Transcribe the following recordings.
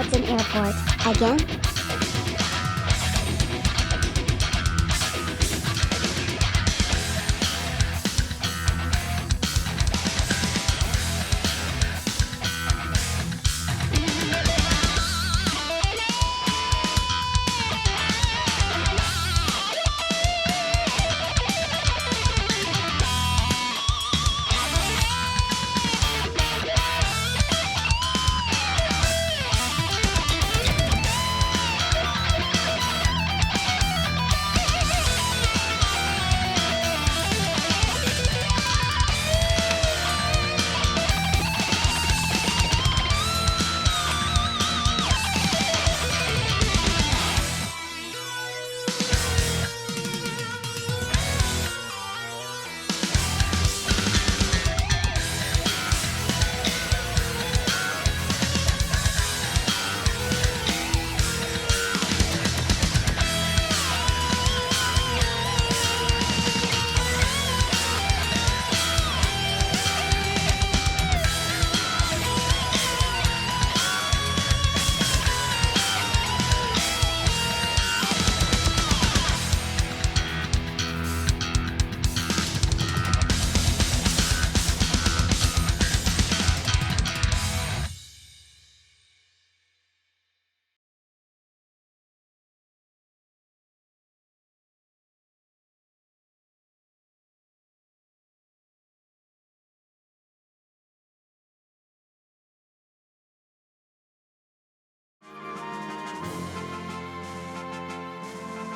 What's an airport? Again?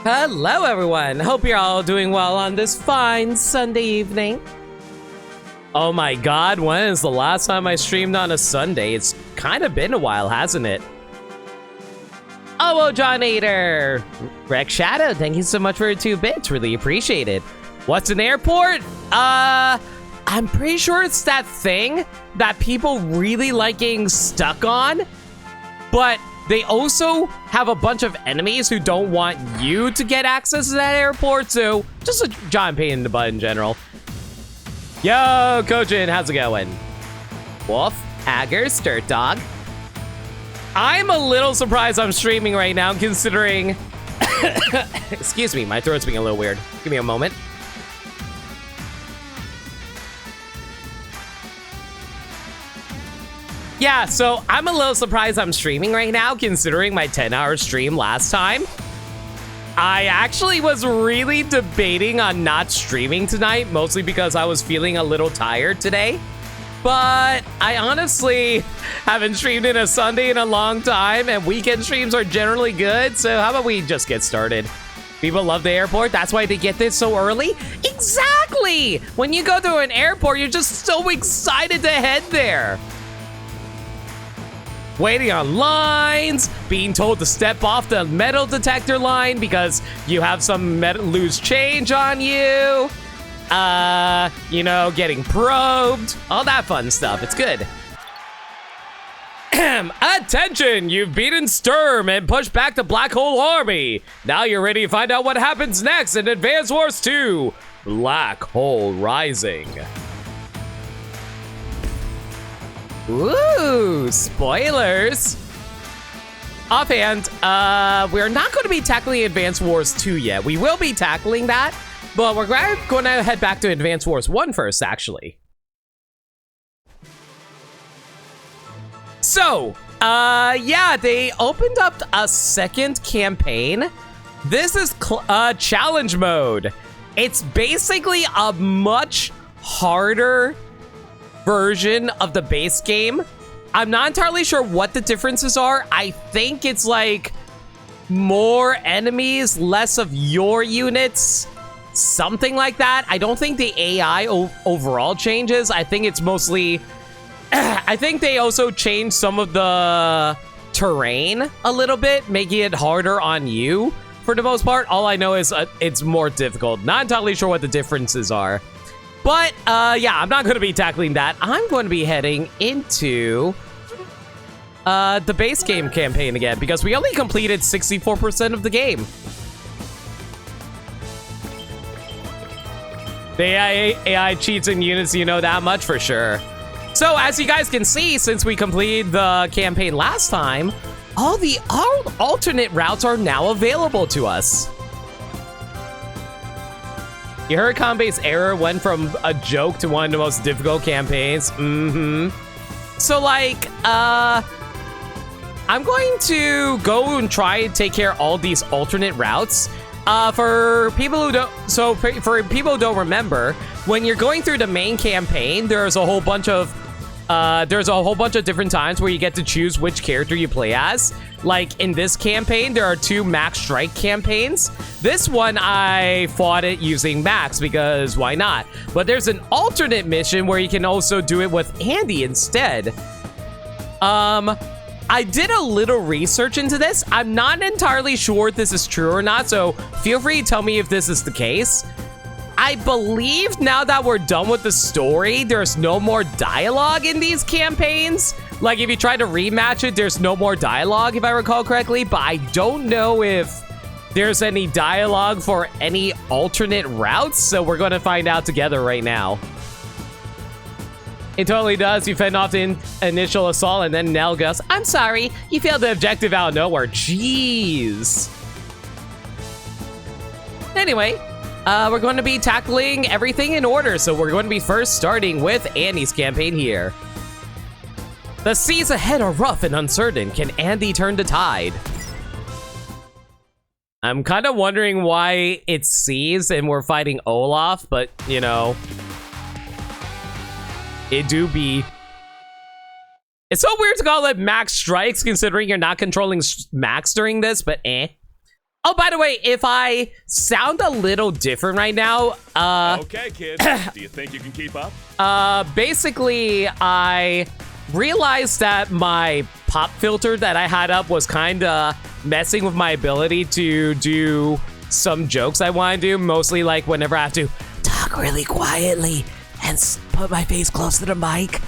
Hello everyone, hope you're all doing well on this fine Sunday evening. Oh my god, when is the last time I streamed on a Sunday? It's kind of been a while, hasn't it? Oh, John Ader! Rex Shadow, thank you so much for your 2 bits, really appreciate it. What's an airport? I'm pretty sure it's that thing that people really like getting stuck on, but they also have a bunch of enemies who don't want you to get access to that airport, so just a giant pain in the butt in general. Yo, Kojin, how's it going? Wolf, Agger, Sturt Dog. I'm a little surprised I'm streaming right now, considering... Excuse me, my throat's being a little weird. Give me a moment. Yeah, so I'm a little surprised I'm streaming right now, considering my 10-hour stream last time. I actually was really debating on not streaming tonight, mostly because I was feeling a little tired today. But I honestly haven't streamed in a Sunday in a long time, and weekend streams are generally good, so how about we just get started? People love the airport, that's why they get this so early? Exactly! When you go to an airport, you're just so excited to head there. Waiting on lines, being told to step off the metal detector line because you have some loose change on you. You know, getting probed, all that fun stuff. It's good. Attention, you've beaten Sturm and pushed back the Black Hole Army. Now you're ready to find out what happens next in Advance Wars 2, Black Hole Rising. Ooh, spoilers. Offhand, we're not going to be tackling Advance Wars 2 yet. We will be tackling that, but we're going to head back to Advance Wars 1 first, actually. So, yeah, they opened up a second campaign. This is challenge mode. It's basically a much harder version of the base game. I'm not entirely sure what the differences are. I think it's like more enemies, less of your units, something like that. I don't think the AI overall changes. I think it's mostly... I think they also changed some of the terrain a little bit, making it harder on you for the most part. All I know is it's more difficult. Not entirely sure what the differences are. But, yeah, I'm not going to be tackling that. I'm going to be heading into the base game campaign again, because we only completed 64% of the game. The AI cheats in units, you know that much for sure. So, as you guys can see, since we completed the campaign last time, all the alternate routes are now available to us. You heard Kanbei's error went from a joke to one of the most difficult campaigns. So, like, I'm going to go and try and take care of all these alternate routes. For people who don't remember, when you're going through the main campaign, there's a whole bunch of different times where you get to choose which character you play as. Like in this campaign, there are 2 Max Strike campaigns. This one, I fought it using Max because why not? But there's an alternate mission where you can also do it with Andy instead. I did a little research into this. I'm not entirely sure if this is true or not, so feel free to tell me if this is the case. I believe now that we're done with the story, there's no more dialogue in these campaigns. Like, if you try to rematch it, there's no more dialogue, if I recall correctly, but I don't know if there's any dialogue for any alternate routes, so we're going to find out together right now. It totally does. You fend off the initial assault, and then Nell goes, I'm sorry, you failed the objective out of nowhere. Jeez. Anyway, we're going to be tackling everything in order, so we're going to be first starting with Andy's campaign here. The seas ahead are rough and uncertain. Can Andy turn the tide? I'm kind of wondering why it's seas and we're fighting Olaf, but, you know, it do be. It's so weird to call it Max Strikes, considering you're not controlling Max during this, but eh. Oh, by the way, if I sound a little different right now, okay, kid. Do you think you can keep up? Basically, I realized that my pop filter that I had up was kind of messing with my ability to do some jokes I want to do, mostly like whenever I have to talk really quietly and put my face close to the mic.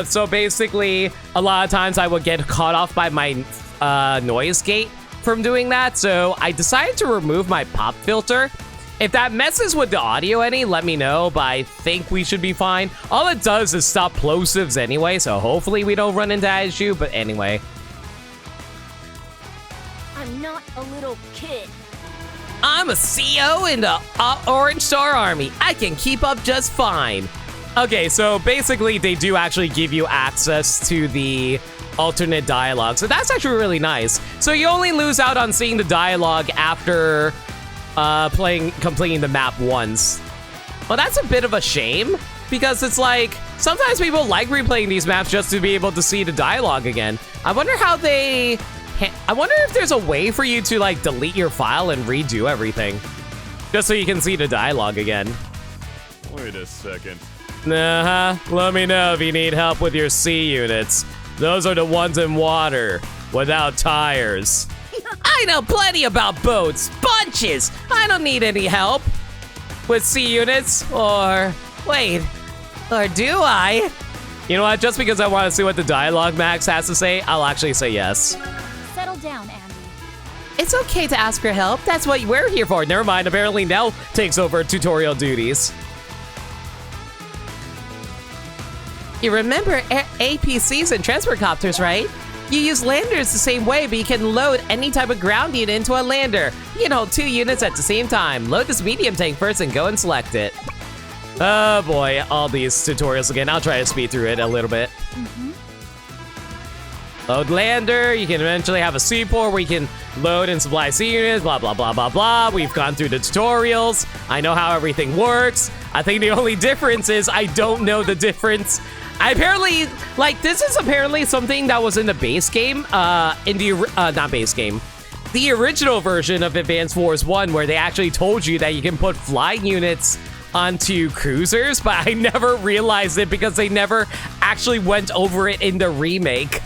So basically, a lot of times I would get caught off by my noise gate from doing that, so I decided to remove my pop filter. If that messes with the audio any, let me know, but I think we should be fine. All it does is stop plosives anyway, so hopefully we don't run into that issue, but anyway. I'm not a little kid. I'm a CO in the Orange Star Army. I can keep up just fine. Okay, so basically they do actually give you access to the alternate dialogue, so that's actually really nice. So you only lose out on seeing the dialogue after completing the map once. Well, that's a bit of a shame, because it's like, sometimes people like replaying these maps just to be able to see the dialogue again. I wonder if there's a way for you to like delete your file and redo everything, just so you can see the dialogue again. Wait a second. Let me know if you need help with your sea units. Those are the ones in water, without tires. I know plenty about boats, bunches. I don't need any help with sea units, or wait, or do I? You know what, just because I want to see what the dialogue Max has to say, I'll actually say yes. Settle down, Andy. It's okay to ask for help. That's what we're here for. Never mind, apparently Nell takes over tutorial duties. You remember APCs and transport copters, right? You use landers the same way, but you can load any type of ground unit into a lander. You can hold 2 units at the same time. Load this medium tank first and go and select it. Oh boy, all these tutorials again. I'll try to speed through it a little bit. Load lander. You can eventually have a seaport where you can load and supply sea units, blah, blah, blah, blah, blah. We've gone through the tutorials. I know how everything works. I think the only difference is I don't know the difference. Apparently, like, this is apparently something that was in the base game, not base game, the original version of Advance Wars 1, where they actually told you that you can put flying units onto cruisers, but I never realized it because they never actually went over it in the remake.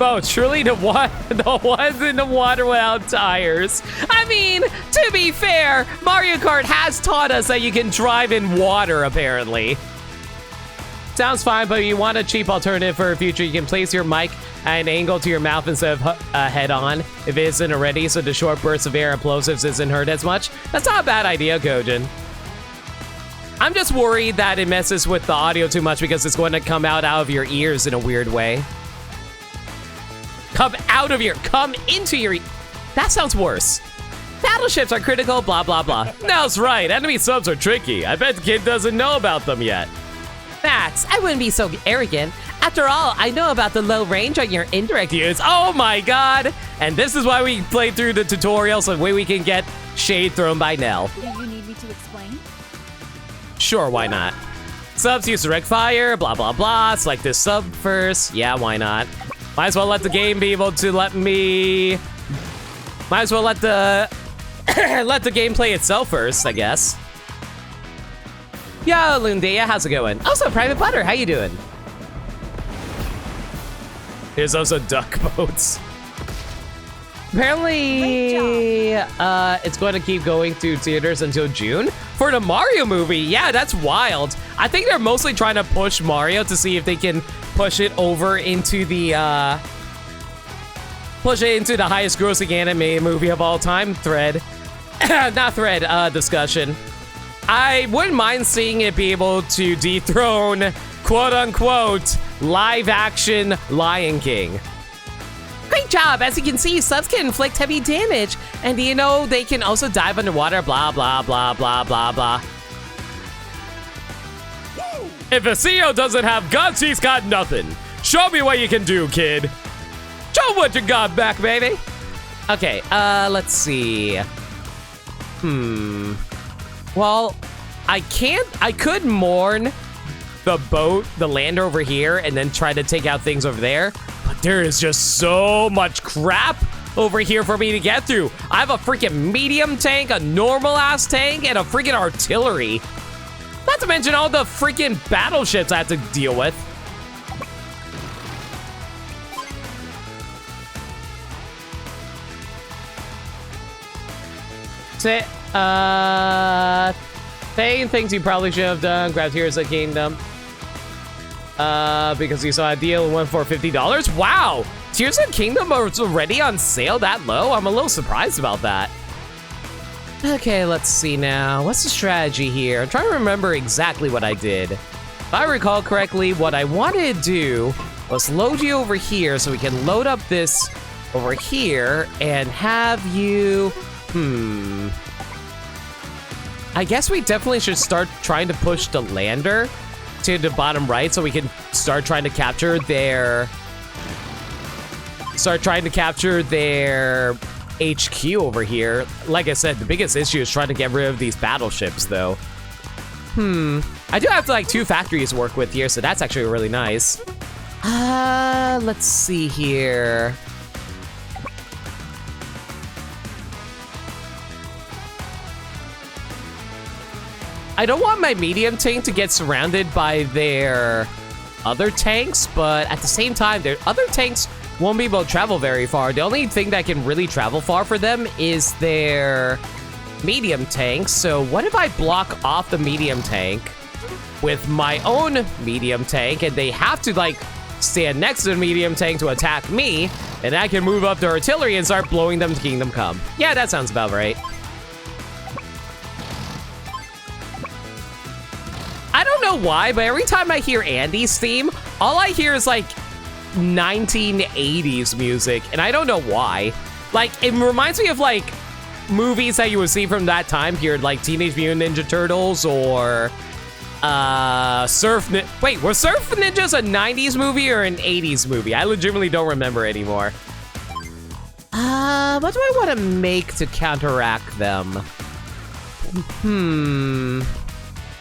Oh, truly the ones in the water without tires. I mean, to be fair, Mario Kart has taught us that you can drive in water, apparently. Sounds fine, but you want a cheap alternative for a future, you can place your mic at an angle to your mouth instead of head-on, if it isn't already, so the short bursts of air and plosives isn't heard as much. That's not a bad idea, Kojin. I'm just worried that it messes with the audio too much because it's going to come out of your ears in a weird way. Come into your that sounds worse. Battleships are critical, blah, blah, blah. Nell's right, enemy subs are tricky. I bet the kid doesn't know about them yet. Max, I wouldn't be so arrogant. After all, I know about the low range on your indirect use. Oh my god! And this is why we played through the tutorial so we can get shade thrown by Nell. Do you need me to explain? Sure, why not? Subs use direct fire, blah, blah, blah. Select this sub first. Yeah, why not? Might as well let the game be able to let me... Might as well let the... let the game play itself first, I guess. Yo, Lundea, how's it going? Also, Private Butter, how you doing? There's also duck boats. Apparently, it's going to keep going to theaters until June for the Mario movie. Yeah, that's wild. I think they're mostly trying to push Mario to see if they can push it over into the highest grossing anime movie of all time discussion. I wouldn't mind seeing it be able to dethrone quote unquote live action Lion King. Great job! As you can see, subs can inflict heavy damage, and you know they can also dive underwater, blah, blah, blah, blah, blah, blah. If a CEO doesn't have guts, he's got nothing. Show me what you can do, kid. Show what you got back, baby. Okay, let's see. Well, I could mourn the lander over here and then try to take out things over there. But there is just so much crap over here for me to get through. I have a freaking medium tank, a normal ass tank, and a freaking artillery. Not to mention all the freaking battleships I have to deal with. Saying things you probably should have done. Grab Tears of the Kingdom. Because you saw a deal and went for $50. Wow! Tears of the Kingdom is already on sale that low? I'm a little surprised about that. Okay, let's see now. What's the strategy here? I'm trying to remember exactly what I did. If I recall correctly, what I wanted to do was load you over here so we can load up this over here and have you... I guess we definitely should start trying to push the lander to the bottom right so we can start trying to capture their... HQ over here. Like I said, the biggest issue is trying to get rid of these battleships, though. I do have like 2 factories to work with here, so that's actually really nice. Let's see here. I don't want my medium tank to get surrounded by their other tanks, but at the same time, their other tanks won't be able to travel very far. The only thing that can really travel far for them is their medium tank. So what if I block off the medium tank with my own medium tank, and they have to like stand next to the medium tank to attack me, and I can move up the artillery and start blowing them to Kingdom Come. Yeah, that sounds about right. I don't know why, but every time I hear Andy's theme, all I hear is like 1980s music, and I don't know why. Like, it reminds me of like movies that you would see from that time period, like Teenage Mutant Ninja Turtles or Wait, was Surf Ninjas a 90s movie or an 80s movie? I legitimately don't remember anymore. What do I want to make to counteract them?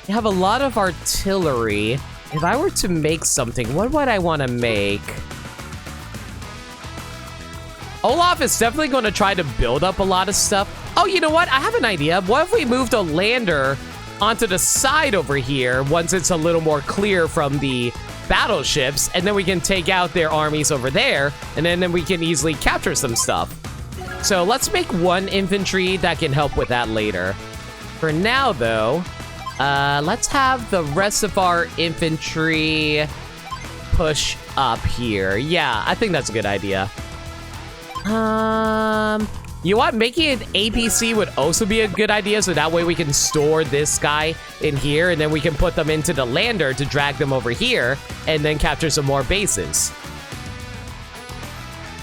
I have a lot of artillery. If I were to make something, what would I want to make? Olaf is definitely going to try to build up a lot of stuff. Oh, you know what? I have an idea. What if we moved a lander onto the side over here once it's a little more clear from the battleships, and then we can take out their armies over there, and then we can easily capture some stuff. So let's make 1 infantry that can help with that later. For now, though, let's have the rest of our infantry push up here. Yeah, I think that's a good idea. You know what? Making an APC would also be a good idea, so that way we can store this guy in here, and then we can put them into the lander to drag them over here, and then capture some more bases.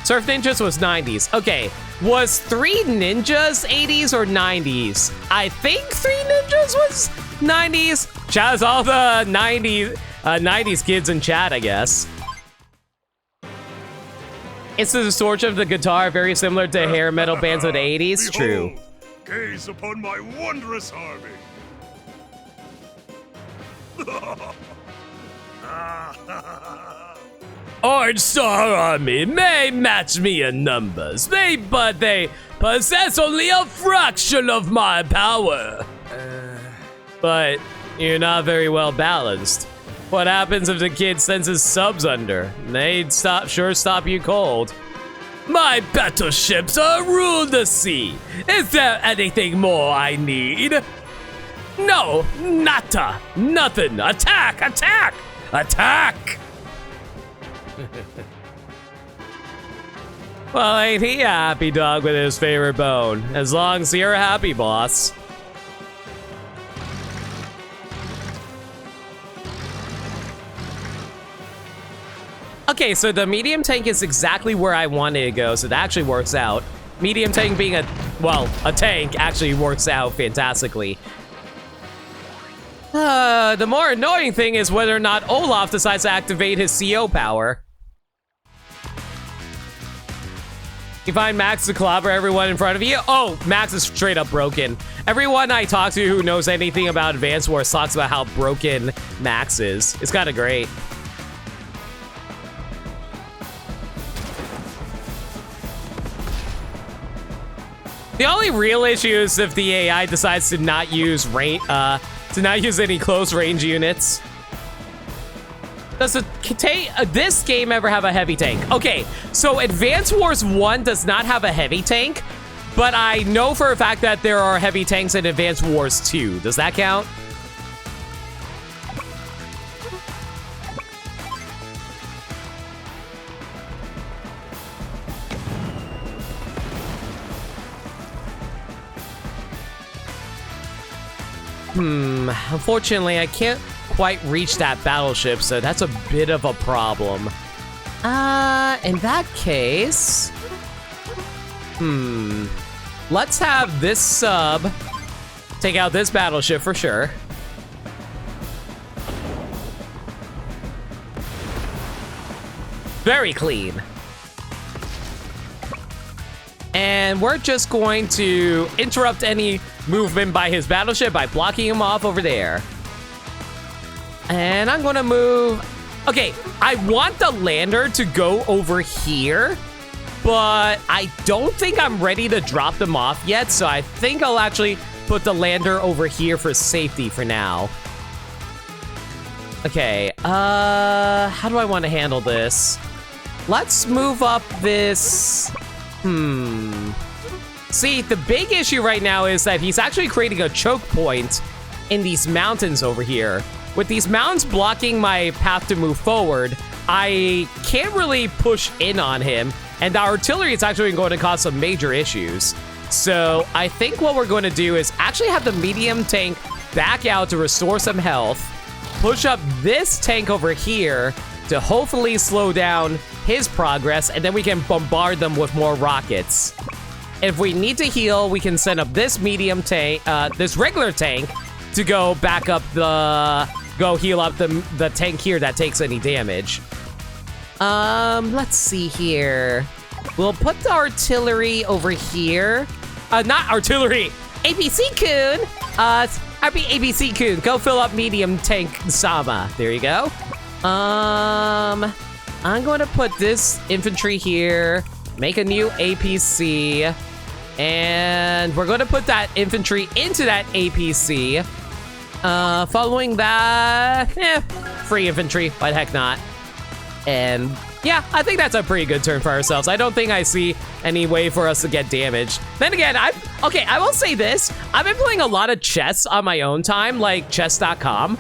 Surf Ninjas was 90s. Okay, was 3 Ninjas 80s or 90s? I think 3 Ninjas was 90s. Shout out to all the 90s kids in chat, I guess. Is the distortion of the guitar very similar to hair metal bands of the 80s? True. Gaze upon my wondrous army. Orange Star Army may match me in numbers, but they possess only a fraction of my power. But you're not very well balanced. What happens if the kid sends his subs under? They'd sure stop you cold. My battleships rule the sea. Is there anything more I need? No, nada, nothing. Attack, attack, attack! Well, ain't he a happy dog with his favorite bone? As long as you're happy, boss. Okay, so the medium tank is exactly where I wanted to go, so that actually works out. Medium tank being a tank actually works out fantastically. The more annoying thing is whether or not Olaf decides to activate his CO power. You find Max to clobber everyone in front of you? Oh, Max is straight up broken. Everyone I talk to who knows anything about Advance Wars talks about how broken Max is. It's kind of great. The only real issue is if the AI decides to not use any close range units. Does this game ever have a heavy tank? Okay, so Advance Wars 1 does not have a heavy tank, but I know for a fact that there are heavy tanks in Advance Wars 2. Does that count? Unfortunately, I can't quite reach that battleship, so that's a bit of a problem. In that case... let's have this sub take out this battleship for sure. Very clean. And we're just going to interrupt any movement by his battleship by blocking him off over there. And I'm gonna move... Okay, I want the lander to go over here, but I don't think I'm ready to drop them off yet, so I think I'll actually put the lander over here for safety for now. Okay, how do I want to handle this? Let's move up this... See, the big issue right now is that he's actually creating a choke point in these mountains over here. With these mountains blocking my path to move forward, I can't really push in on him, and the artillery is actually going to cause some major issues. So I think what we're going to do is actually have the medium tank back out to restore some health, push up this tank over here to hopefully slow down his progress, and then we can bombard them with more rockets. If we need to heal, we can send up this medium tank, this regular tank, to go back up heal up the tank here that takes any damage. Let's see here. We'll put the artillery over here. Not artillery, ABC-kun. ABC-kun, go fill up medium tank Sama. There you go. I'm going to put this infantry here, make a new APC, and we're going to put that infantry into that APC. Following that, free infantry, why the heck not? And yeah, I think that's a pretty good turn for ourselves. I don't think I see any way for us to get damaged. Then again, I will say this. I've been playing a lot of chess on my own time, like chess.com.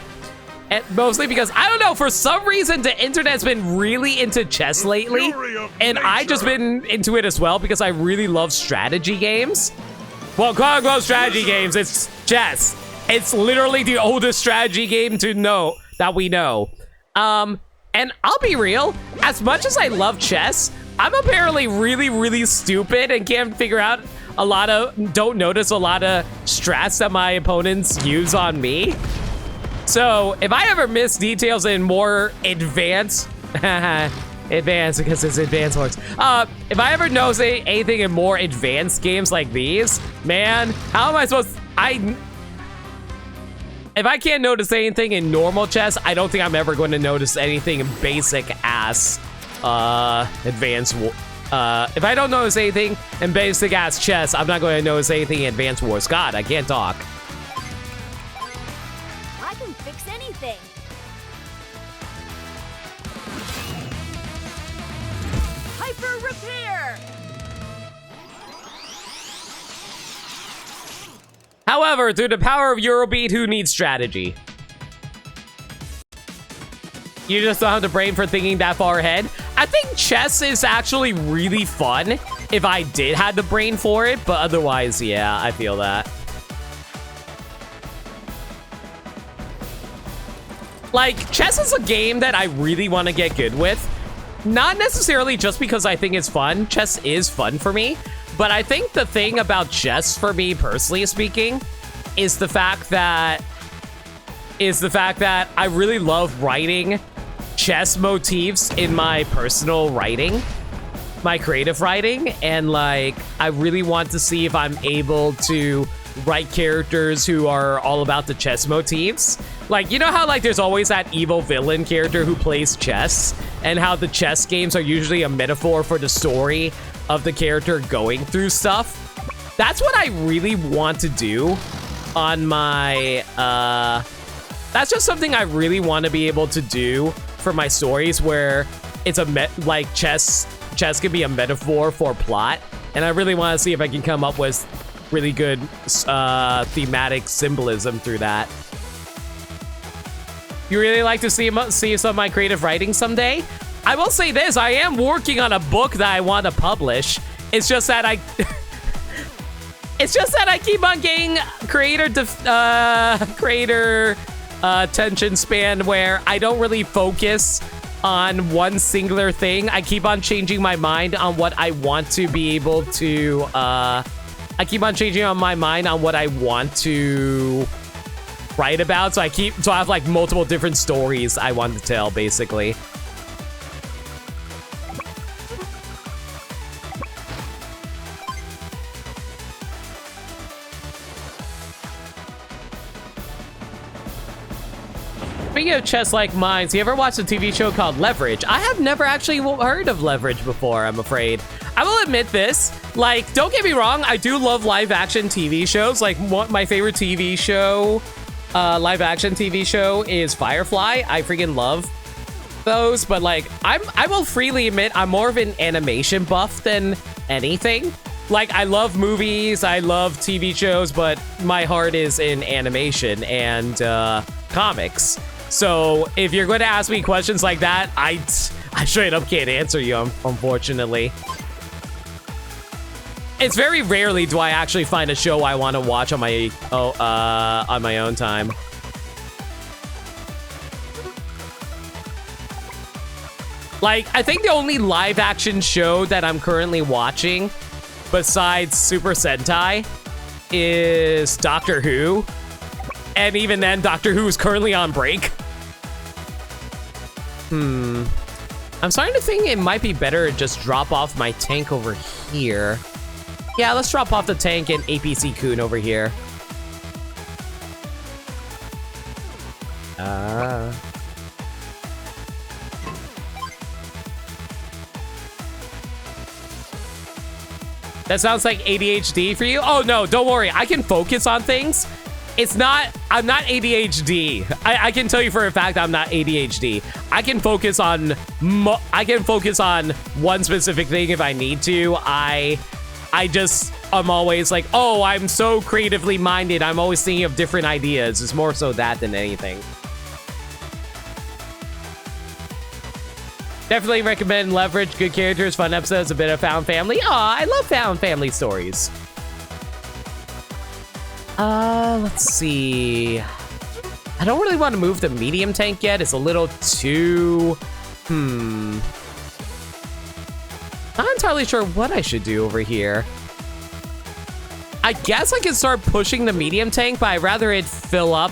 And mostly because, I don't know, for some reason, the internet's been really into chess lately. And I just been into it as well because I really love strategy games. Well, quote unquote strategy games, it's chess. It's literally the oldest strategy game to know that we know. And I'll be real, as much as I love chess, I'm apparently really, really stupid and can't figure out don't notice a lot of strats that my opponents use on me. So if I ever miss details in more advanced, advanced because it's advanced words. If I ever notice anything in more advanced games like these, man, how am I supposed to, if I can't notice anything in normal chess, I don't think I'm ever going to notice anything in basic ass advanced. If I don't notice anything in basic ass chess, I'm not going to notice anything in advanced wars. God, I can't talk. I can fix anything. Hyper repair. However, through the power of Eurobeat, who needs strategy? You just don't have the brain for thinking that far ahead. I think chess is actually really fun if I did have the brain for it, but otherwise, yeah, I feel that. Like, chess is a game that I really want to get good with. Not necessarily just because I think it's fun. Chess is fun for me. But I think the thing about chess, for me personally speaking, is the fact that I really love writing chess motifs in my personal writing, my creative writing, and like I really want to see if I'm able to write characters who are all about the chess motifs. Like, you know how like there's always that evil villain character who plays chess, and how the chess games are usually a metaphor for the story of the character going through stuff. That's what I really want to do on my that's just something I really want to be able to do for my stories, where it's like chess can be a metaphor for plot, and I really want to see if I can come up with really good thematic symbolism through that. You really like to see some of my creative writing someday? I will say this, I am working on a book that I want to publish. It's just that I keep on getting creator attention span where I don't really focus on one singular thing. I keep on changing my mind on what I want to be able to I keep on changing on my mind on what I want to write about. So I have like multiple different stories I want to tell, basically. Speaking of chess-like minds, you ever watched a TV show called Leverage? I have never actually heard of Leverage before, I'm afraid. I will admit this, like, don't get me wrong, I do love live-action TV shows. Like, my favorite TV show, live-action TV show is Firefly. I freaking love those, but like, I will freely admit I'm more of an animation buff than anything. Like, I love movies, I love TV shows, but my heart is in animation and comics. So if you're going to ask me questions like that, I straight up can't answer you, unfortunately. It's very rarely do I actually find a show I want to watch on my own time. Like, I think the only live action show that I'm currently watching besides Super Sentai is Doctor Who. And even then, Doctor Who is currently on break. I'm starting to think it might be better to just drop off my tank over here. Yeah, let's drop off the tank and APC-kun over here. That sounds like ADHD for you? Oh no, don't worry. I can focus on things. I'm not ADHD. I can tell you for a fact I'm not ADHD. I can focus on one specific thing if I need to. I'm always like, oh, I'm so creatively minded. I'm always thinking of different ideas. It's more so that than anything. Definitely recommend Leverage. Good characters, fun episodes, a bit of found family. Aw, I love found family stories. Let's see. I don't really want to move the medium tank yet. It's a little too... Not entirely sure what I should do over here. I guess I can start pushing the medium tank, but I'd rather it fill up.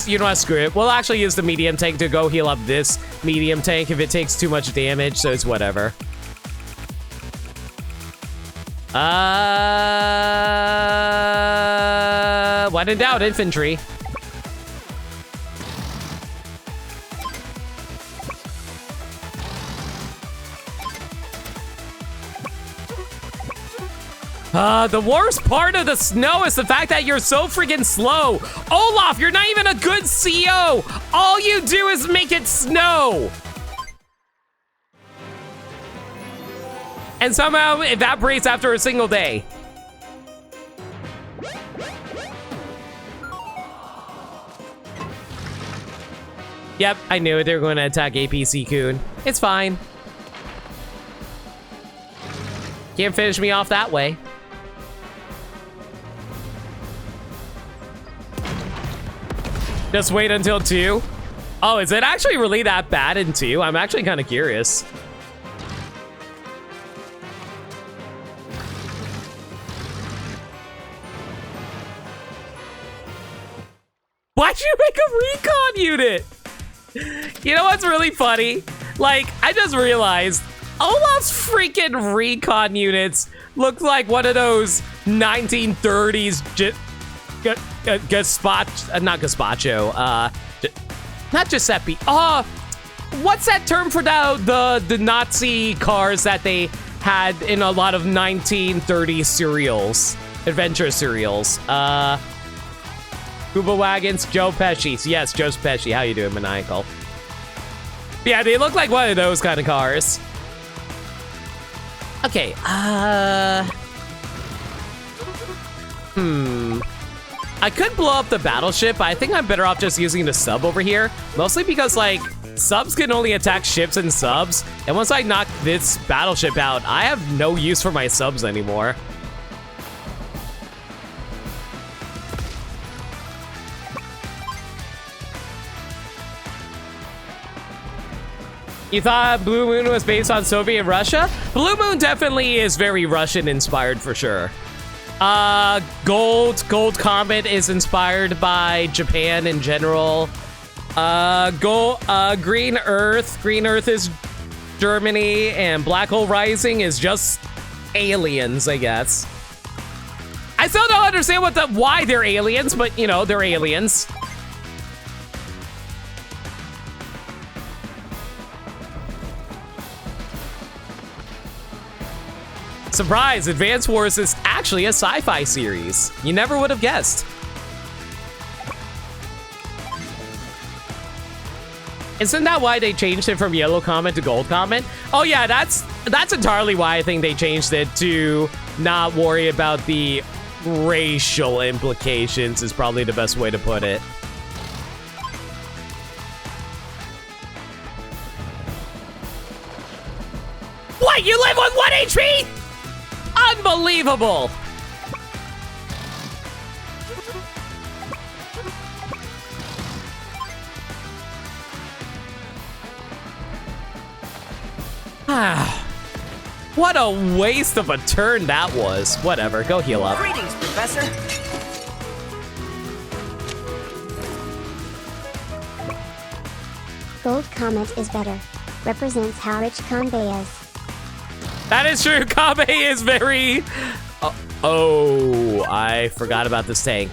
You know what, screw it. We'll actually use the medium tank to go heal up this medium tank if it takes too much damage, so it's whatever. When in doubt, infantry. The worst part of the snow is the fact that you're so freaking slow. Olaf, you're not even a good CO. All you do is make it snow. And somehow evaporates after a single day. Yep, I knew it. They were going to attack APC-kun. It's fine. Can't finish me off that way. Just wait until 2. Oh, is it actually really that bad in 2? I'm actually kind of curious. Why'd you make a recon unit? You know what's really funny? Like, I just realized Olaf's freaking recon units look like one of those 1930s not gazpacho, not Giuseppe. What's that term for the Nazi cars that they had in a lot of 1930s serials, adventure serials? Kuba wagons, Joe Pesci. Yes, Joe Pesci. How you doing, Maniacal? Yeah, they look like one of those kind of cars. Okay, I could blow up the battleship, but I think I'm better off just using the sub over here. Mostly because, like, subs can only attack ships and subs. And once I knock this battleship out, I have no use for my subs anymore. You thought Blue Moon was based on Soviet Russia? Blue Moon definitely is very Russian inspired for sure. Gold Comet is inspired by Japan in general. Green Earth is Germany, and Black Hole Rising is just aliens, I guess. I still don't understand why they're aliens, but you know, they're aliens. Surprise, Advance Wars is actually a sci-fi series. You never would have guessed. Isn't that why they changed it from Yellow Comet to Gold Comet? Oh yeah, that's entirely why I think they changed it, to not worry about the racial implications is probably the best way to put it. What? You live with 1 HP? Unbelievable! What a waste of a turn that was. Whatever, go heal up. Greetings, Professor. Gold Comet is better. Represents how rich Kanbei is. That is true. Kabe is very... Oh, I forgot about this tank.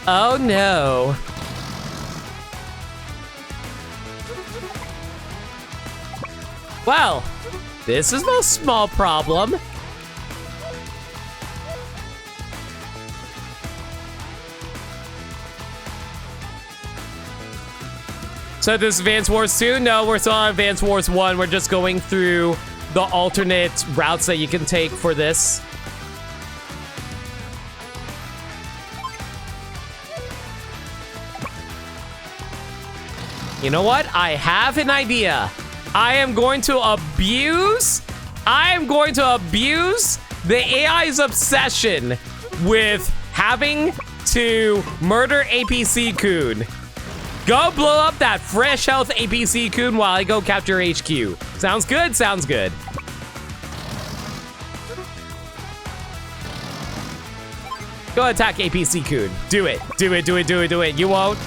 Oh no. Well, this is no small problem. So this is Advance Wars 2? No, we're still on Advance Wars 1. We're just going through the alternate routes that you can take for this. You know what? I have an idea. I am going to abuse the AI's obsession with having to murder APC-kun. Go blow up that fresh health APC-kun while I go capture HQ. Sounds good? Sounds good. Go attack APC-kun. Do it. Do it, do it, do it, do it. You won't.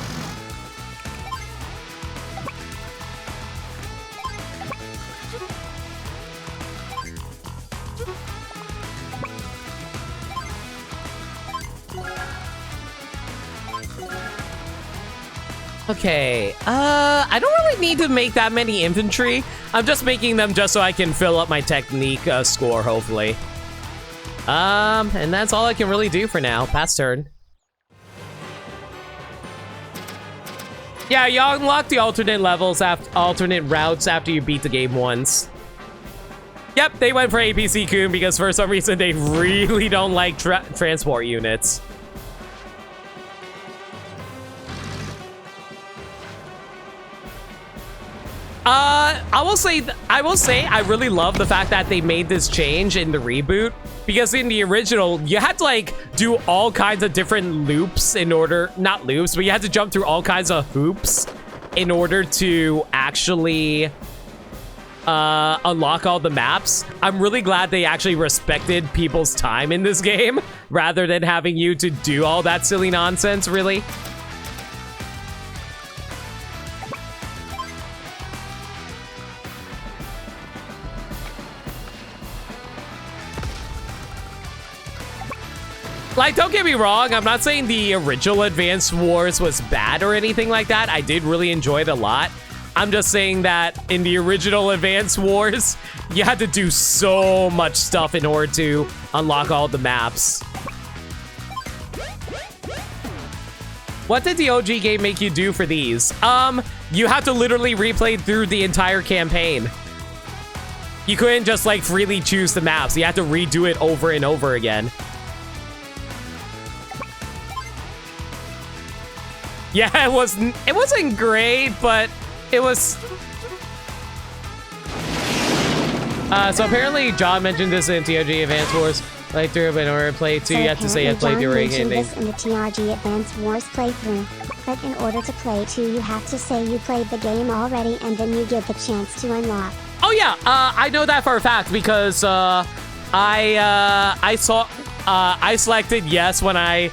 Okay, I don't really need to make that many infantry. I'm just making them just so I can fill up my technique score, hopefully. And that's all I can really do for now. Pass turn. Yeah, you unlock the alternate levels, alternate routes after you beat the game once. Yep, they went for APC-kun because for some reason they really don't like transport units. I will say I really love the fact that they made this change in the reboot, because in the original you had to like do all kinds of different loops in order, not loops, but you had to jump through all kinds of hoops in order to actually unlock all the maps. I'm really glad they actually respected people's time in this game rather than having you to do all that silly nonsense, really. Like, don't get me wrong, I'm not saying the original Advance Wars was bad or anything like that. I did really enjoy it a lot. I'm just saying that in the original Advance Wars, you had to do so much stuff in order to unlock all the maps. What did the OG game make you do for these? You have to literally replay through the entire campaign. You couldn't just like freely choose the maps. You had to redo it over and over again. Yeah, it wasn't great, but it was... so apparently John mentioned this in TRG Advance Wars playthrough, but in order to play 2, you have to say you have played during it. This in the TRG Advance Wars playthrough, but in order to play 2, you have to say you played the game already, and then you get the chance to unlock. Oh yeah, I know that for a fact because I selected yes when I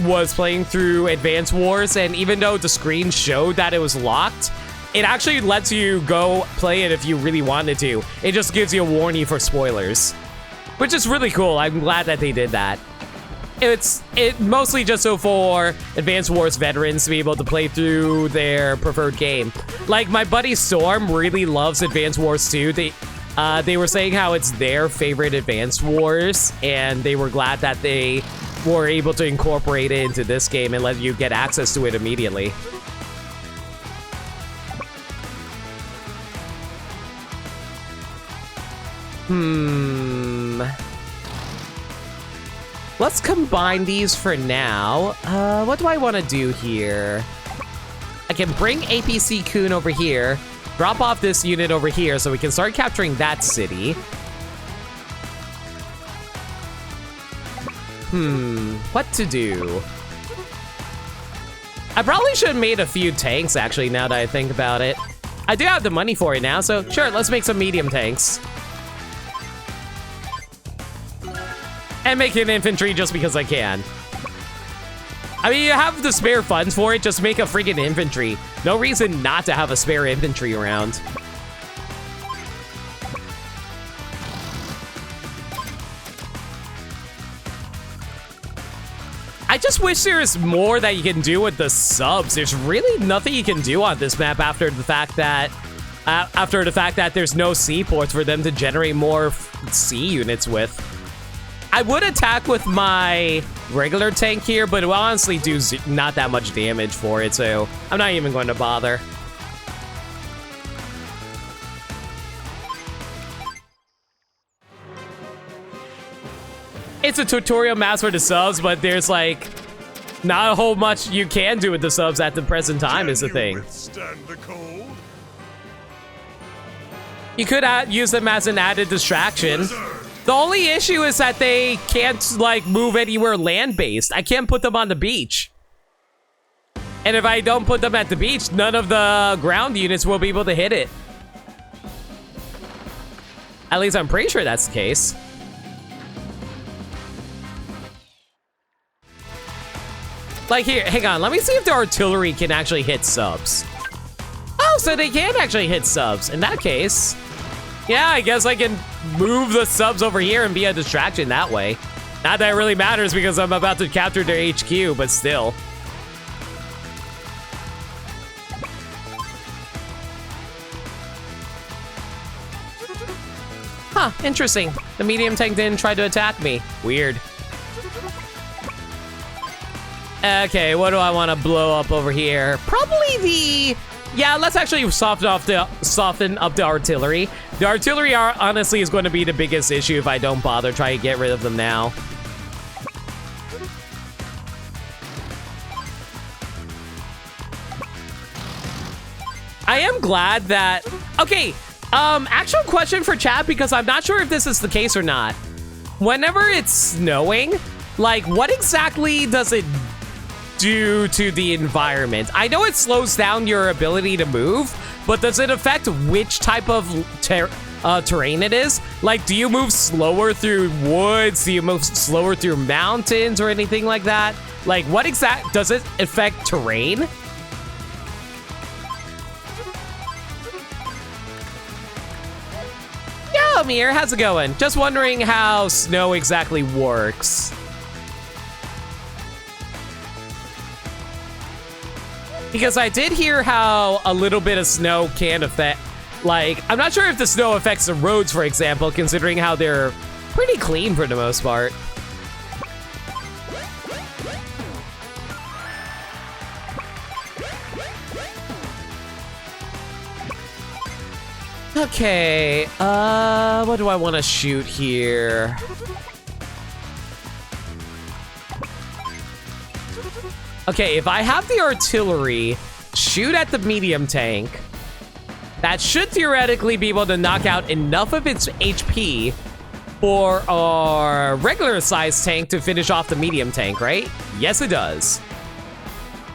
was playing through Advance Wars, and even though the screen showed that it was locked, it actually lets you go play it if you really wanted to. It just gives you a warning for spoilers, which is really cool. I'm glad that they did that. It's mostly just so for Advance Wars veterans to be able to play through their preferred game. Like my buddy Storm really loves Advance Wars 2. They were saying how it's their favorite Advance Wars, and they were glad that they were able to incorporate it into this game and let you get access to it immediately. Let's combine these for now. What do I want to do here? I can bring APC-kun over here, drop off this unit over here so we can start capturing that city. What to do? I probably should have made a few tanks, actually, now that I think about it. I do have the money for it now, so sure, let's make some medium tanks. And make an infantry just because I can. I mean, you have the spare funds for it, just make a freaking infantry. No reason not to have a spare infantry around. I just wish there was more that you can do with the subs. There's really nothing you can do on this map after the fact that there's no seaports for them to generate more sea units with. I would attack with my regular tank here, but it will honestly do not that much damage for it, so I'm not even going to bother. it's a tutorial mask for the subs, but there's like not a whole much you can do with the subs at the present time is the thing. Withstand the cold? You could use them as an added distraction. The only issue is that they can't like move anywhere land-based. I can't put them on the beach. And if I don't put them at the beach, none of the ground units will be able to hit it. At least I'm pretty sure that's the case. Like here, hang on, let me see if the artillery can actually hit subs. Oh, so they can actually hit subs. In that case, yeah, I guess I can move the subs over here and be a distraction that way. Not that it really matters because I'm about to capture their HQ, but still. Huh, interesting. The medium tank didn't try to attack me. Weird. Okay, what do I want to blow up over here? Probably the... Yeah, let's actually soften up the artillery. The artillery honestly is going to be the biggest issue if I don't bother trying to get rid of them now. I am glad that... Okay, actual question for chat, because I'm not sure if this is the case or not. Whenever it's snowing, like, what exactly does it do to the environment? I know it slows down your ability to move, but does it affect which type of terrain it is? Like, do you move slower through woods? Do you move slower through mountains or anything like that? Like, what does it affect terrain? Yo, Amir, how's it going? Just wondering how snow exactly works. Because I did hear how a little bit of snow can affect, like, I'm not sure if the snow affects the roads, for example, considering how they're pretty clean for the most part. Okay, what do I want to shoot here? Okay, if I have the artillery shoot at the medium tank, that should theoretically be able to knock out enough of its HP for our regular size tank to finish off the medium tank, right? Yes, it does.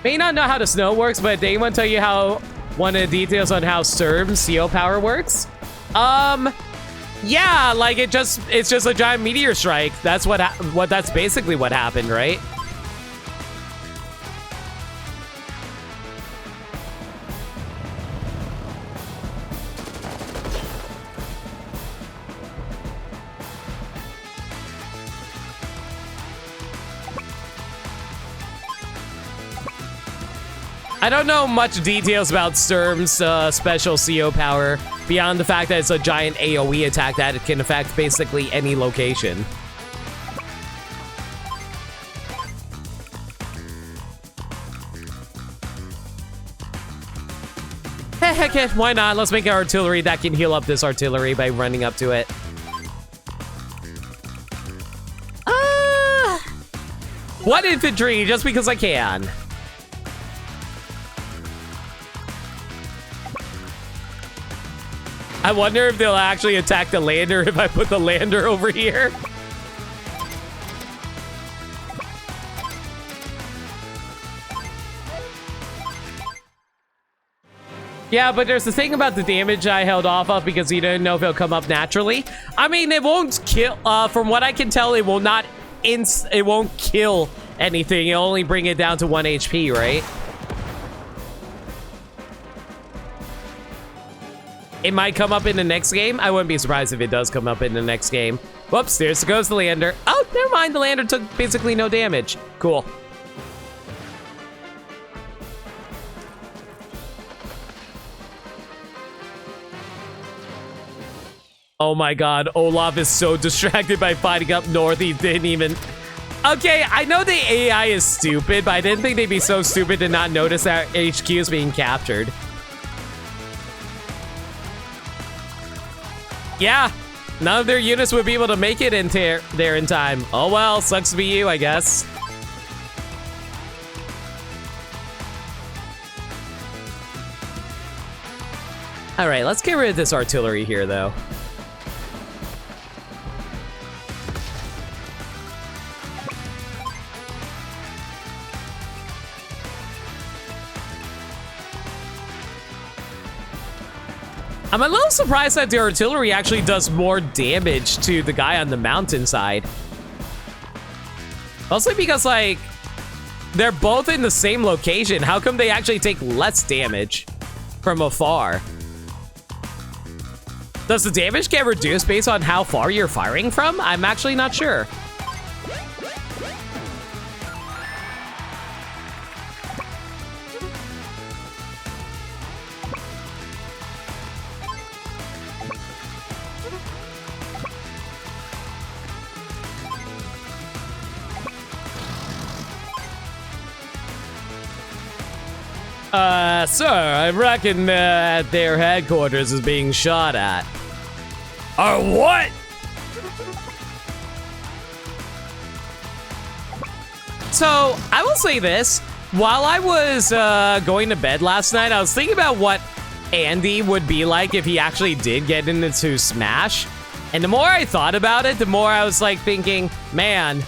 May not know how the snow works, but did anyone tell you how one of the details on how Sturm's CO power works? Yeah, like it's just a giant meteor strike. That's that's basically what happened, right? I don't know much details about Sturm's special CO power beyond the fact that it's a giant AoE attack that it can affect basically any location. Heck it, why not? Let's make an artillery that can heal up this artillery by running up to it. One infantry, just because I can. I wonder if they'll actually attack the lander if I put the lander over here. Yeah, but there's the thing about the damage I held off of because you didn't know if it'll come up naturally. I mean, it won't kill, from what I can tell, it will not, it won't kill anything. It'll only bring it down to 1 HP, right? It might come up in the next game. I wouldn't be surprised if it does come up in the next game. Whoops, there goes the lander. Oh, never mind. The lander took basically no damage. Cool. Oh my god, Olaf is so distracted by fighting up north, he didn't even... Okay, I know the AI is stupid, but I didn't think they'd be so stupid to not notice that HQ is being captured. Yeah, None of their units would be able to make it into there in time. Oh well, sucks to be you, I guess. All right, let's get rid of this artillery here, though. I'm a little surprised that the artillery actually does more damage to the guy on the mountainside. Mostly because, like, they're both in the same location. How come they actually take less damage from afar? Does the damage get reduced based on how far you're firing from? I'm actually not sure. Sir, I reckon their headquarters is being shot at. What? So, I will say this. While I was going to bed last night, I was thinking about what Andy would be like if he actually did get into Smash. And the more I thought about it, the more I was like thinking, man,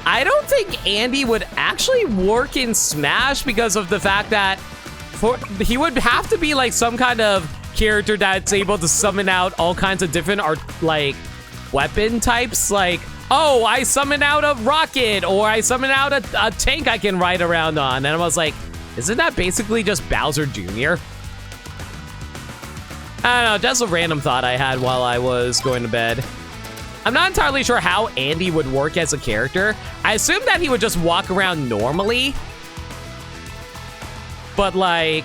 I don't think Andy would actually work in Smash because of the fact that he would have to be like some kind of character that's able to summon out all kinds of different like weapon types. Like, oh, I summon out a rocket, or I summon out a tank I can ride around on. And I was like, isn't that basically just Bowser Jr.? I don't know, just a random thought I had while I was going to bed. I'm not entirely sure how Andy would work as a character. I assume that he would just walk around normally. But like,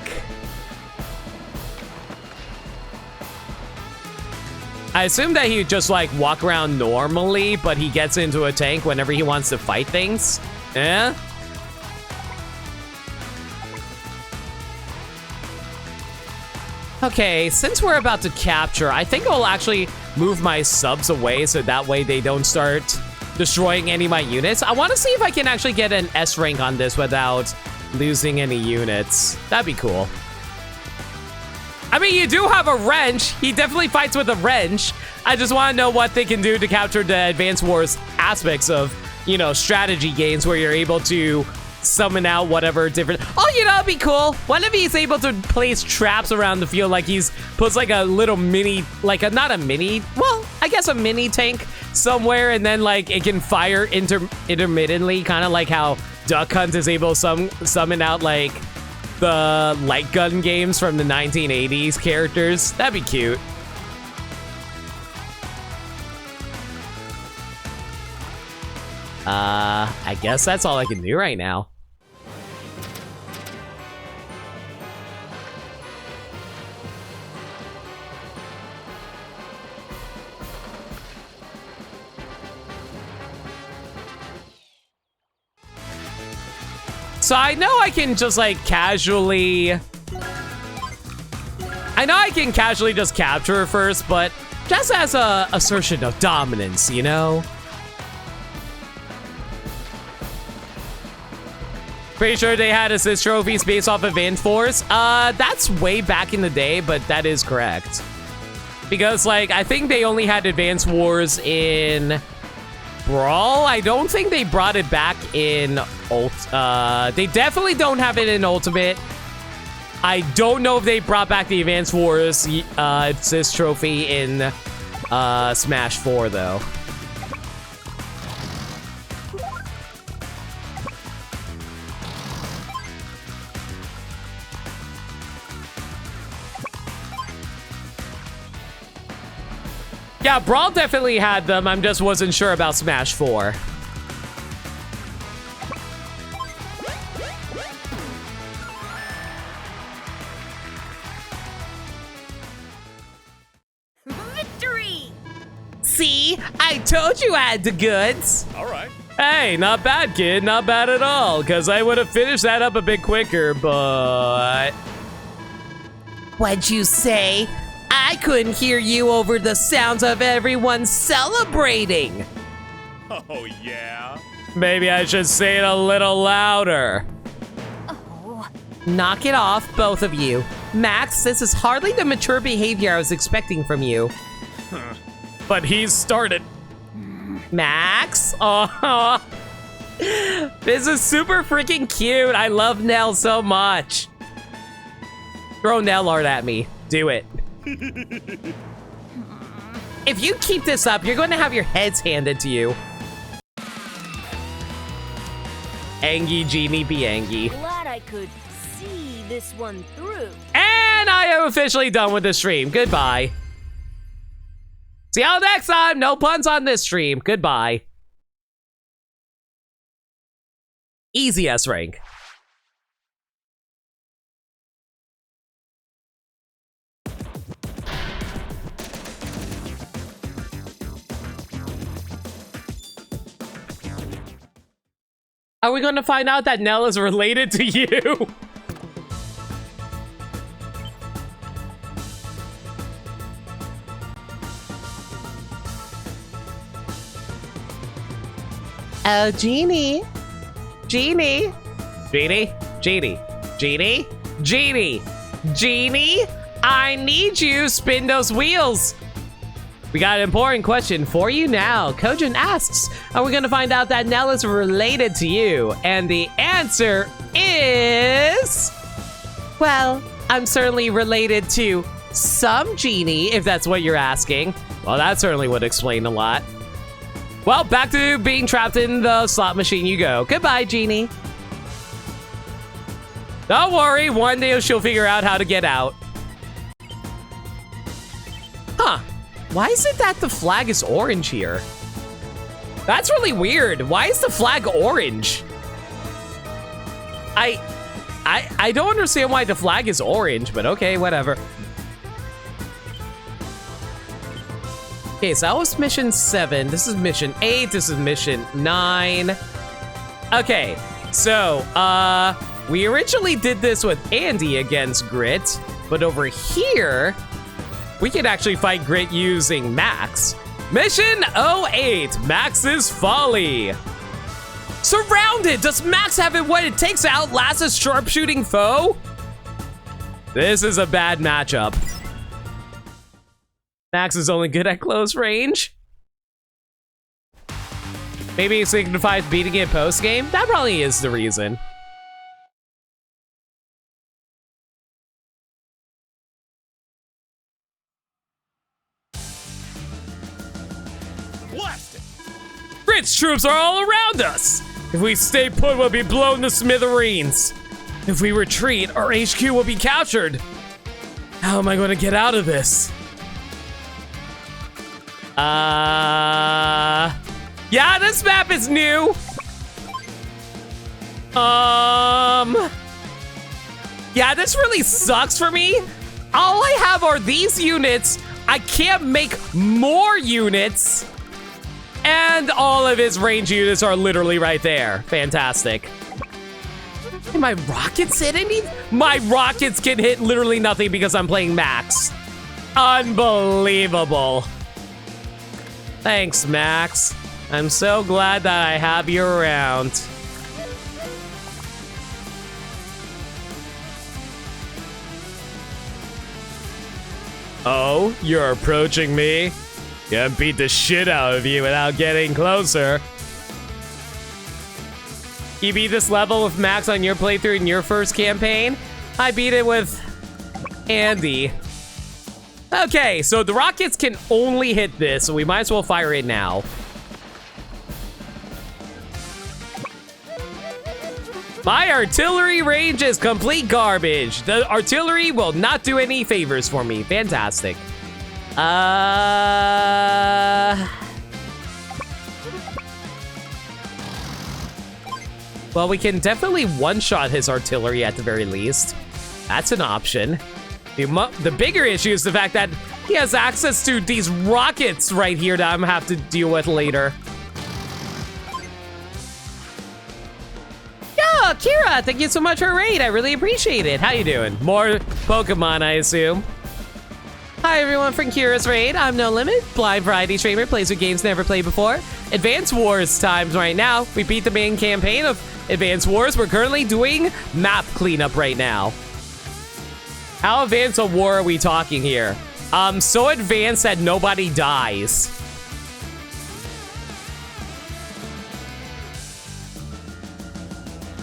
I assume that he would just like walk around normally, but he gets into a tank whenever he wants to fight things. Yeah. Okay, since we're about to capture, I think I'll actually move my subs away so that way they don't start destroying any of my units. I want to see if I can actually get an S rank on this without losing any units. That'd be cool. I mean, you do have a wrench. He definitely fights with a wrench. I just want to know what they can do to capture the Advance Wars aspects of, you know, strategy games where you're able to summon out whatever different... Oh, you know, it'd be cool. What if he's able to place traps around the field, like he's puts like a little mini, like a, not a mini, well, I guess a mini tank somewhere, and then like it can fire intermittently, kind of like how Duck Hunt is able to summon out like the light gun games from the 1980s characters. That'd be cute. I guess that's all I can do right now. So I know I can just like casually... I know I can casually just capture her first, but just as a assertion of dominance, you know? Pretty sure they had assist trophies based off of Advance Wars. That's way back in the day, but that is correct. Because, like, I think they only had Advance Wars in Brawl. I don't think they brought it back in they definitely don't have it in Ultimate. I don't know if they brought back the Advance Wars assist trophy in Smash 4, though. Yeah, Brawl definitely had them. I just wasn't sure about Smash 4. Victory! See? I told you I had the goods. All right. Hey, not bad, kid. Not bad at all. Because I would have finished that up a bit quicker, but... What'd you say? I couldn't hear you over the sounds of everyone celebrating. Oh, yeah? Maybe I should say it a little louder. Oh, Knock it off, both of you. Max, this is hardly the mature behavior I was expecting from you. But he's started. Max? Oh, this is super freaking cute. I love Nell so much. Throw Nell art at me. Do it. If you keep this up, you're going to have your heads handed to you. Angie, Genie, be Angie. glad I could see this one through. And I am officially done with the stream. Goodbye. See y'all next time. No puns on this stream. Goodbye. Easy S rank. Are we going to find out that Nell is related to you? Oh, Genie. Genie. Genie. Genie. Genie. Genie. Genie. I need you. Spin those wheels. We got an important question for you now. Kojin asks, are we going to find out that Nell is related to you? And the answer is... well, I'm certainly related to some Genie, if that's what you're asking. Well, that certainly would explain a lot. Well, back to being trapped in the slot machine you go. Goodbye, Genie. Don't worry, one day she'll figure out how to get out. Huh. Why is it that the flag is orange here? That's really weird. Why is the flag orange? I don't understand why the flag is orange, but okay, whatever. Okay, so that was mission 7. This is mission 8. This is mission 9. Okay, so, we originally did this with Andy against Grit, but over here, we can actually fight Grit using Max. Mission 08, Max's Folly. Surrounded! Does Max have it what it takes to outlast a sharpshooting foe? This is a bad matchup. Max is only good at close range. Maybe it signifies beating it post-game? That probably is the reason. Blast it! Grit's troops are all around us! If we stay put, we'll be blown to smithereens. If we retreat, our HQ will be captured. How am I going to get out of this? Yeah, this map is new. Yeah, this really sucks for me. All I have are these units. I can't make more units. And all of his range units are literally right there. Fantastic. Can my rockets hit anything? My rockets can hit literally nothing because I'm playing Max. Unbelievable. Thanks, Max. I'm so glad that I have you around. Oh, you're approaching me? Can't beat the shit out of you without getting closer. You beat this level with Max on your playthrough in your first campaign? I beat it with Andy. Okay, so the rockets can only hit this, so we might as well fire it now. My artillery range is complete garbage. The artillery will not do any favors for me. Fantastic. Well, we can definitely one-shot his artillery at the very least. That's an option. The bigger issue is the fact that he has access to these rockets right here that I'm gonna have to deal with later. Yo, Kira, thank you so much for a raid. I really appreciate it. How you doing? More Pokemon, I assume. Hi everyone from Curious Raid. I'm No Limit, blind variety streamer, plays with games never played before. Advance Wars times right now. We beat the main campaign of Advance Wars. We're currently doing map cleanup right now. How advanced a war are we talking here? So advanced that nobody dies.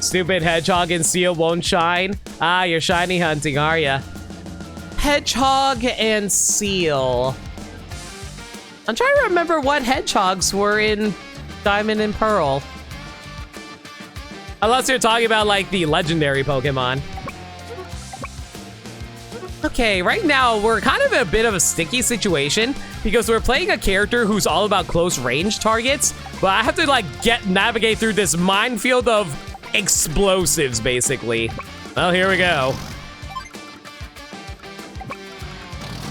Stupid hedgehog and seal won't shine. Ah, you're shiny hunting, are ya? Hedgehog and seal. I'm trying to remember what hedgehogs were in Diamond and Pearl. Unless you're talking about like the legendary Pokemon. Okay, right now we're kind of in a bit of a sticky situation because we're playing a character who's all about close range targets, but I have to like navigate through this minefield of explosives basically. Well, here we go.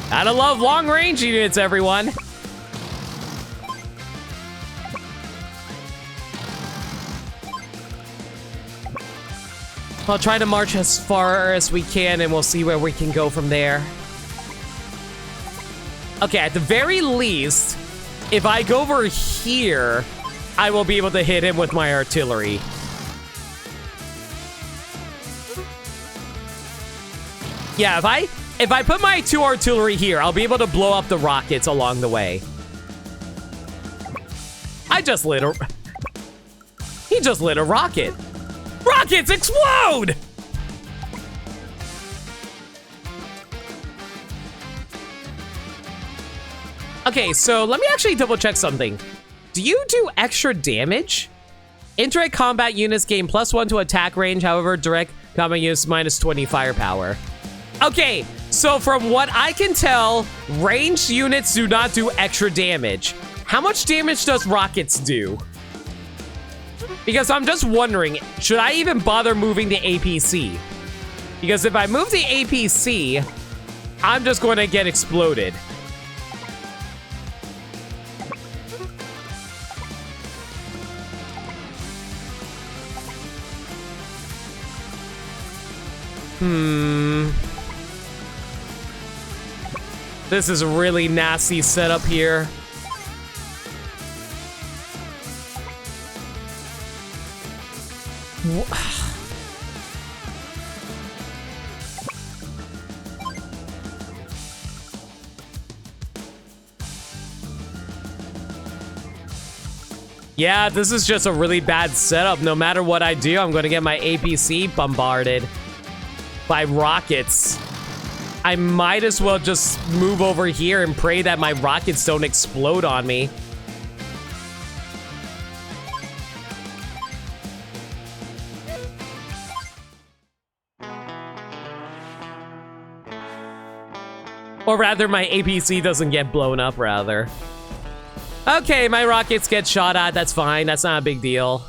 Gotta love long range units, everyone. I'll try to march as far as we can and we'll see where we can go from there. Okay, at the very least, if I go over here, I will be able to hit him with my artillery. Yeah, if I put my 2 artillery here, I'll be able to blow up the rockets along the way. He just lit a rocket. Rockets explode! Okay, so let me actually double check something. Do you do extra damage? Indirect combat units gain +1 to attack range, however, direct combat units -20 firepower. Okay, so from what I can tell, ranged units do not do extra damage. How much damage does rockets do? Because I'm just wondering, should I even bother moving the APC? Because if I move the APC, I'm just going to get exploded. This is a really nasty setup here. Yeah, this is just a really bad setup. No matter what I do, I'm going to get my APC bombarded by rockets. I might as well just move over here and pray that my rockets don't explode on me. Or rather, my APC doesn't get blown up, rather. Okay, my rockets get shot at. That's fine. That's not a big deal.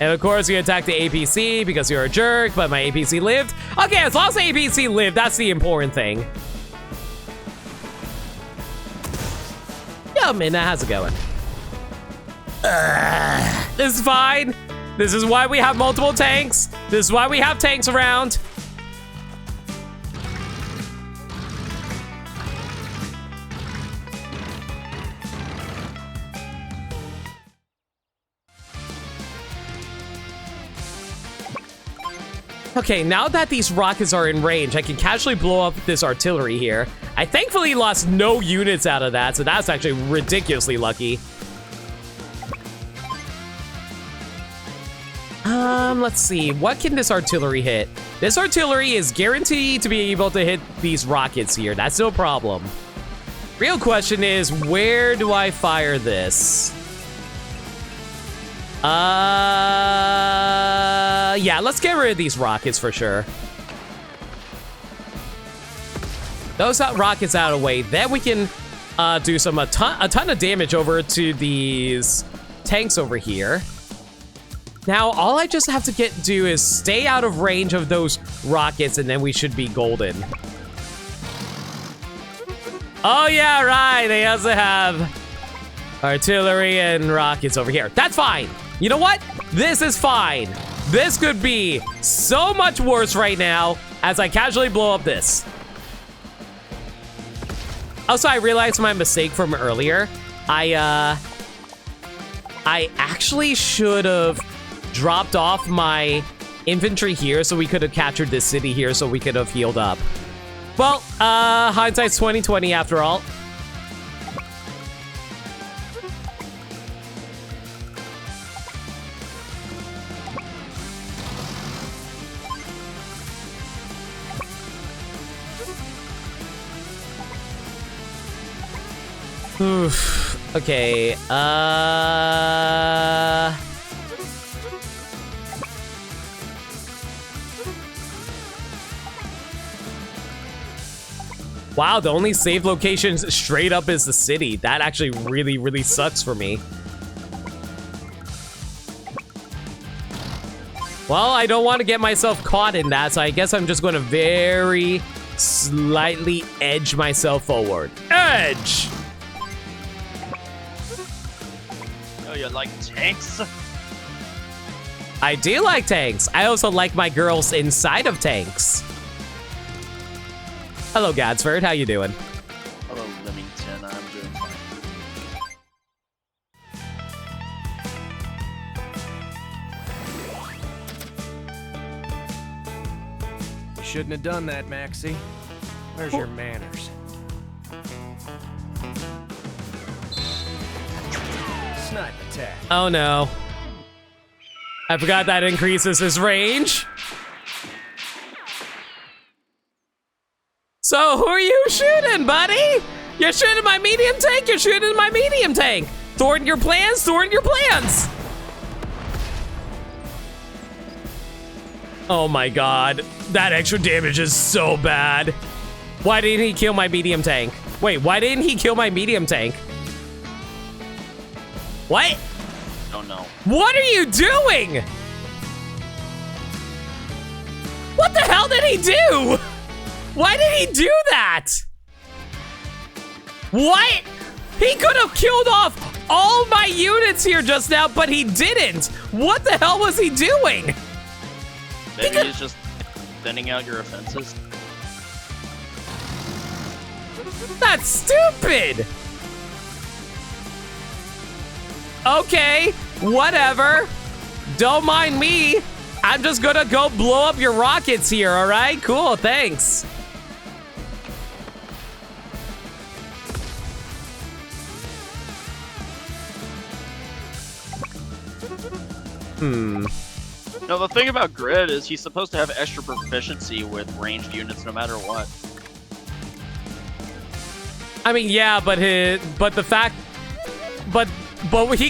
And of course, you attack the APC because you're a jerk, but my APC lived. Okay, as long as the APC lived, that's the important thing. Yo, Minna, how's it going? This is fine. This is why we have multiple tanks. This is why we have tanks around. Okay, now that these rockets are in range, I can casually blow up this artillery here. I thankfully lost no units out of that, so that's actually ridiculously lucky. Let's see. What can this artillery hit? This artillery is guaranteed to be able to hit these rockets here. That's no problem. Real question is, where do I fire this? Yeah, let's get rid of these rockets for sure. Those rockets out of the way. Then we can do a ton of damage over to these tanks over here. Now, all I just have to do is stay out of range of those rockets, and then we should be golden. Oh, yeah, right. They also have artillery and rockets over here. That's fine. You know what? This is fine. This could be so much worse right now as I casually blow up this. Also, I realized my mistake from earlier. I actually should have dropped off my infantry here so we could have captured this city here so we could have healed up. Well, hindsight's 20/20 after all. Oof. Okay, wow, the only save locations straight up is the city. That actually really, really sucks for me. Well, I don't want to get myself caught in that, so I guess I'm just going to very slightly edge myself forward. Edge! Oh, you like tanks? I do like tanks. I also like my girls inside of tanks. Hello, Gadsford. How you doing? Hello, Leamington. I'm doing fine. You shouldn't have done that, Maxie. Where's your manners? Snipe attack. Oh, no. I forgot that increases his range. So, who are you shooting, buddy? You're shooting my medium tank? You're shooting my medium tank. Thwarting your plans? Thwarting your plans. Oh my god. That extra damage is so bad. Why didn't he kill my medium tank? Wait, why didn't he kill my medium tank? What? Don't know. What are you doing? What the hell did he do? Why did he do that? What? He could have killed off all my units here just now, but he didn't. What the hell was he doing? Maybe he's just thinning out your offenses. That's stupid. Okay, whatever. Don't mind me. I'm just gonna go blow up your rockets here, all right? Cool, thanks. No, the thing about Grid is he's supposed to have extra proficiency with ranged units no matter what. I mean, yeah, but he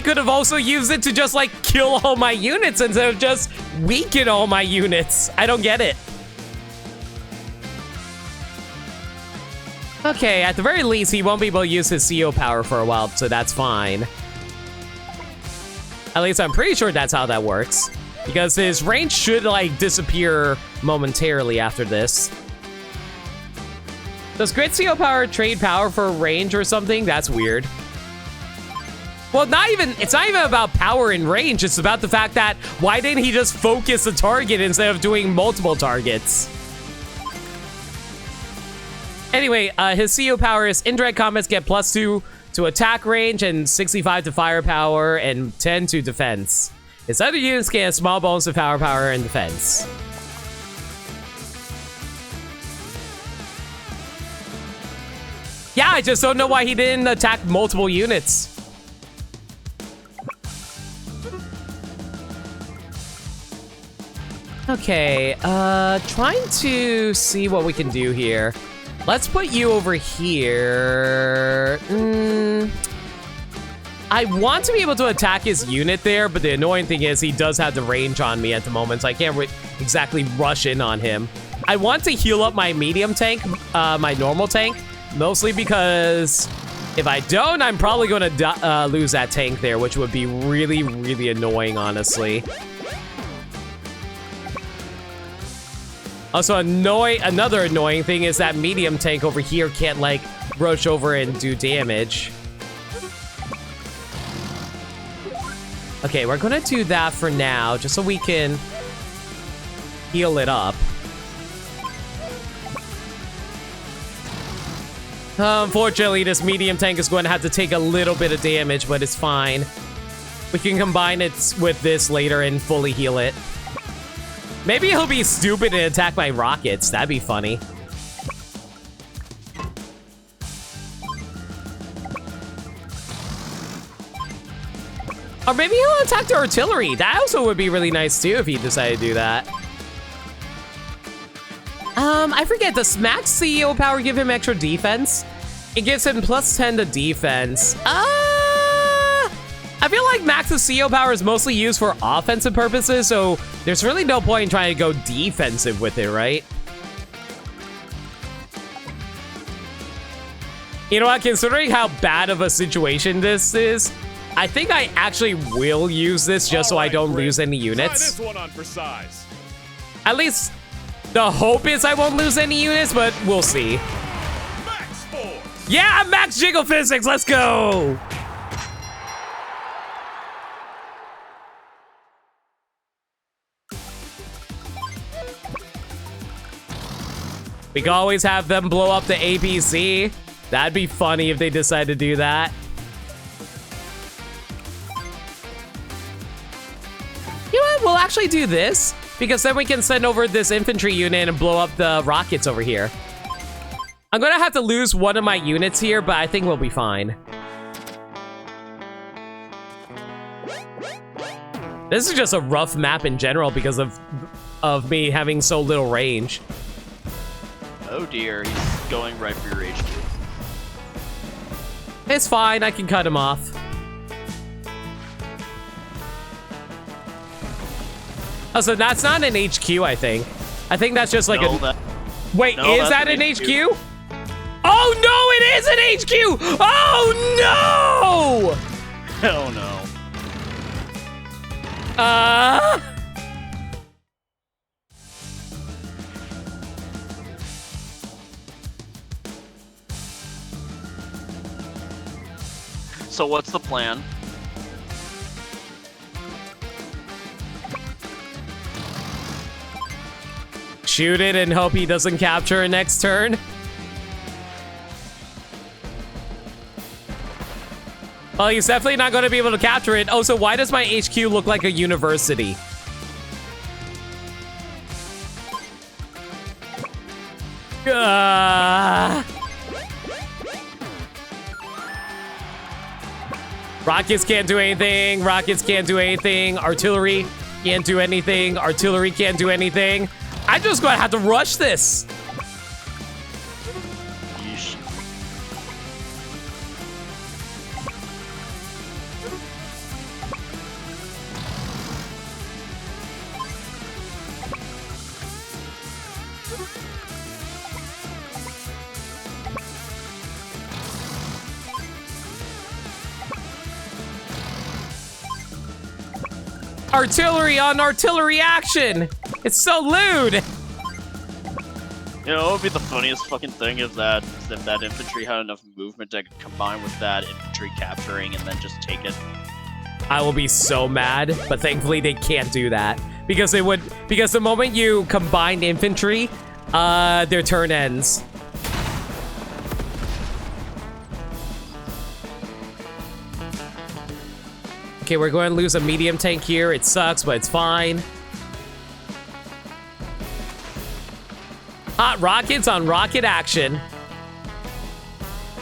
could have also used it to just like kill all my units instead of just weaken all my units. I don't get it. Okay, at the very least, he won't be able to use his CO power for a while, so that's fine. At least I'm pretty sure that's how that works. Because his range should, like, disappear momentarily after this. Does Grid CO power trade power for range or something? That's weird. Well, it's not even about power and range. It's about the fact that why didn't he just focus the target instead of doing multiple targets? Anyway, his CO power is indirect combats get +2 to attack range and 65 to firepower and 10 to defense. His other units get a small bonus to firepower and defense. Yeah, I just don't know why he didn't attack multiple units. Okay, trying to see what we can do here. Let's put you over here. I want to be able to attack his unit there, but the annoying thing is he does have the range on me at the moment, so I can't exactly rush in on him. I want to heal up my medium tank, my normal tank, mostly because if I don't, I'm probably going to lose that tank there, which would be really, really annoying, honestly. Also, another annoying thing is that medium tank over here can't, like, rush over and do damage. Okay, we're gonna do that for now, just so we can heal it up. Unfortunately, this medium tank is going to have to take a little bit of damage, but it's fine. We can combine it with this later and fully heal it. Maybe he'll be stupid and attack my rockets. That'd be funny. Or maybe he'll attack the artillery. That also would be really nice too if he decided to do that. I forget, does max CEO power give him extra defense? It gives him plus 10 to defense. I feel like max's CEO power is mostly used for offensive purposes, so there's really no point in trying to go defensive with it, right? You know what, considering how bad of a situation this is, I think I actually will use this just so I don't lose any units. Try this one on for size. At least the hope is I won't lose any units, but we'll see. Max force. Yeah, max jiggle physics, let's go! We can always have them blow up the ABC. That'd be funny if they decide to do that. You know what? We'll actually do this, because then we can send over this infantry unit and blow up the rockets over here. I'm gonna have to lose one of my units here, but I think we'll be fine. This is just a rough map in general because of me having so little range. Oh dear, he's going right for your HQ. It's fine, I can cut him off. Oh, so that's not an HQ, I think. I think that's just like Wait, No, is that an HQ? Oh no, it is an HQ! Oh no! Oh no. So what's the plan? Shoot it and hope he doesn't capture it next turn. Well, he's definitely not going to be able to capture it. Oh, so why does my HQ look like a university? Rockets can't do anything. Rockets can't do anything. Artillery can't do anything. Artillery can't do anything. I'm just going to have to rush this. Yeesh. Artillery on artillery action. It's so lewd. You know, what would be the funniest fucking thing is that if that infantry had enough movement to combine with that infantry capturing and then just take it. I will be so mad, but thankfully they can't do that because they would. Because the moment you combine infantry, their turn ends. Okay, we're going to lose a medium tank here. It sucks, but it's fine. Hot rockets on rocket action.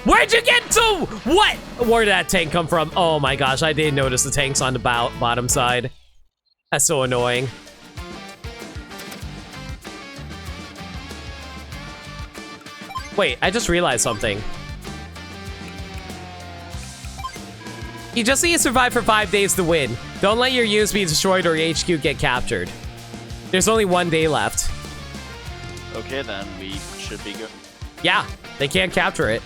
Where'd you get to? What? Where did that tank come from? Oh my gosh, I didn't notice the tanks on the bottom side. That's so annoying. Wait, I just realized something. You just need to survive for 5 days to win. Don't let your units be destroyed or your HQ get captured. There's only 1 day left. Okay, then we should be good. Yeah, they can't capture it.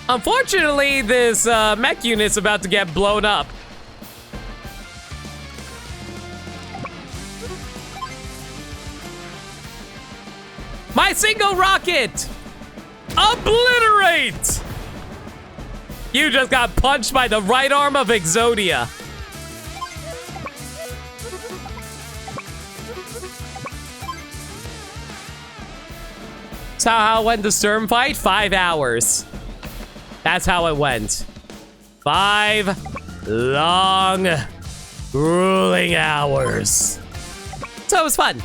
Unfortunately, this mech unit's about to get blown up. My single rocket! Obliterate! You just got punched by the right arm of Exodia. So how it went the Sturm fight? 5 hours. That's how it went. 5 long, grueling hours. So it was fun.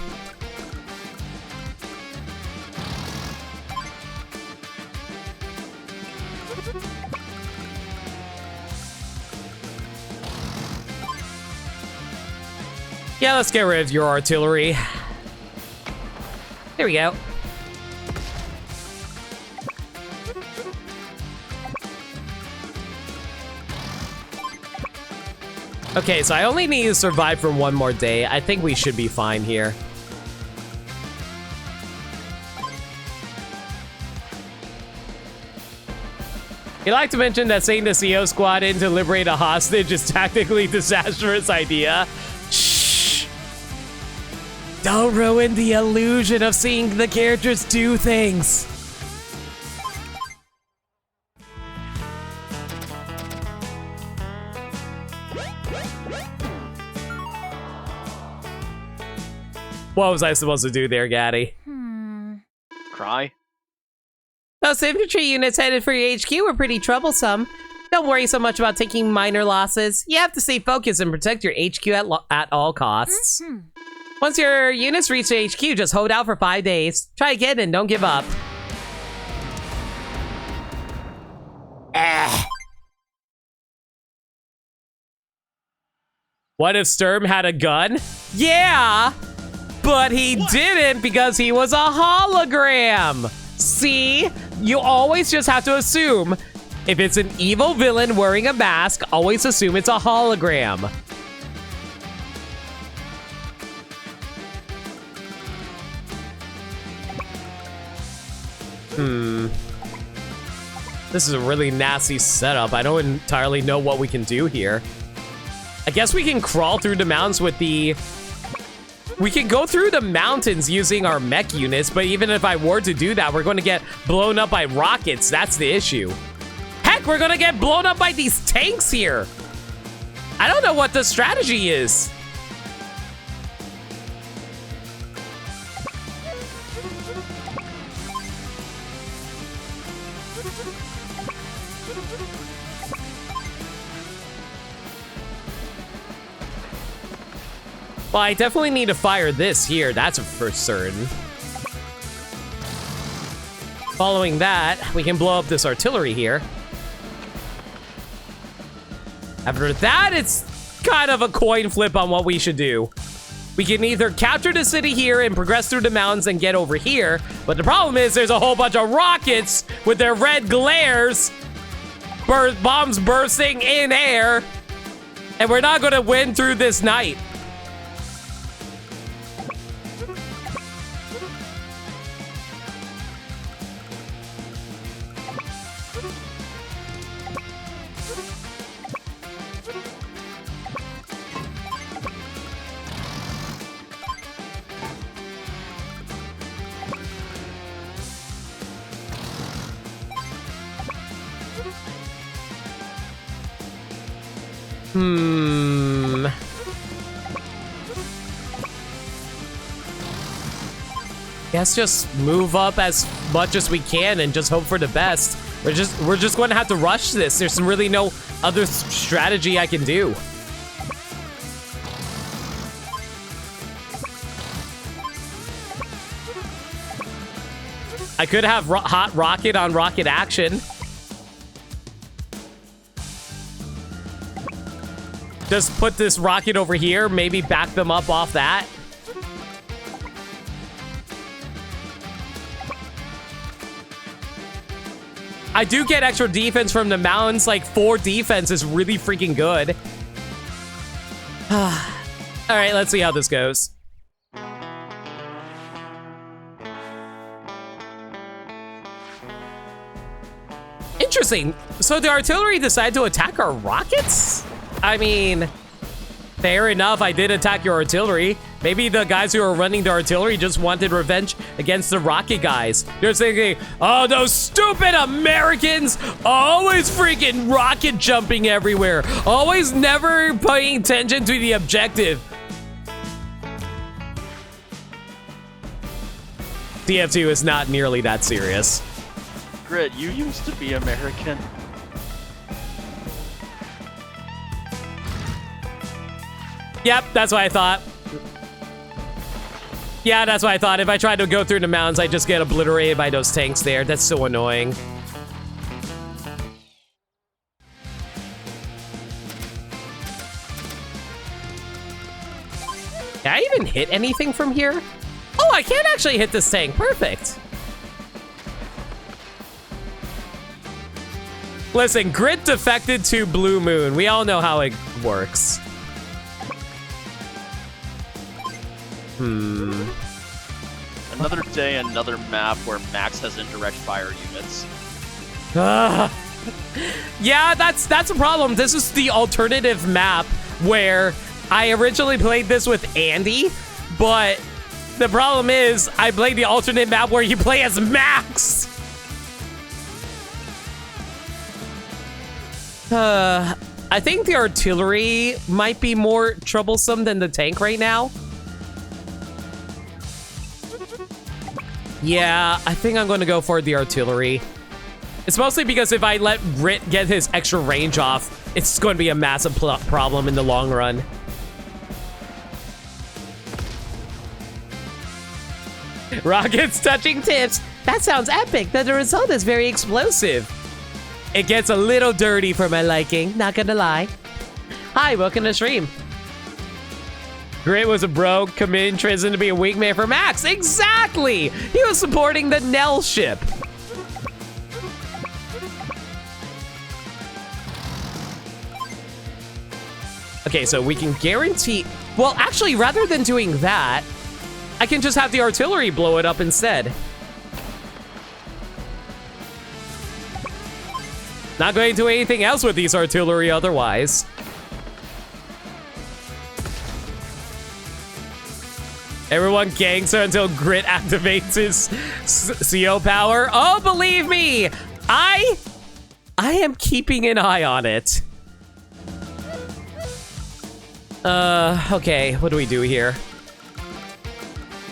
Yeah, let's get rid of your artillery. There we go. Okay, so I only need to survive for 1 more day. I think we should be fine here. You'd like to mention that sending the CO squad in to liberate a hostage is tactically a disastrous idea. Shh! Don't ruin the illusion of seeing the characters do things. What was I supposed to do there, Gaddy? Cry? Those infantry units headed for your HQ were pretty troublesome. Don't worry so much about taking minor losses. You have to stay focused and protect your HQ at all costs. Once your units reach the HQ, just hold out for 5 days. Try again and don't give up. What if Sturm had a gun? Yeah! But he didn't because he was a hologram. See? You always just have to assume. If it's an evil villain wearing a mask, always assume it's a hologram. This is a really nasty setup. I don't entirely know what we can do here. I guess we can crawl through the mountains with the... We can go through the mountains using our mech units, but even if I were to do that, we're going to get blown up by rockets. That's the issue. Heck, we're going to get blown up by these tanks here. I don't know what the strategy is. Well, I definitely need to fire this here. That's for certain. Following that, we can blow up this artillery here. After that, it's kind of a coin flip on what we should do. We can either capture the city here and progress through the mountains and get over here, but the problem is there's a whole bunch of rockets with their red glares, bombs bursting in air, and we're not going to win through this night. Guess just move up as much as we can and just hope for the best. We're just going to have to rush this. There's really no other strategy I can do. I could have hot rocket on rocket action. Just put this rocket over here, maybe back them up off that. I do get extra defense from the mountains, like 4 defense is really freaking good. All right, let's see how this goes. Interesting. So the artillery decided to attack our rockets? I mean, fair enough, I did attack your artillery. Maybe the guys who are running the artillery just wanted revenge against the rocket guys. They're thinking, oh, those stupid Americans, always freaking rocket jumping everywhere. Always never paying attention to the objective. TF2 is not nearly that serious. Grit, you used to be American. Yep, that's what I thought. Yeah, that's what I thought. If I tried to go through the mountains, I just get obliterated by those tanks there. That's so annoying. Can I even hit anything from here? Oh, I can actually hit this tank. Perfect. Listen, Grit defected to Blue Moon. We all know how it works. Another day, another map where Max has indirect fire units. Yeah, that's a problem. This is the alternative map where I originally played this with Andy, but the problem is I played the alternate map where you play as Max. I think the artillery might be more troublesome than the tank right now. Yeah, I think I'm going to go for the artillery. It's mostly because if I let Grit get his extra range off, it's going to be a massive problem in the long run. Rockets touching tips. That sounds epic. The result is very explosive. It gets a little dirty for my liking, not gonna lie. Hi, welcome to the stream. Grit was a bro, committing Tristan to be a wingman for Max. Exactly! He was supporting the Nell ship. Okay, so we can guarantee... Well, actually, rather than doing that, I can just have the artillery blow it up instead. Not going to do anything else with these artillery otherwise. Everyone gangs her until Grit activates his CO power. Oh, believe me, I am keeping an eye on it. Okay, what do we do here?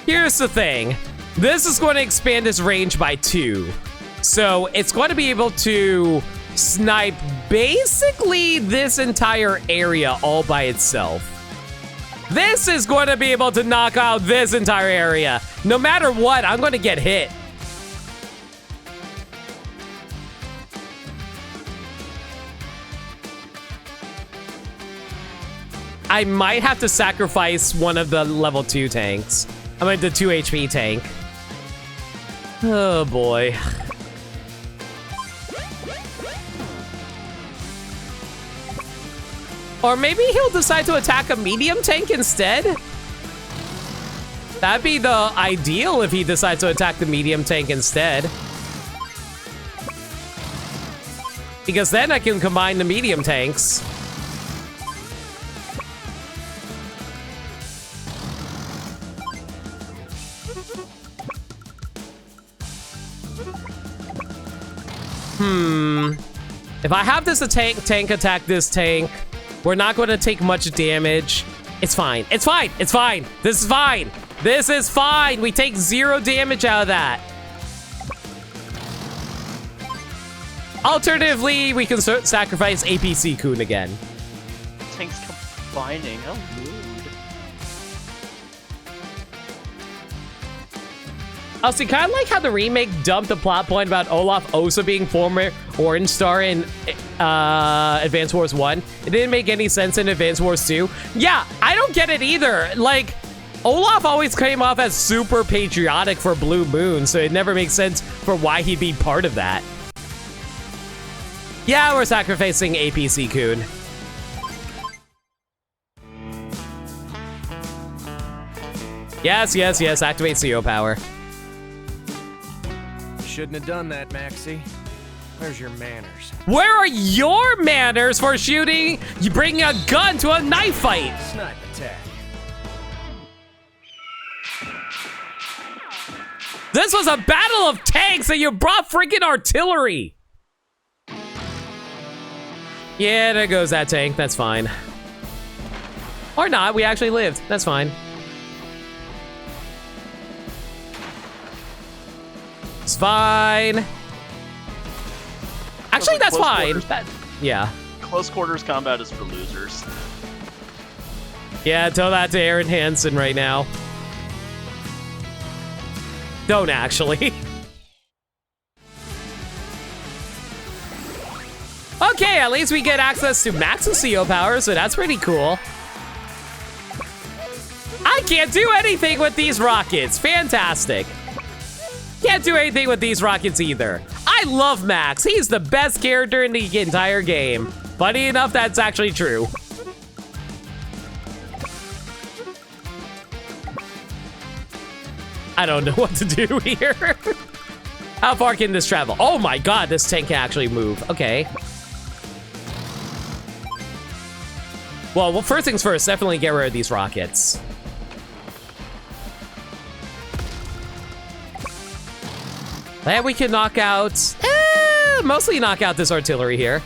Here's the thing. This is going to expand his range by 2. So it's going to be able to snipe basically this entire area all by itself. This is going to be able to knock out this entire area. No matter what, I'm going to get hit. I might have to sacrifice one of the level 2 tanks. I mean, the 2 HP tank. Oh boy. Or maybe he'll decide to attack a medium tank instead? That'd be the ideal if he decides to attack the medium tank instead. Because then I can combine the medium tanks. If I have this tank attack this tank, we're not going to take much damage. It's fine. It's fine. It's fine. This is fine. This is fine. We take 0 damage out of that. Alternatively, we can sacrifice APC Kun again. Tanks combining. How rude. I see, kind of like how the remake dumped the plot point about Olaf Osa being former Orange Star in Advance Wars 1. It didn't make any sense in Advance Wars 2. Yeah, I don't get it either. Like, Olaf always came off as super patriotic for Blue Moon, so it never makes sense for why he'd be part of that. Yeah, we're sacrificing APC Kun. Yes, yes, yes, activate CO power. Shouldn't have done that, Maxie. Where's your manners? Where are your manners for shooting? You bringing a gun to a knife fight? Snipe attack. This was a battle of tanks and you brought freaking artillery. Yeah, there goes that tank. That's fine. Or not. We actually lived. That's fine. It's fine. Actually, like that's close fine. quarters. Yeah. Close quarters combat is for losers. Yeah, tell that to Aaron Hansen right now. Don't actually. Okay, at least we get access to max CO power, so that's pretty cool. I can't do anything with these rockets. Fantastic. Can't do anything with these rockets either. I love Max. He's the best character in the entire game. Funny enough, that's actually true. I don't know what to do here. How far can this travel? Oh my god, this tank can actually move. Okay. Well, first things first, definitely get rid of these rockets. And we can knock out, mostly knock out this artillery here.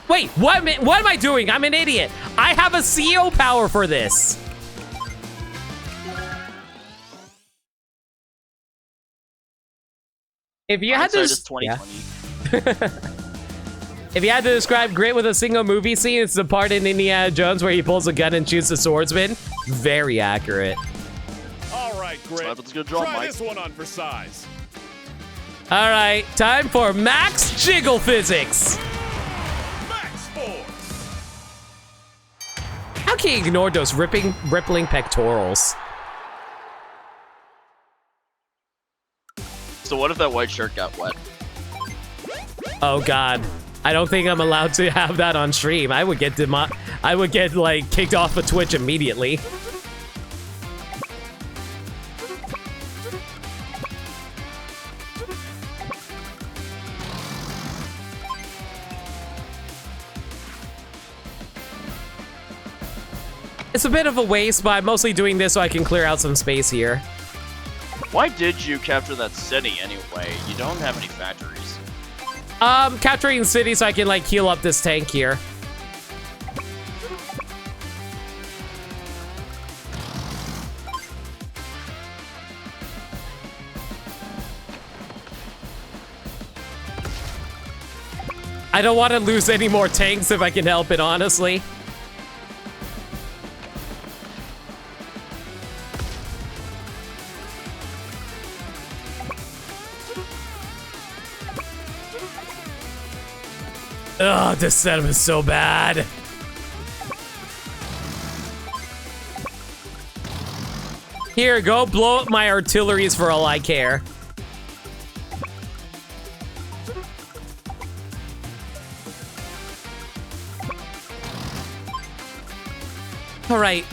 Wait, what am I doing? I'm an idiot. I have a CO power for this. If you had to, Hindsight is 2020. If you had to describe Grit with a single movie scene, it's the part in Indiana Jones where he pulls a gun and shoots the swordsman. Very accurate. All right, Grit. Let's go draw, Try Mike. this one on for size. All right, time for max jiggle physics. Max Force. How can you ignore those rippling pectorals? So what if that white shirt got wet? Oh god. I don't think I'm allowed to have that on stream. I would get like kicked off of Twitch immediately. It's a bit of a waste, but I'm mostly doing this so I can clear out some space here. Why did you capture that city anyway? You don't have any factories. Capturing the city so I can like heal up this tank here. I don't want to lose any more tanks if I can help it, honestly. Ugh, this setup is so bad. Here, go blow up my artilleries for all I care. All right,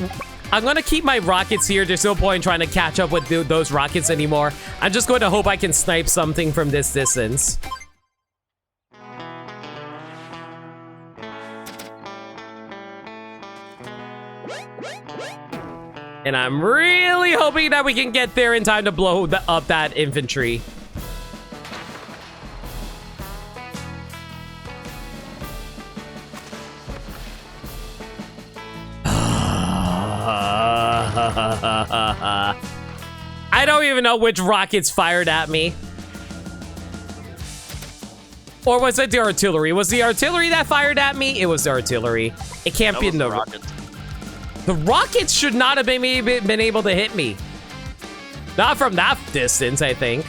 I'm gonna keep my rockets here. There's no point in trying to catch up with those rockets anymore. I'm just going to hope I can snipe something from this distance. And I'm really hoping that we can get there in time to blow up that infantry. I don't even know which rockets fired at me. Or was it the artillery? Was the artillery that fired at me? It was the artillery. It can't be in the rockets. The rockets should not have been able to hit me. Not from that distance, I think.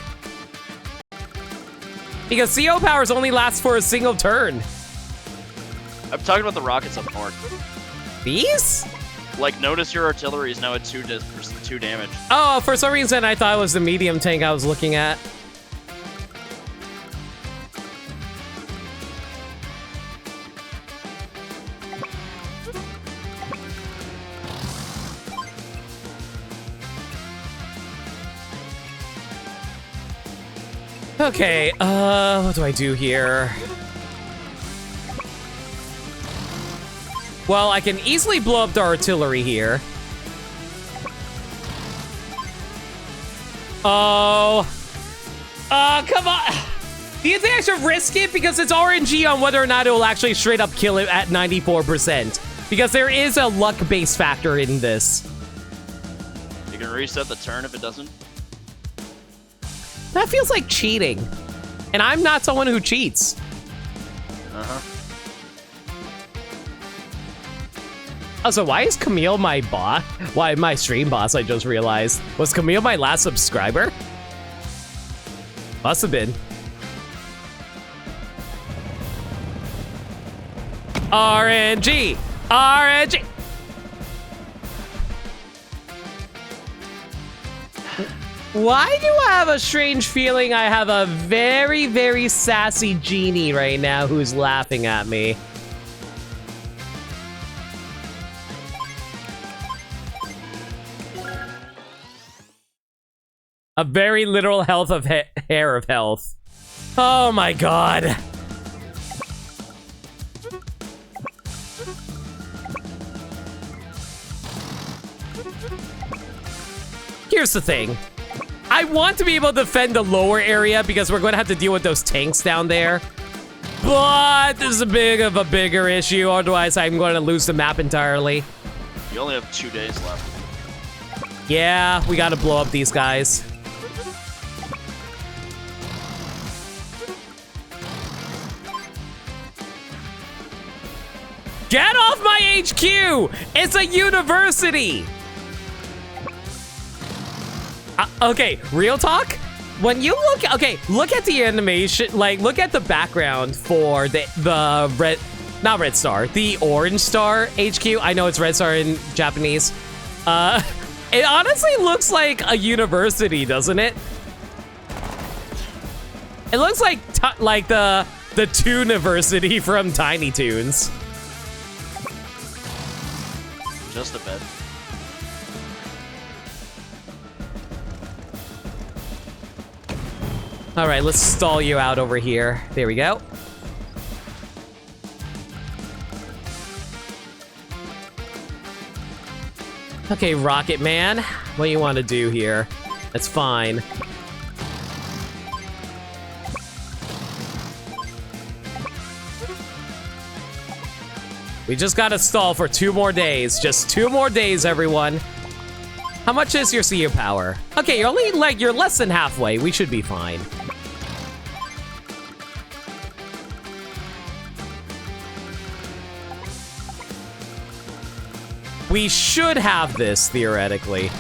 Because CO powers only last for a single turn. I'm talking about the rockets up north. These? Like, notice your artillery is now at 2 damage. Oh, for some reason I thought it was the medium tank I was looking at. Okay, what do I do here? Well, I can easily blow up the artillery here. Oh. Come on. Do you think I should risk it? Because it's RNG on whether or not it will actually straight up kill it at 94%. Because there is a luck-based factor in this. You can reset the turn if it doesn't. That feels like cheating. And I'm not someone who cheats. Uh-huh. Also, why is Camille my boss? Why my stream boss, I just realized. Was Camille my last subscriber? Must have been. RNG! RNG! Why do I have a strange feeling I have a very, very sassy genie right now who's laughing at me? A very literal health of hair of health. Oh my god. Here's the thing. I want to be able to defend the lower area because we're going to have to deal with those tanks down there. But this is a bigger issue. Otherwise, I'm going to lose the map entirely. You only have 2 days left. Yeah, we got to blow up these guys. Get off my HQ! It's a university! Okay, real talk? When you look, okay, look at the animation, like, look at the background for the red, not Red Star, the Orange Star HQ. I know it's Red Star in Japanese. It honestly looks like a university, doesn't it? It looks like the Tooniversity from Tiny Toons. Just a bit. All right, let's stall you out over here. There we go. Okay, Rocket Man, what do you want to do here? That's fine. We just gotta stall for 2 more days. Just 2 more days, everyone. How much is your CU power? Okay, you're only like, you're less than halfway. We should be fine. We should have this, theoretically.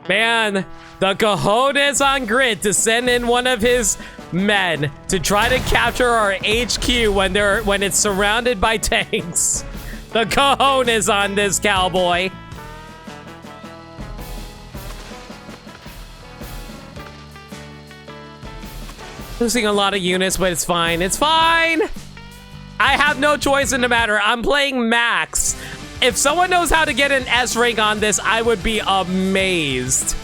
Man, the cojones on Grit to send in one of his men to try to capture our HQ when it's surrounded by tanks. The cojones on this cowboy. Losing a lot of units, but it's fine. It's fine. I have no choice in the matter. I'm playing Max. If someone knows how to get an S rank on this, I would be amazed.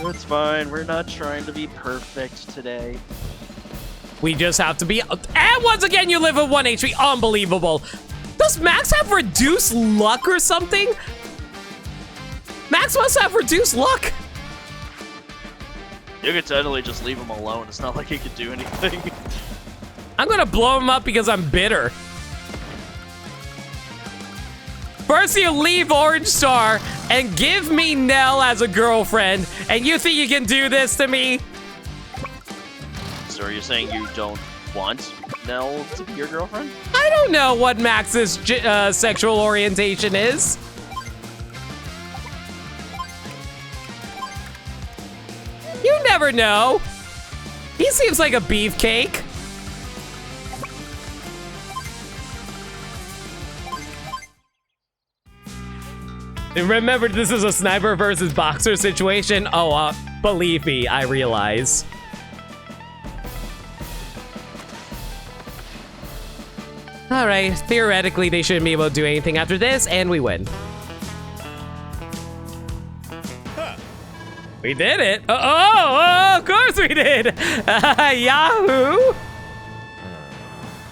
It's fine. We're not trying to be perfect today. We just have to be... And once again, you live with 1 HP. Unbelievable. Does Max have reduced luck or something? Max must have reduced luck. You could totally just leave him alone. It's not like he could do anything. I'm gonna blow him up because I'm bitter. First you leave Orange Star and give me Nell as a girlfriend, and you think you can do this to me? So are you saying you don't want Nell to be your girlfriend? I don't know what Max's sexual orientation is. You never know. He seems like a beefcake. And remember, this is a sniper versus boxer situation. Oh, believe me, I realize. All right, theoretically, they shouldn't be able to do anything after this, and we win. We did it. Oh, of course course we did. Yahoo!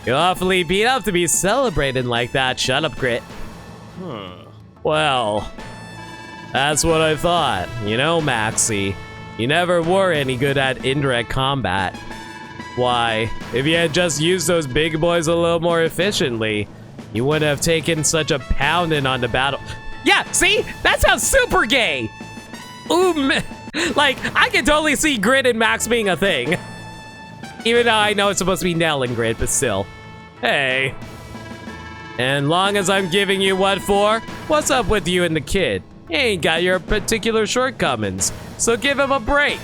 You're awfully beat up to be celebrating like that. Shut up, Grit. Well, that's what I thought. You know, Maxie, you never were any good at indirect combat. Why, if you had just used those big boys a little more efficiently, you wouldn't have taken such a pounding on the battle. Yeah, see? That sounds super gay. Ooh, like, I can totally see Grit and Max being a thing. Even though I know it's supposed to be Nell and Grit, but still. Hey. And long as I'm giving you what for, what's up with you and the kid? He ain't got your particular shortcomings, so give him a break.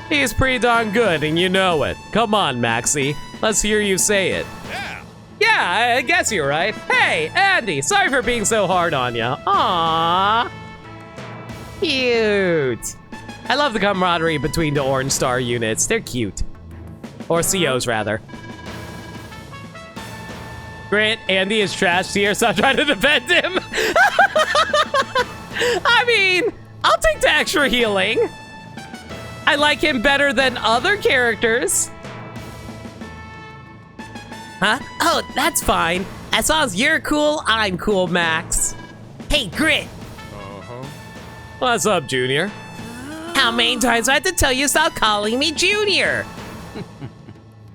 He's pretty darn good, and you know it. Come on, Maxie. Let's hear you say it. Yeah. Yeah, I guess you're right. Hey, Andy, sorry for being so hard on you. Aww. Cute. I love the camaraderie between the Orange Star units. They're cute. Or COs, rather. Grit, Andy is trash here, so I'm trying to defend him. I mean, I'll take the extra healing. I like him better than other characters. Huh? Oh, that's fine. As long as you're cool, I'm cool, Max. Hey, Grit. What's up, Junior? How many times do I have to tell you stop calling me Junior?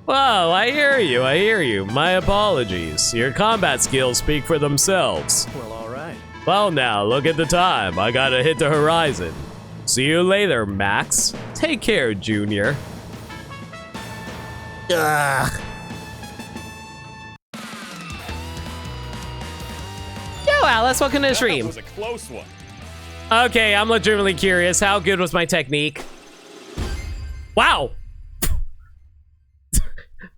Whoa, I hear you, I hear you. My apologies. Your combat skills speak for themselves. Well, all right. Well now, look at the time. I gotta hit the horizon. See you later, Max. Take care, Junior. Ugh. Yo, Alice, welcome to the That stream. was a close one. Okay, I'm legitimately curious. How good was my technique? Wow.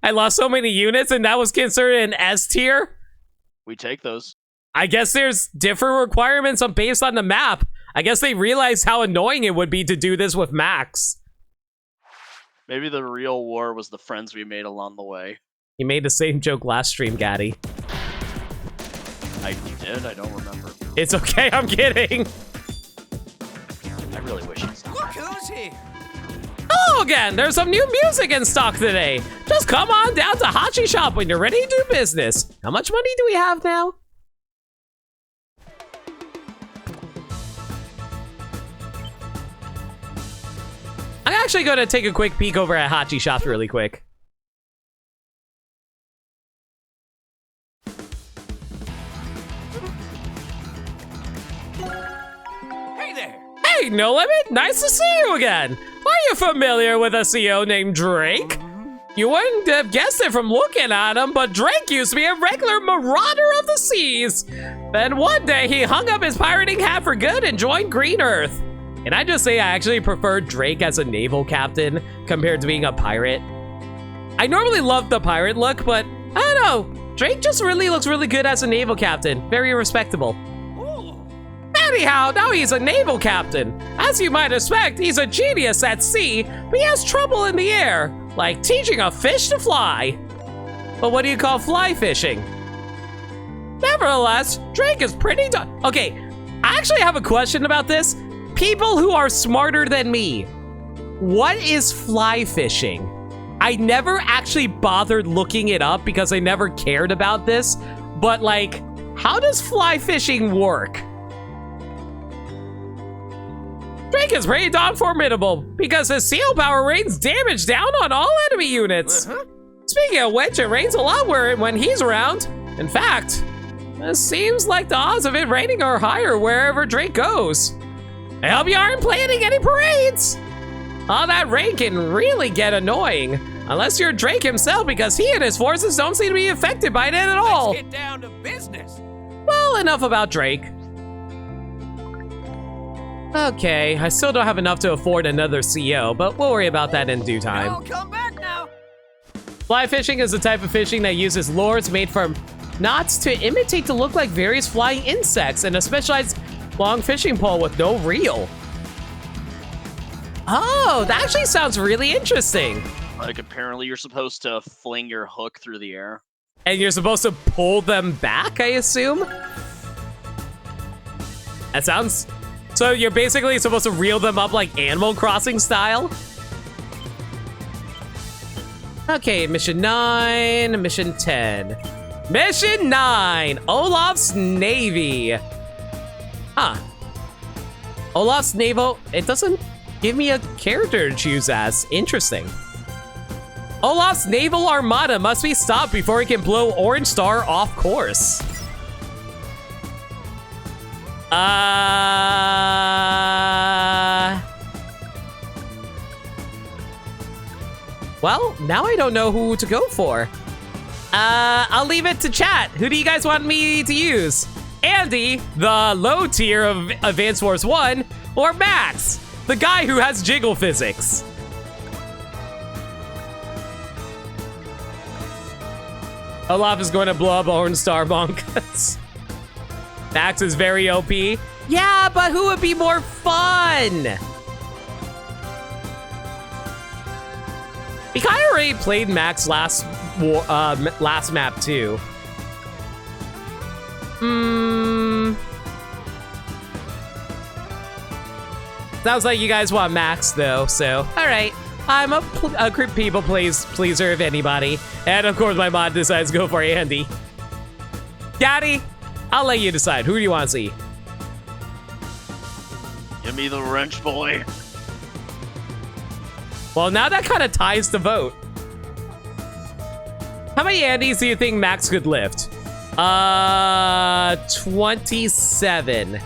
I lost so many units and that was considered an S tier? We take those. I guess there's different requirements based on the map. I guess they realized how annoying it would be to do this with Max. Maybe the real war was the friends we made along the way. You made the same joke last stream, Gaddy. I did? I don't remember. It's okay, I'm kidding. I really wish it's Look who's here. Hello again, there's some new music in stock today. Just come on down to Hachi Shop when you're ready to do business. How much money do we have now? I'm actually going to take a quick peek over at Hachi Shop really quick. Hey there. Hey, No Limit, nice to see you again. Are you familiar with a CO named Drake? You wouldn't have guessed it from looking at him, but Drake used to be a regular marauder of the seas. Then one day he hung up his pirating hat for good and joined Green Earth. Can I just say I actually prefer Drake as a naval captain compared to being a pirate? I normally love the pirate look, but I don't know. Drake just really looks really good as a naval captain. Very respectable. Anyhow, now he's a naval captain. As you might expect, he's a genius at sea, but he has trouble in the air, like teaching a fish to fly. But what do you call fly fishing? Nevertheless, Drake is pretty okay, I actually have a question about this. People who are smarter than me, what is fly fishing? I never actually bothered looking it up because I never cared about this, but like, how does fly fishing work? Drake is pretty darn formidable because his seal power rains damage down on all enemy units. Speaking of which, it rains a lot when he's around. In fact, it seems like the odds of it raining are higher wherever Drake goes. I hope you aren't planning any parades. All that rain can really get annoying, unless you're Drake himself, because he and his forces don't seem to be affected by it at all. Let's get down to business. Well, enough about Drake. Okay, I still don't have enough to afford another CO, but we'll worry about that in due time. I'll come back now. Fly fishing is a type of fishing that uses lures made from knots to imitate to look like various flying insects and a specialized long fishing pole with no reel. Oh, that actually sounds really interesting. Like, apparently you're supposed to fling your hook through the air. And you're supposed to pull them back, I assume? That sounds... So you're basically supposed to reel them up like Animal Crossing style? Okay, mission 9, mission 10. Mission 9, Olaf's Navy. Huh. Olaf's Naval, it doesn't give me a character to choose as. Interesting. Olaf's Naval Armada must be stopped before he can blow Orange Star off course. Well, now I don't know who to go for. I'll leave it to chat. Who do you guys want me to use? Andy, the low tier of Advance Wars 1, or Max, the guy who has jiggle physics? Olaf is going to blow up Orange Star Monkas. Max is very OP. Yeah, but who would be more fun? We kind of already played Max last map too. Sounds like you guys want Max though, so all right. I'm a people pleaser if anybody, and of course my mod decides to go for Andy. Daddy, I'll let you decide. Who do you want to see? Give me the wrench boy. Well, now that kind of ties the vote. How many Andys do you think Max could lift? 27.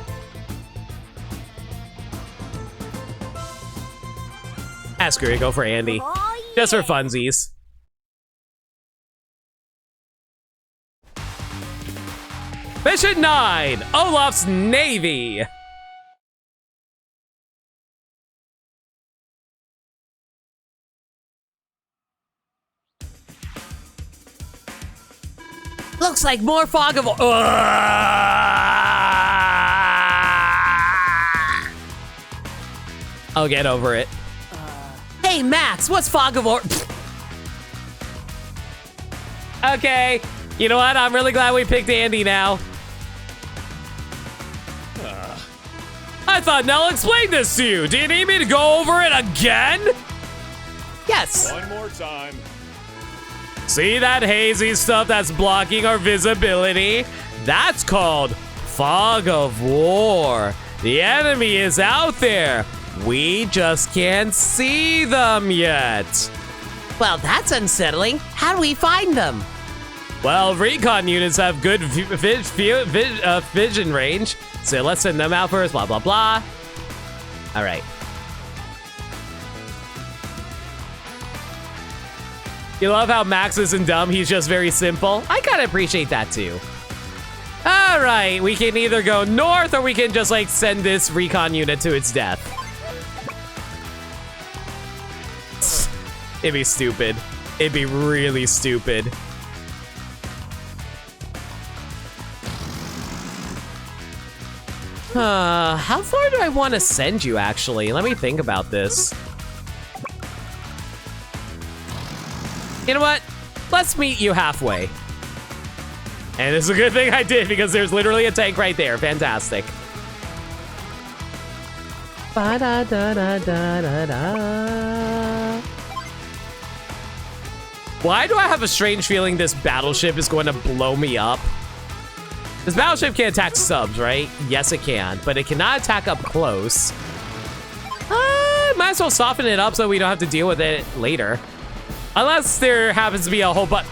Screw it, go for Andy. Oh, Just for yeah. funsies. Mission 9, Olaf's Navy. Looks like more fog of war. I'll get over it. Hey Max, what's fog of war? Okay, you know what? I'm really glad we picked Andy now. I thought Nell explained this to you. Do you need me to go over it again? Yes. One more time. See that hazy stuff that's blocking our visibility? That's called fog of war. The enemy is out there. We just can't see them yet. Well, that's unsettling. How do we find them? Well, recon units have good vision range, so let's send them out first, blah, blah, blah. All right. You love how Max isn't dumb, he's just very simple. I kind of appreciate that too. All right, we can either go north or we can just like send this recon unit to its death. It'd be stupid. It'd be really stupid. How far do I want to send you actually? Let me think about this. You know what? Let's meet you halfway. And it's a good thing I did because there's literally a tank right there. Fantastic. Ba-da-da-da-da-da-da. Why do I have a strange feeling this battleship is going to blow me up? This battleship can attack subs, right? Yes, it can, but it cannot attack up close. Might as well soften it up so we don't have to deal with it later. Unless there happens to be a whole bunch.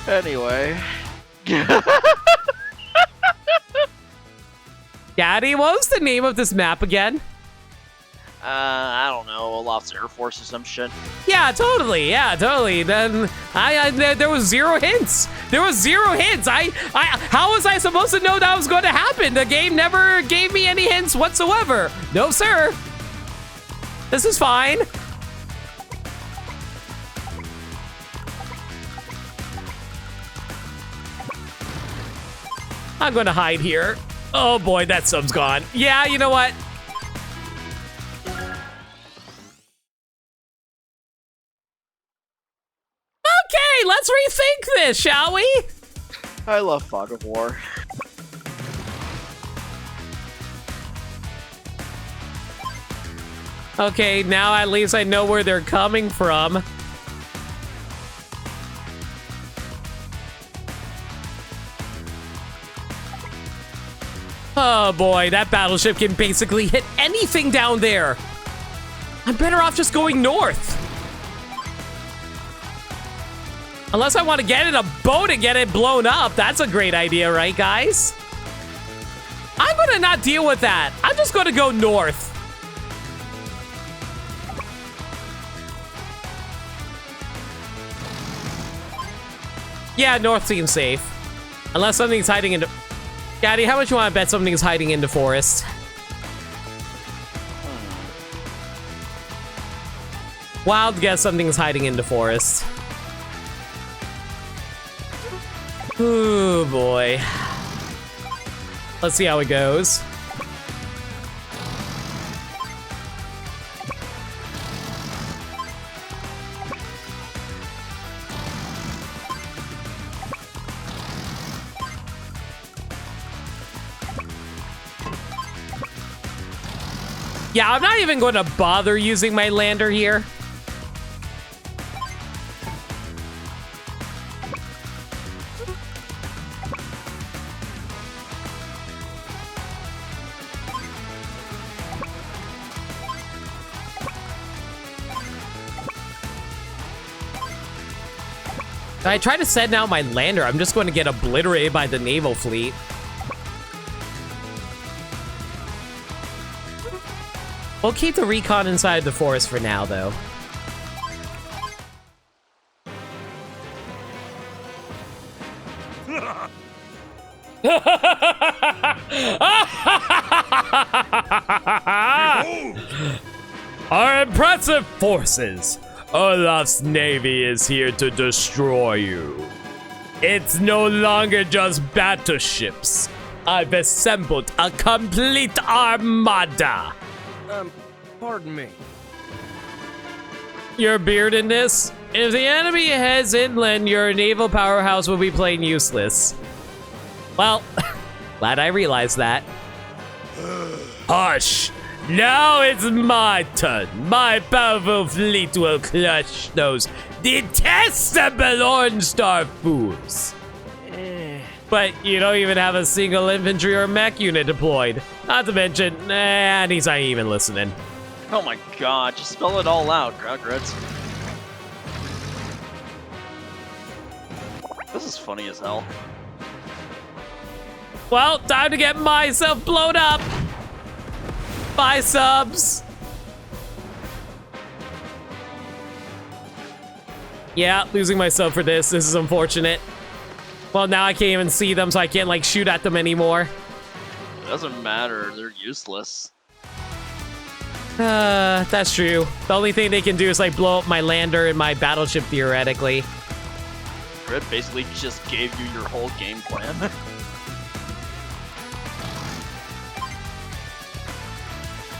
Anyway. Gaddy, what was the name of this map again? I don't know, Olaf's Air Force or some shit. Yeah, totally. Yeah, totally. Then there was zero hints. There was zero hints. How was I supposed to know that was going to happen? The game never gave me any hints whatsoever. No, sir. This is fine. I'm going to hide here. Oh boy, that sub's gone. Yeah, you know what? Okay, let's rethink this, shall we? I love Fog of War. Okay, now at least I know where they're coming from. Oh boy, that battleship can basically hit anything down there. I'm better off just going north. Unless I want to get in a boat and get it blown up. That's a great idea, right, guys? I'm gonna not deal with that. I'm just gonna go north. Yeah, north seems safe. Unless something's hiding in the... Gaddy, how much you want to bet something's hiding in the forest? Wild guess something's hiding in the forest. Ooh, boy. Let's see how it goes. Yeah, I'm not even going to bother using my lander here. If I try to send out my lander, I'm just going to get obliterated by the naval fleet. We'll keep the recon inside the forest for now, though. Our impressive forces. Olaf's navy is here to destroy you. It's no longer just battleships. I've assembled a complete armada. Pardon me. Your beard in this? If the enemy heads inland, your naval powerhouse will be plain useless. Well, glad I realized that. Hush! Now it's my turn. My powerful fleet will crush those detestable Orange Star fools. But you don't even have a single infantry or mech unit deployed. Not to mention, and he's not even listening. Oh my god, just spell it all out, Grugrets. This is funny as hell. Well, time to get myself blown up. Bye, subs. Yeah, losing myself for this. This is unfortunate. Well, now I can't even see them, so I can't, like, shoot at them anymore. It doesn't matter, they're useless. That's true. The only thing they can do is, like, blow up my lander and my battleship, theoretically. Grid basically just gave you your whole game plan.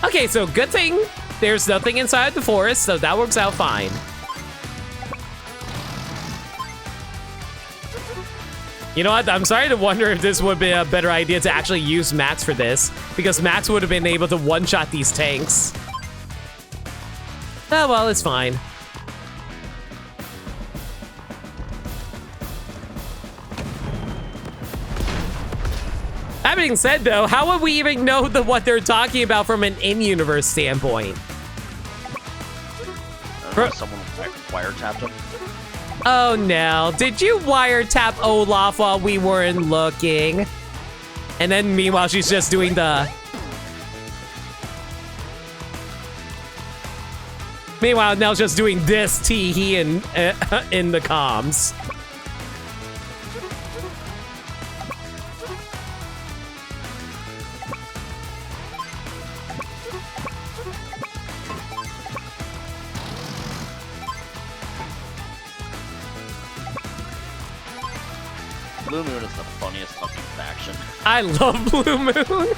Okay, so good thing there's nothing inside the forest, so that works out fine. You know what? I'm starting to wonder if this would be a better idea to actually use Max for this, because Max would have been able to one-shot these tanks. Oh, well, it's fine. That being said, though, how would we even know what they're talking about from an in-universe standpoint? I don't know, someone wiretapped him. Oh no, did you wiretap Olaf while we weren't looking? And then meanwhile, she's just doing the... Meanwhile, Nell's just doing this tee-hee in the comms. Blue Moon is the funniest fucking faction. I love Blue Moon.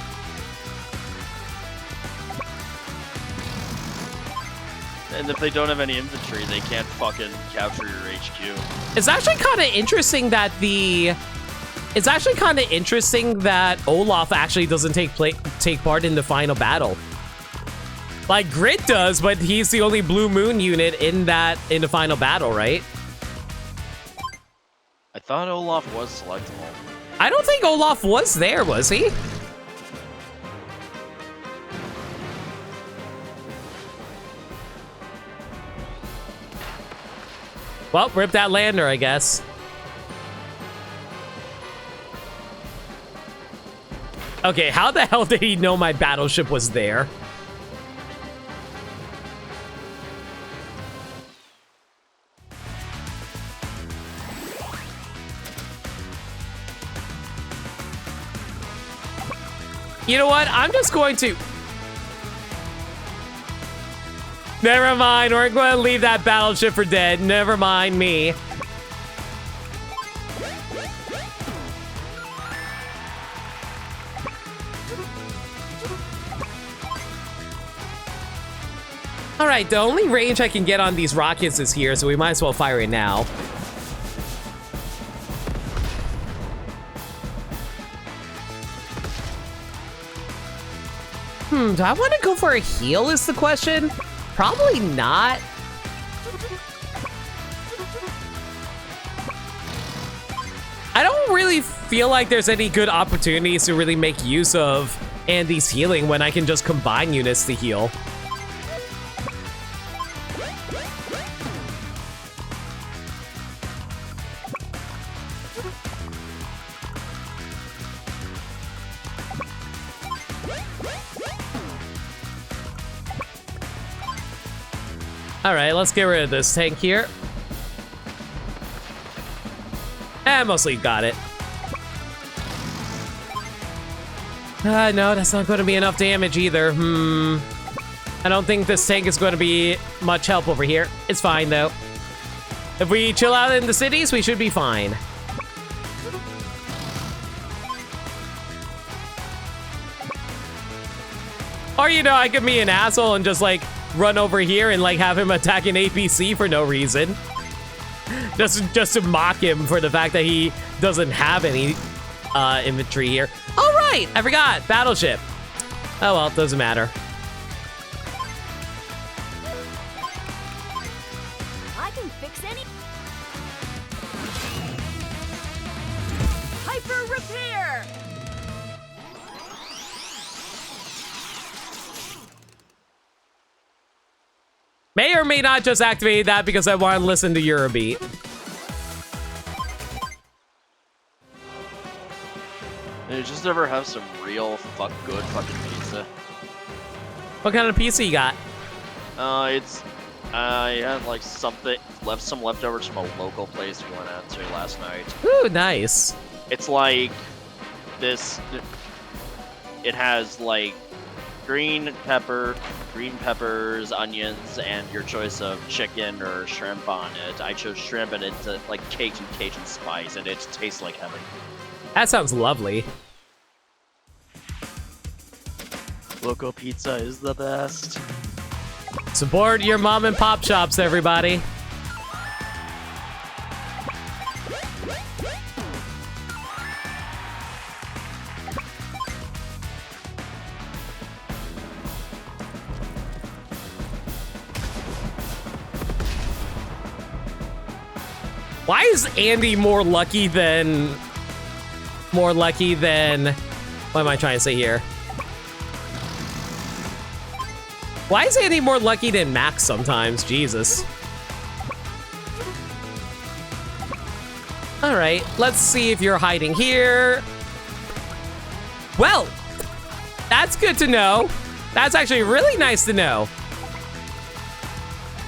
And if they don't have any infantry, they can't fucking capture your HQ. It's actually kind of interesting that Olaf actually doesn't take part in the final battle. Like Grit does, but he's the only Blue Moon unit in the final battle, right? I thought Olaf was selectable. I don't think Olaf was there, was he? Well, rip that lander, I guess. Okay, how the hell did he know my battleship was there? You know what? I'm just going to... Never mind, we're going to leave that battleship for dead. Never mind me. All right, the only range I can get on these rockets is here, so we might as well fire it now. Do I want to go for a heal is the question? Probably not. I don't really feel like there's any good opportunities to really make use of Andy's healing when I can just combine units to heal. All right, let's get rid of this tank here. Mostly got it. No, that's not going to be enough damage either. I don't think this tank is going to be much help over here. It's fine, though. If we chill out in the cities, we should be fine. Or, you know, I could be an asshole and just, like, run over here and, like, have him attack an APC for no reason. Just to mock him for the fact that he doesn't have any infantry here. All right, I forgot. Battleship. Oh, well, it doesn't matter. I can fix any. Hyper repair. May or may not just activate that because I want to listen to Eurobeat. You just never have some real good fucking pizza. What kind of pizza you got? I had like some leftovers from a local place we went out to last night. Ooh, nice. It's like this. It has like green peppers, onions, and your choice of chicken or shrimp on it. I chose shrimp, and it's like Cajun spice, and it tastes like heaven. That sounds lovely. Local pizza is the best. Support your mom and pop shops, everybody. Why is Andy more lucky than... What am I trying to say here? Why is Andy more lucky than Max sometimes? Jesus. All right, let's see if you're hiding here. Well, that's good to know. That's actually really nice to know.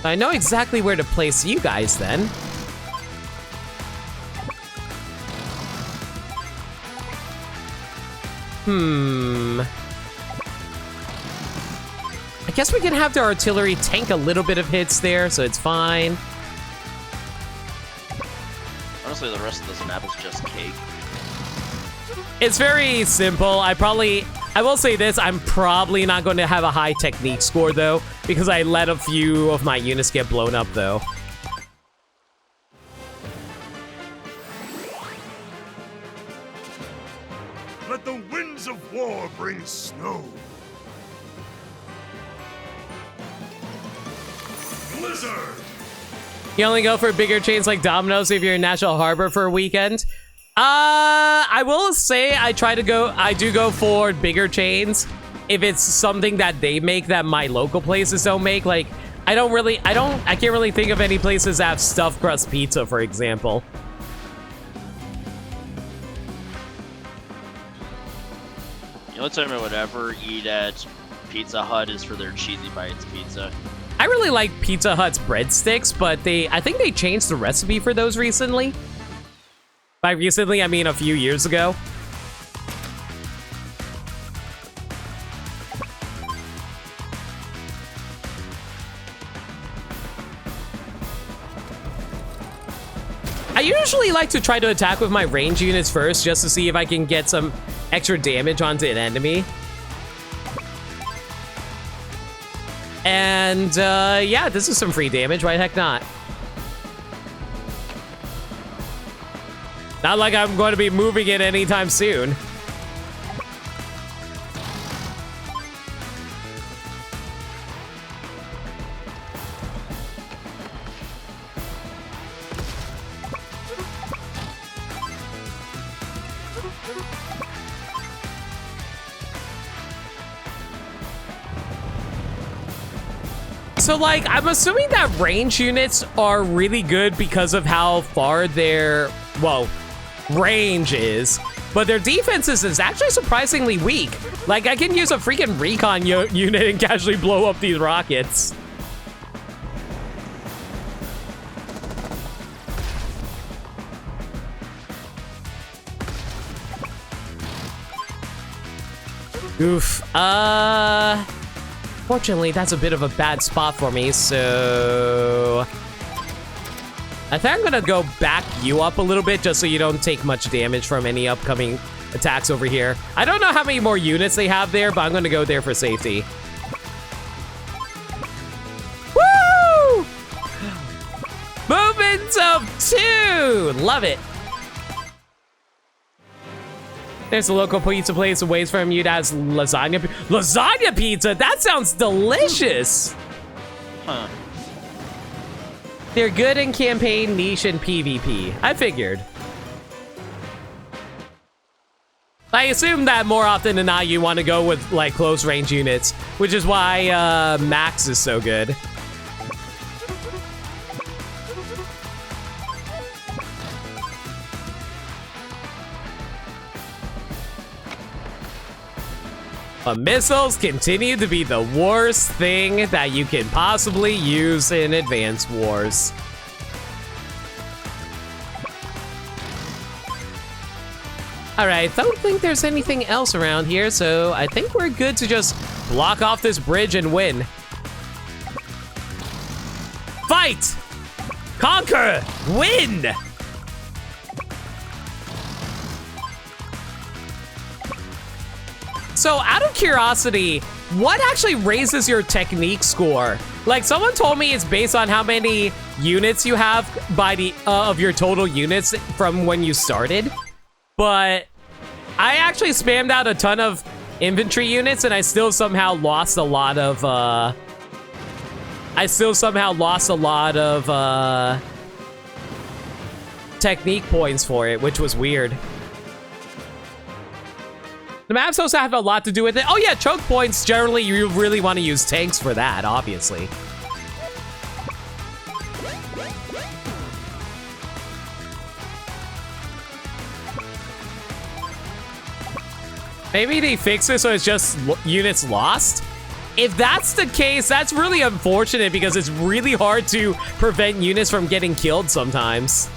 I know exactly where to place you guys then. I guess we can have the artillery tank a little bit of hits there, so it's fine. Honestly, the rest of this map is just cake. It's very simple. I will say this, I'm probably not going to have a high technique score, though, because I let a few of my units get blown up, though. Let the winds of war bring snow. You only go for bigger chains like Domino's if you're in National Harbor for a weekend. I will say I do go for bigger chains if it's something that they make that my local places don't make. Like, I can't really think of any places that have stuffed crust pizza, for example. The only time I would ever eat at Pizza Hut is for their Cheesy Bites pizza. I really like Pizza Hut's breadsticks, but I think they changed the recipe for those recently. By recently, I mean a few years ago. I usually like to try to attack with my range units first, just to see if I can get some extra damage onto an enemy. And, yeah, this is some free damage. Why the heck not? Not like I'm going to be moving it anytime soon. So, like, I'm assuming that range units are really good because of how far their, well, range is, but their defenses is actually surprisingly weak. Like, I can use a freaking recon unit and casually blow up these rockets. Oof. Fortunately, that's a bit of a bad spot for me, so I think I'm gonna go back you up a little bit just so you don't take much damage from any upcoming attacks over here. I don't know how many more units they have there, but I'm gonna go there for safety. Woo! Movements of 2! Love it. There's a local pizza place away from you that has lasagna. Lasagna pizza? That sounds delicious! Huh. They're good in campaign, niche, and PvP. I figured. I assume that more often than not you want to go with, like, close range units, which is why Max is so good. But missiles continue to be the worst thing that you can possibly use in Advanced Wars. Alright, I don't think there's anything else around here, so I think we're good to just block off this bridge and win. Fight! Conquer! Win! So, out of curiosity, what actually raises your technique score? Like, someone told me it's based on how many units you have by the of your total units from when you started. But I actually spammed out a ton of infantry units, and I still somehow lost a lot of technique points for it, which was weird. The maps also have a lot to do with it. Oh yeah, choke points, generally you really want to use tanks for that, obviously. Maybe they fix it so it's just units lost? If that's the case, that's really unfortunate because it's really hard to prevent units from getting killed sometimes.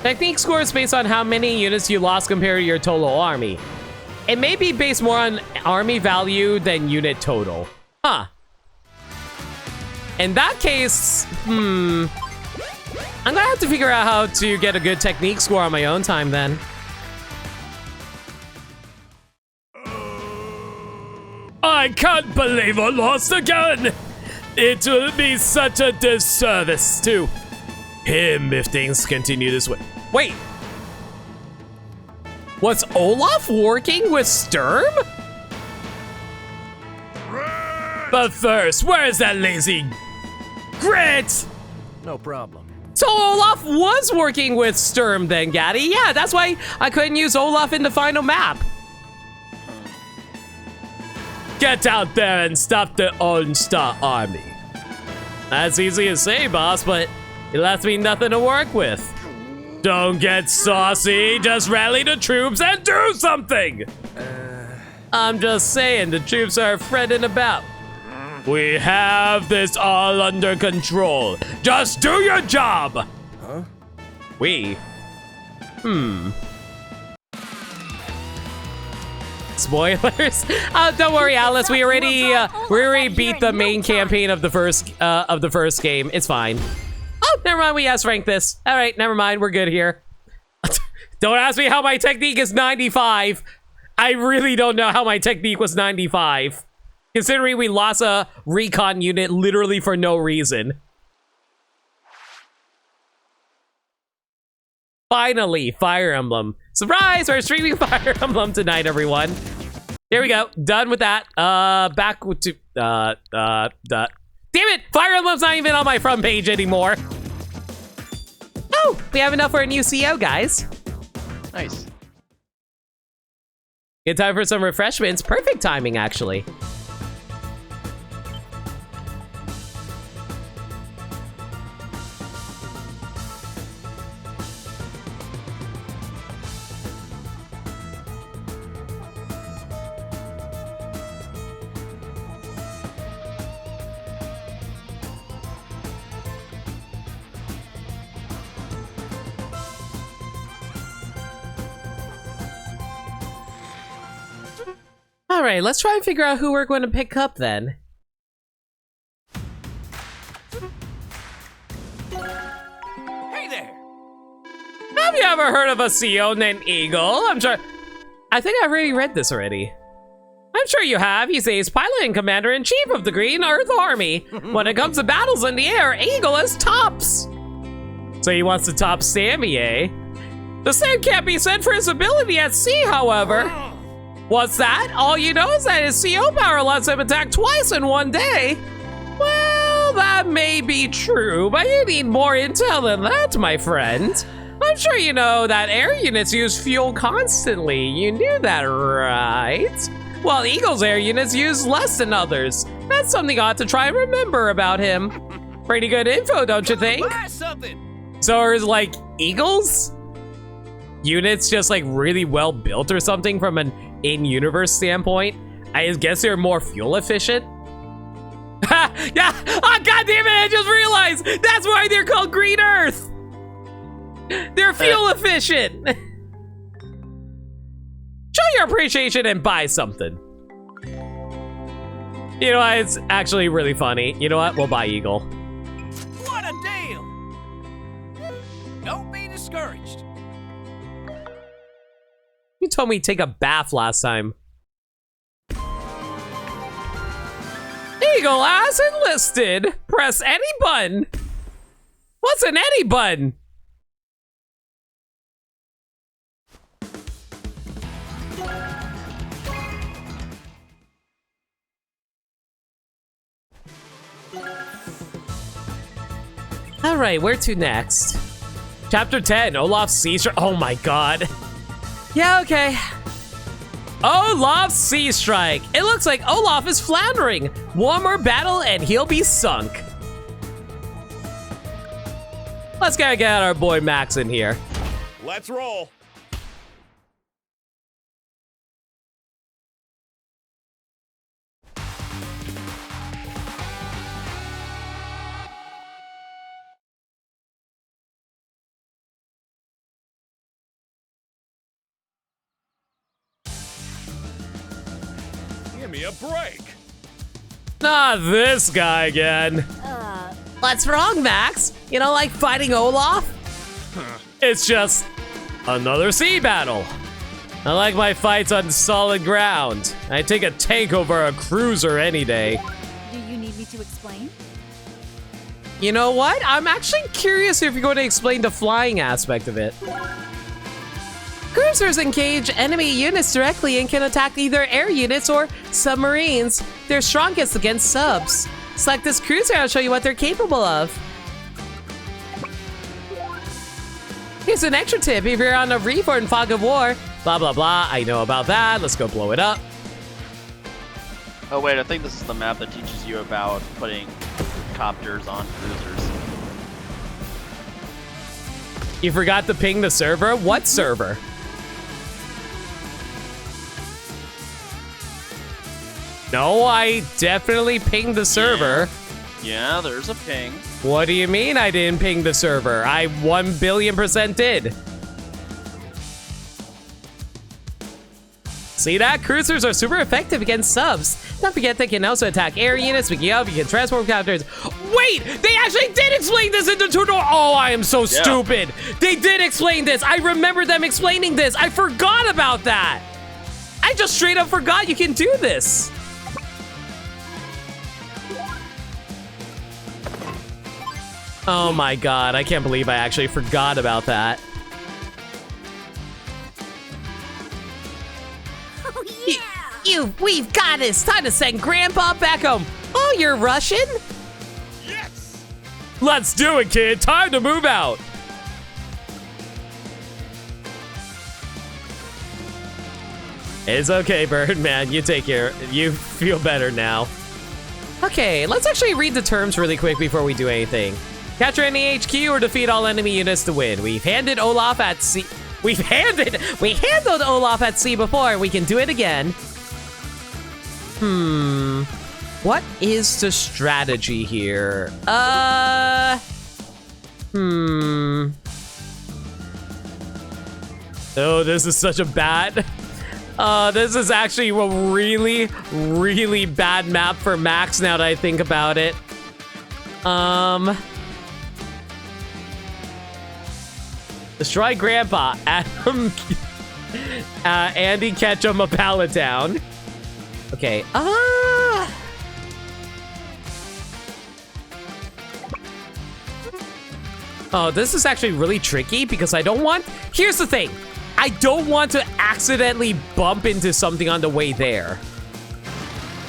Technique score is based on how many units you lost compared to your total army. It may be based more on army value than unit total. Huh. In that case, I'm gonna have to figure out how to get a good technique score on my own time then. I can't believe I lost again! It will be such a disservice to him if things continue this way. Wait. Was Olaf working with Sturm? But first, where's that lazy Grit? No problem. So Olaf was working with Sturm then, Gaddy. Yeah, that's why I couldn't use Olaf in the final map. Get out there and stop the All-Star Army. That's easy to say, boss, but you left me nothing to work with. Don't get saucy, just rally the troops and do something! I'm just saying, the troops are fretting about. We have this all under control. Just do your job! Huh? We? Spoilers? Don't worry, Alice. We already beat the main campaign of the first game. It's fine. Oh, never mind. We has ranked this. All right, never mind. We're good here. Don't ask me how my technique is 95. I really don't know how my technique was 95. Considering we lost a recon unit literally for no reason. Finally, Fire Emblem. Surprise! We're streaming Fire Emblem tonight, everyone. There we go. Done with that. Back to damn it! Fire Emblem's not even on my front page anymore. Oh, we have enough for a new CO, guys. Nice. Good time for some refreshments. Perfect timing, actually. All right, let's try and figure out who we're going to pick up then. Hey there! Have you ever heard of a CEO named Eagle? I think I've already read this already. I'm sure you have. He's Ace Pilot and Commander-in-Chief of the Green Earth Army. When it comes to battles in the air, Eagle is tops. So he wants to top Sammy, eh? The same can't be said for his ability at sea, however. What's that? All you know is that his CO power lets him attack twice in one day? Well, that may be true, but you need more intel than that, my friend. I'm sure you know that air units use fuel constantly. You knew that, right? While Eagle's air units use less than others. That's something I ought to try and remember about him. Pretty good info, don't you think? Buy something! So are like Eagle's units just like really well built or something from an in-universe standpoint? I guess they're more fuel efficient. Yeah! Oh, God damn it! I just realized that's why they're called Green Earth. They're fuel efficient. Show your appreciation and buy something. You know what? It's actually really funny. You know what? We'll buy Eagle. What a deal! Don't be discouraged. You told me to take a bath last time. Eagle has enlisted. Press any button. What's an any button? All right, where to next? Chapter 10, Olaf's Sea Strike. Oh my God. Yeah, okay. Olaf's Sea Strike. It looks like Olaf is floundering. One more battle and he'll be sunk. Let's go get our boy Max in here. Let's roll. Give me a break. Not this guy again. What's wrong, Max? You don't like fighting Olaf? It's just another sea battle. I like my fights on solid ground. I take a tank over a cruiser any day. Do you need me to explain? You know what? I'm actually curious if you're going to explain the flying aspect of it. Cruisers engage enemy units directly and can attack either air units or submarines. They're strongest against subs. Select this cruiser, I'll show you what they're capable of. Here's an extra tip if you're on a reef or in fog of war. Blah, blah, blah. I know about that. Let's go blow it up. Oh wait, I think this is the map that teaches you about putting copters on cruisers. You forgot to ping the server? What server? No, I definitely pinged the server. Yeah, there's a ping. What do you mean I didn't ping the server? I 1,000,000,000% did. See that? Cruisers are super effective against subs. Don't forget they can also attack air units, picking up, you can transport copters. Wait! They actually did explain this in the tutorial! Oh, I am so stupid! They did explain this! I remember them explaining this! I forgot about that! I just straight up forgot you can do this! Oh my god, I can't believe I actually forgot about that. Oh, yeah! We've got this. Time to send Grandpa back home. Oh, you're Russian? Yes! Let's do it, kid. Time to move out. It's okay, Birdman. You take care. You feel better now. Okay, let's actually read the terms really quick before we do anything. Capture any HQ or defeat all enemy units to win. We've handed Olaf at sea. We handled Olaf at sea before. We can do it again. What is the strategy here? Oh, this is such a bad. This is actually a really, really bad map for Max now that I think about it. Destroy Grandpa. Adam, Andy Ketchum, a pallet down. Okay. Oh, this is actually really tricky because I don't want... Here's the thing. I don't want to accidentally bump into something on the way there.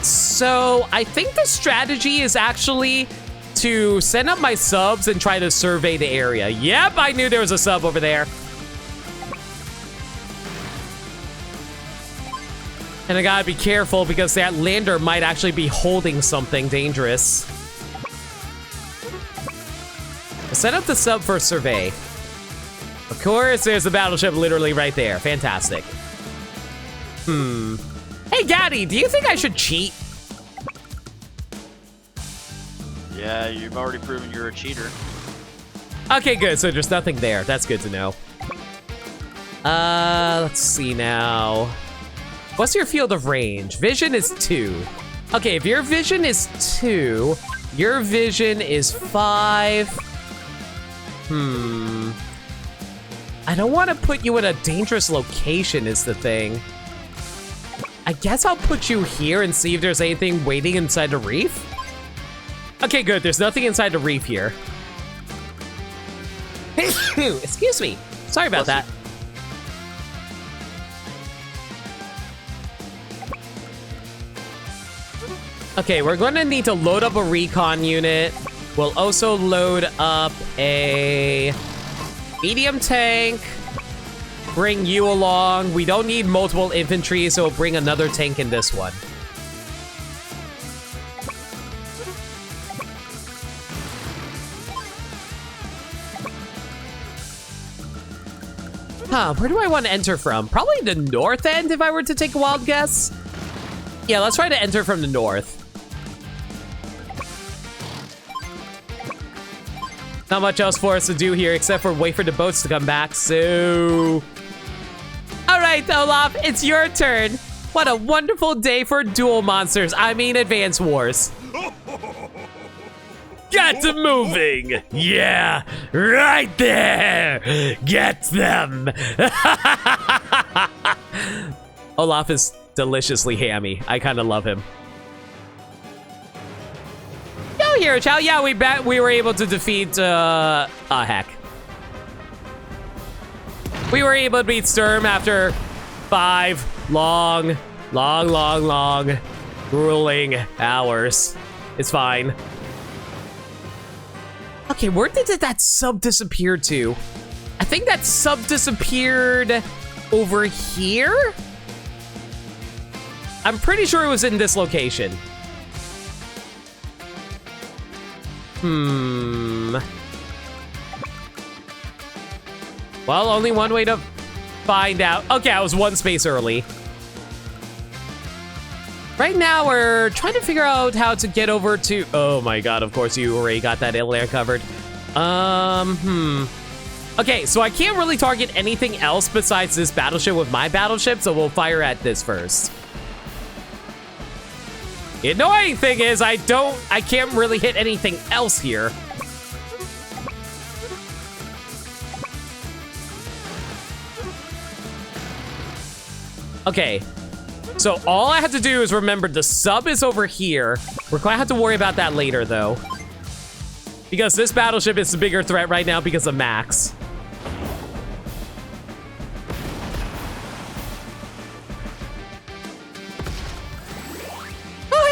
So I think the strategy is actually to send up my subs and try to survey the area. Yep, I knew there was a sub over there. And I gotta be careful because that lander might actually be holding something dangerous. Set up the sub for survey. Of course, there's the battleship literally right there. Fantastic. Hey, Gaddy, do you think I should cheat? Yeah, you've already proven you're a cheater. Okay, good. So there's nothing there. That's good to know. Let's see now. What's your field of range? Vision is 2. Okay, if your vision is 2, your vision is 5. I don't want to put you in a dangerous location is the thing. I guess I'll put you here and see if there's anything waiting inside the reef. Okay, good. There's nothing inside the reef here. Excuse me. Sorry about that. Okay, we're going to need to load up a recon unit. We'll also load up a medium tank. Bring you along. We don't need multiple infantry, so we'll bring another tank in this one. Where do I want to enter from? Probably the north end if I were to take a wild guess. Yeah, let's try to enter from the north. Not much else for us to do here except for wait for the boats to come back, so... Alright, Olaf, it's your turn. What a wonderful day for duel monsters. I mean, Advance Wars. Get to moving! Yeah, right there! Get them! Olaf is deliciously hammy. I kind of love him. Hero Chow. Yeah, we were able to defeat, heck. We were able to beat Sturm after 5 long, grueling hours. It's fine. Okay, where did that sub disappear to? I think that sub disappeared over here? I'm pretty sure it was in this location. Well, only one way to find out. Okay, I was 1 space early. Right now, we're trying to figure out how to get over to... Oh my god, of course you already got that area covered. Okay, so I can't really target anything else besides this battleship with my battleship, so we'll fire at this first. The annoying thing is I can't really hit anything else here. Okay, so all I have to do is remember the sub is over here. We're gonna have to worry about that later though, because this battleship is the bigger threat right now because of Max.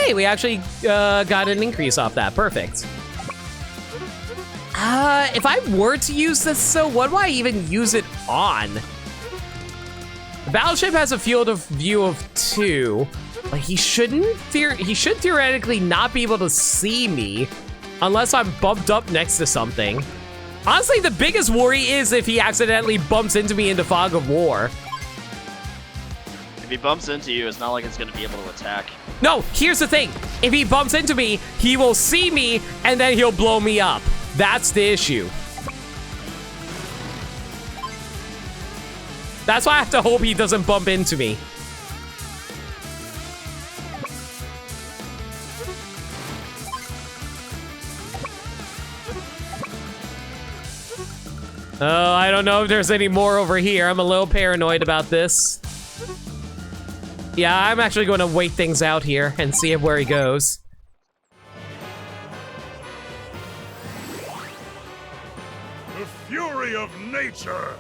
Hey, we actually got an increase off that. Perfect. If I were to use this, so what do I even use it on? The battleship has a field of view of 2, but he should theoretically not be able to see me unless I'm bumped up next to something. Honestly, the biggest worry is if he accidentally bumps into me into Fog of War. If he bumps into you, it's not like it's going to be able to attack. No, here's the thing. If he bumps into me, he will see me, and then he'll blow me up. That's the issue. That's why I have to hope he doesn't bump into me. Oh, I don't know if there's any more over here. I'm a little paranoid about this. Yeah, I'm actually going to wait things out here and see where he goes. The fury of nature.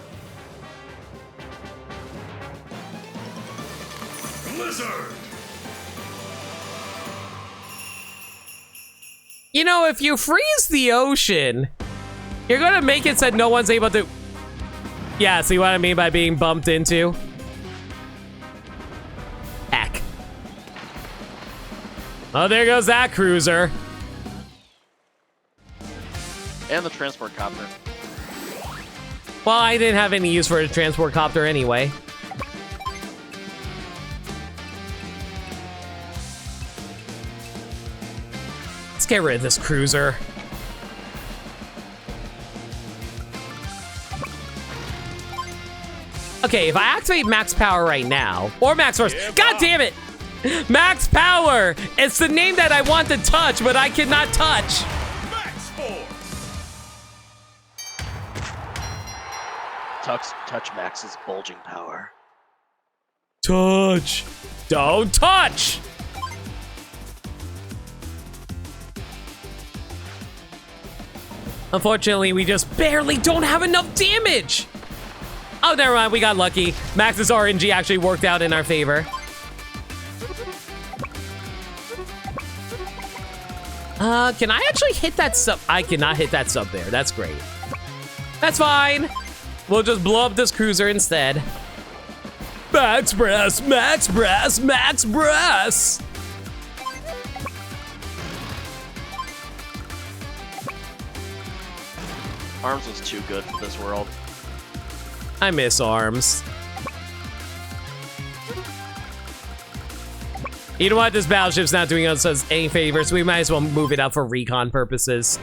Blizzard. You know, if you freeze the ocean, you're gonna make it so no one's able to... Yeah, see what I mean by being bumped into? Heck. Oh, there goes that cruiser. And the transport copter. Well, I didn't have any use for a transport copter anyway. Let's get rid of this cruiser. Okay, if I activate max power right now, or max force, god damn it! Max power! It's the name that I want to touch, but I cannot touch. Max force. Touch Max's bulging power. Touch. Don't touch! Unfortunately, we just barely don't have enough damage. Oh, never mind. We got lucky. Max's RNG actually worked out in our favor. Can I actually hit that sub? I cannot hit that sub there. That's great. That's fine. We'll just blow up this cruiser instead. Max Brass, Max Brass, Max Brass. Arms was too good for this world. I miss Arms. You know what? This battleship's not doing us any favors. We might as well move it out for recon purposes.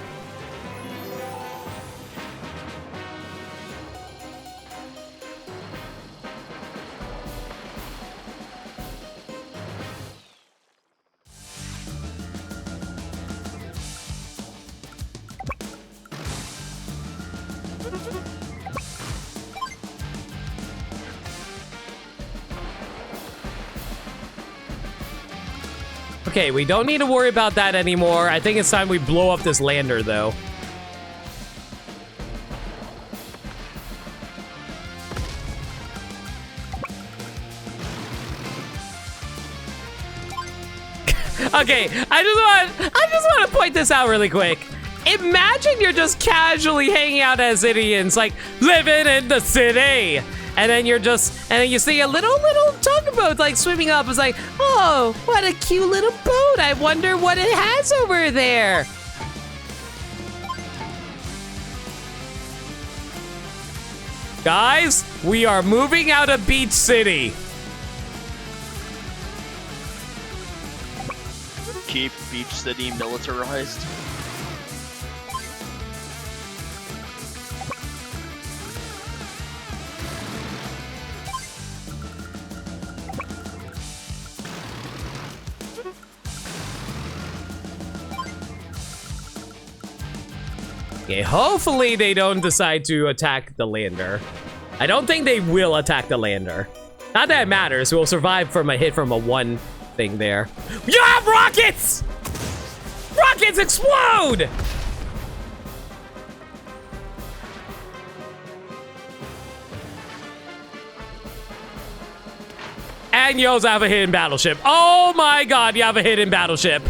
Okay, we don't need to worry about that anymore. I think it's time we blow up this lander, though. Okay, I just want to point this out really quick. Imagine you're just casually hanging out as idiots, like living in the city, and then you see a little tugboat like swimming up. It's like, oh, what a cute little boat. I wonder what it has over there. Guys, we are moving out of Beach City. Keep Beach City militarized. Okay, hopefully they don't decide to attack the lander. I don't think they will attack the lander. Not that it matters. We'll survive from a hit from a one thing there. Yeah, rockets! Rockets explode! And you also have a hidden battleship. Oh my god, you have a hidden battleship.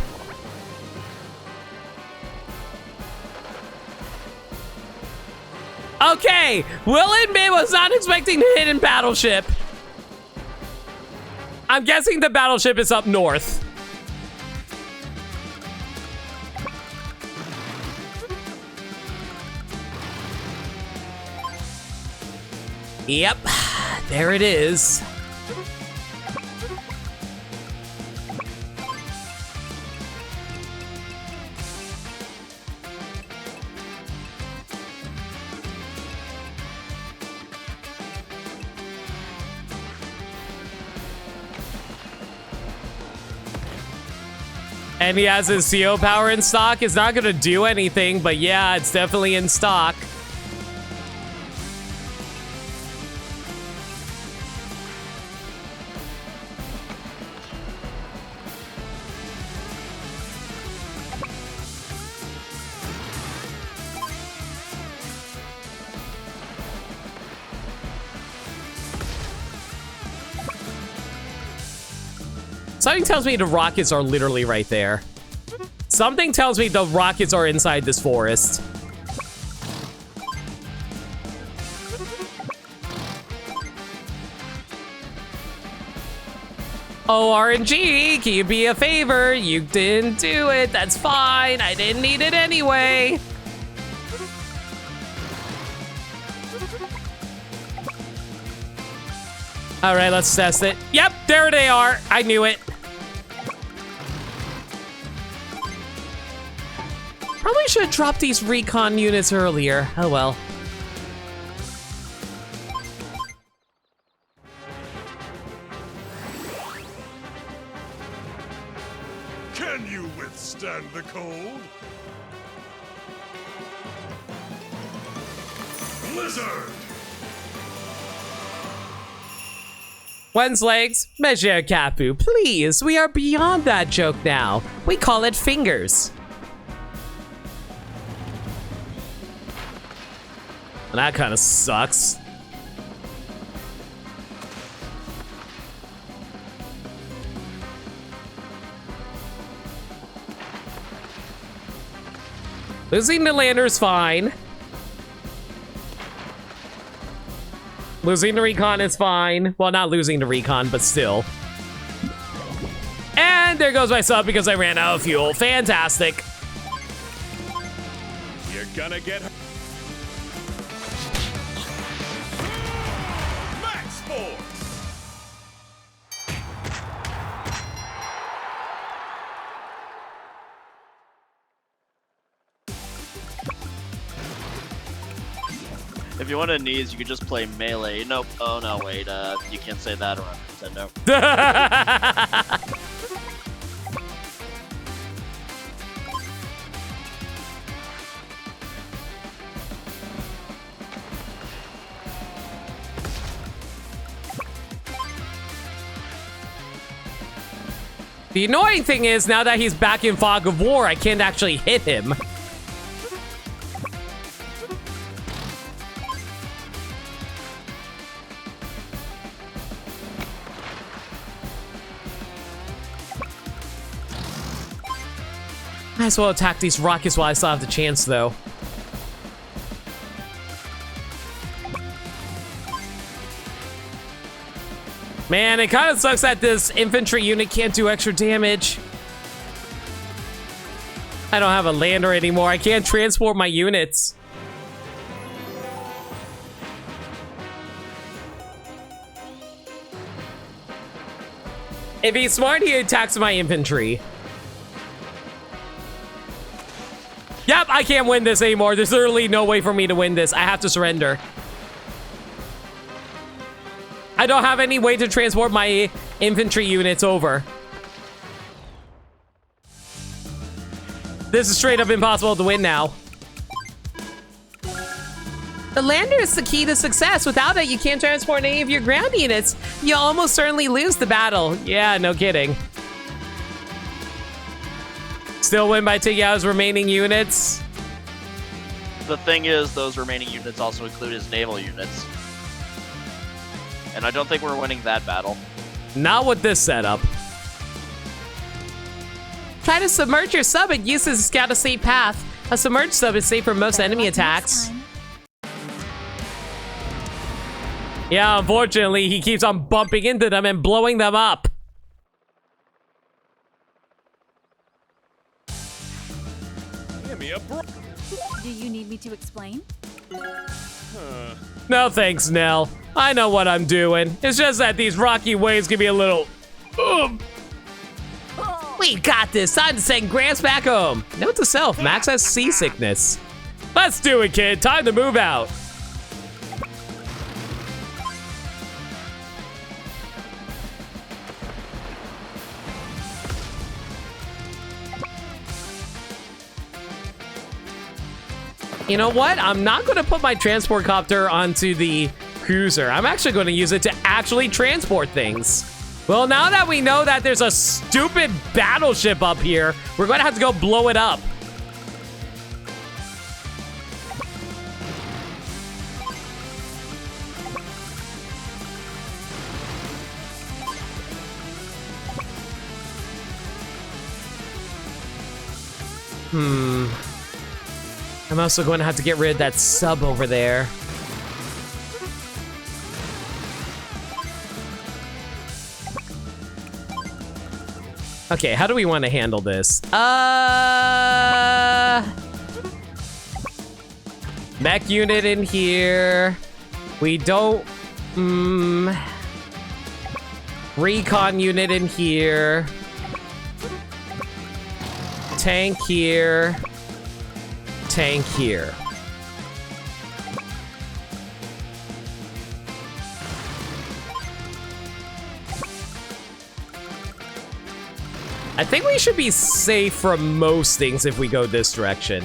Okay, will admit was not expecting the hidden battleship. I'm guessing the battleship is up north. Yep, there it is. And he has his CO power in stock. It's not gonna do anything, but yeah, it's definitely in stock. Something tells me the rockets are literally right there. Something tells me the rockets are inside this forest. Oh, RNG, can you be a favor? You didn't do it. That's fine. I didn't need it anyway. All right, let's test it. Yep, there they are. I knew it. Probably should have dropped these recon units earlier. Oh well. Can you withstand the cold? Blizzard! One's legs, Monsieur Capu, please. We are beyond that joke now. We call it fingers. That kind of sucks. Losing the lander's fine. Losing the recon is fine. Well, not losing the recon, but still. And there goes my sub because I ran out of fuel. Fantastic. You're gonna get hurt. Max Force! If you want a knees, you could just play melee. Nope. Oh no, wait. You can't say that around Nintendo. The annoying thing is, now that he's back in Fog of War, I can't actually hit him. Might as well attack these rockets while I still have the chance, though. Man, it kind of sucks that this infantry unit can't do extra damage. I don't have a lander anymore. I can't transport my units. If he's smart, he attacks my infantry. Yep, I can't win this anymore. There's literally no way for me to win this. I have to surrender. I don't have any way to transport my infantry units over. This is straight up impossible to win now. The lander is the key to success. Without it, you can't transport any of your ground units. You'll almost certainly lose the battle. Yeah, no kidding. Still win by taking out his remaining units. The thing is, those remaining units also include his naval units. And I don't think we're winning that battle. Not with this setup. Try to submerge your sub and use this to scout a safe path. A submerged sub is safe from most enemy attacks. Yeah, unfortunately, he keeps on bumping into them and blowing them up. Give me a break. Do you need me to explain? No thanks, Nell. I know what I'm doing. It's just that these rocky waves can be a little... We got this. Time to send Gramps back home. Note to self, Max has seasickness. Let's do it, kid. Time to move out. You know what? I'm not going to put my transport copter onto the cruiser. I'm actually going to use it to actually transport things. Well, now that we know that there's a stupid battleship up here, we're going to have to go blow it up. I'm also going to have to get rid of that sub over there. Okay, how do we want to handle this? Mech unit in here. We don't... Recon unit in here. Tank here. Tank here. I think we should be safe from most things if we go this direction.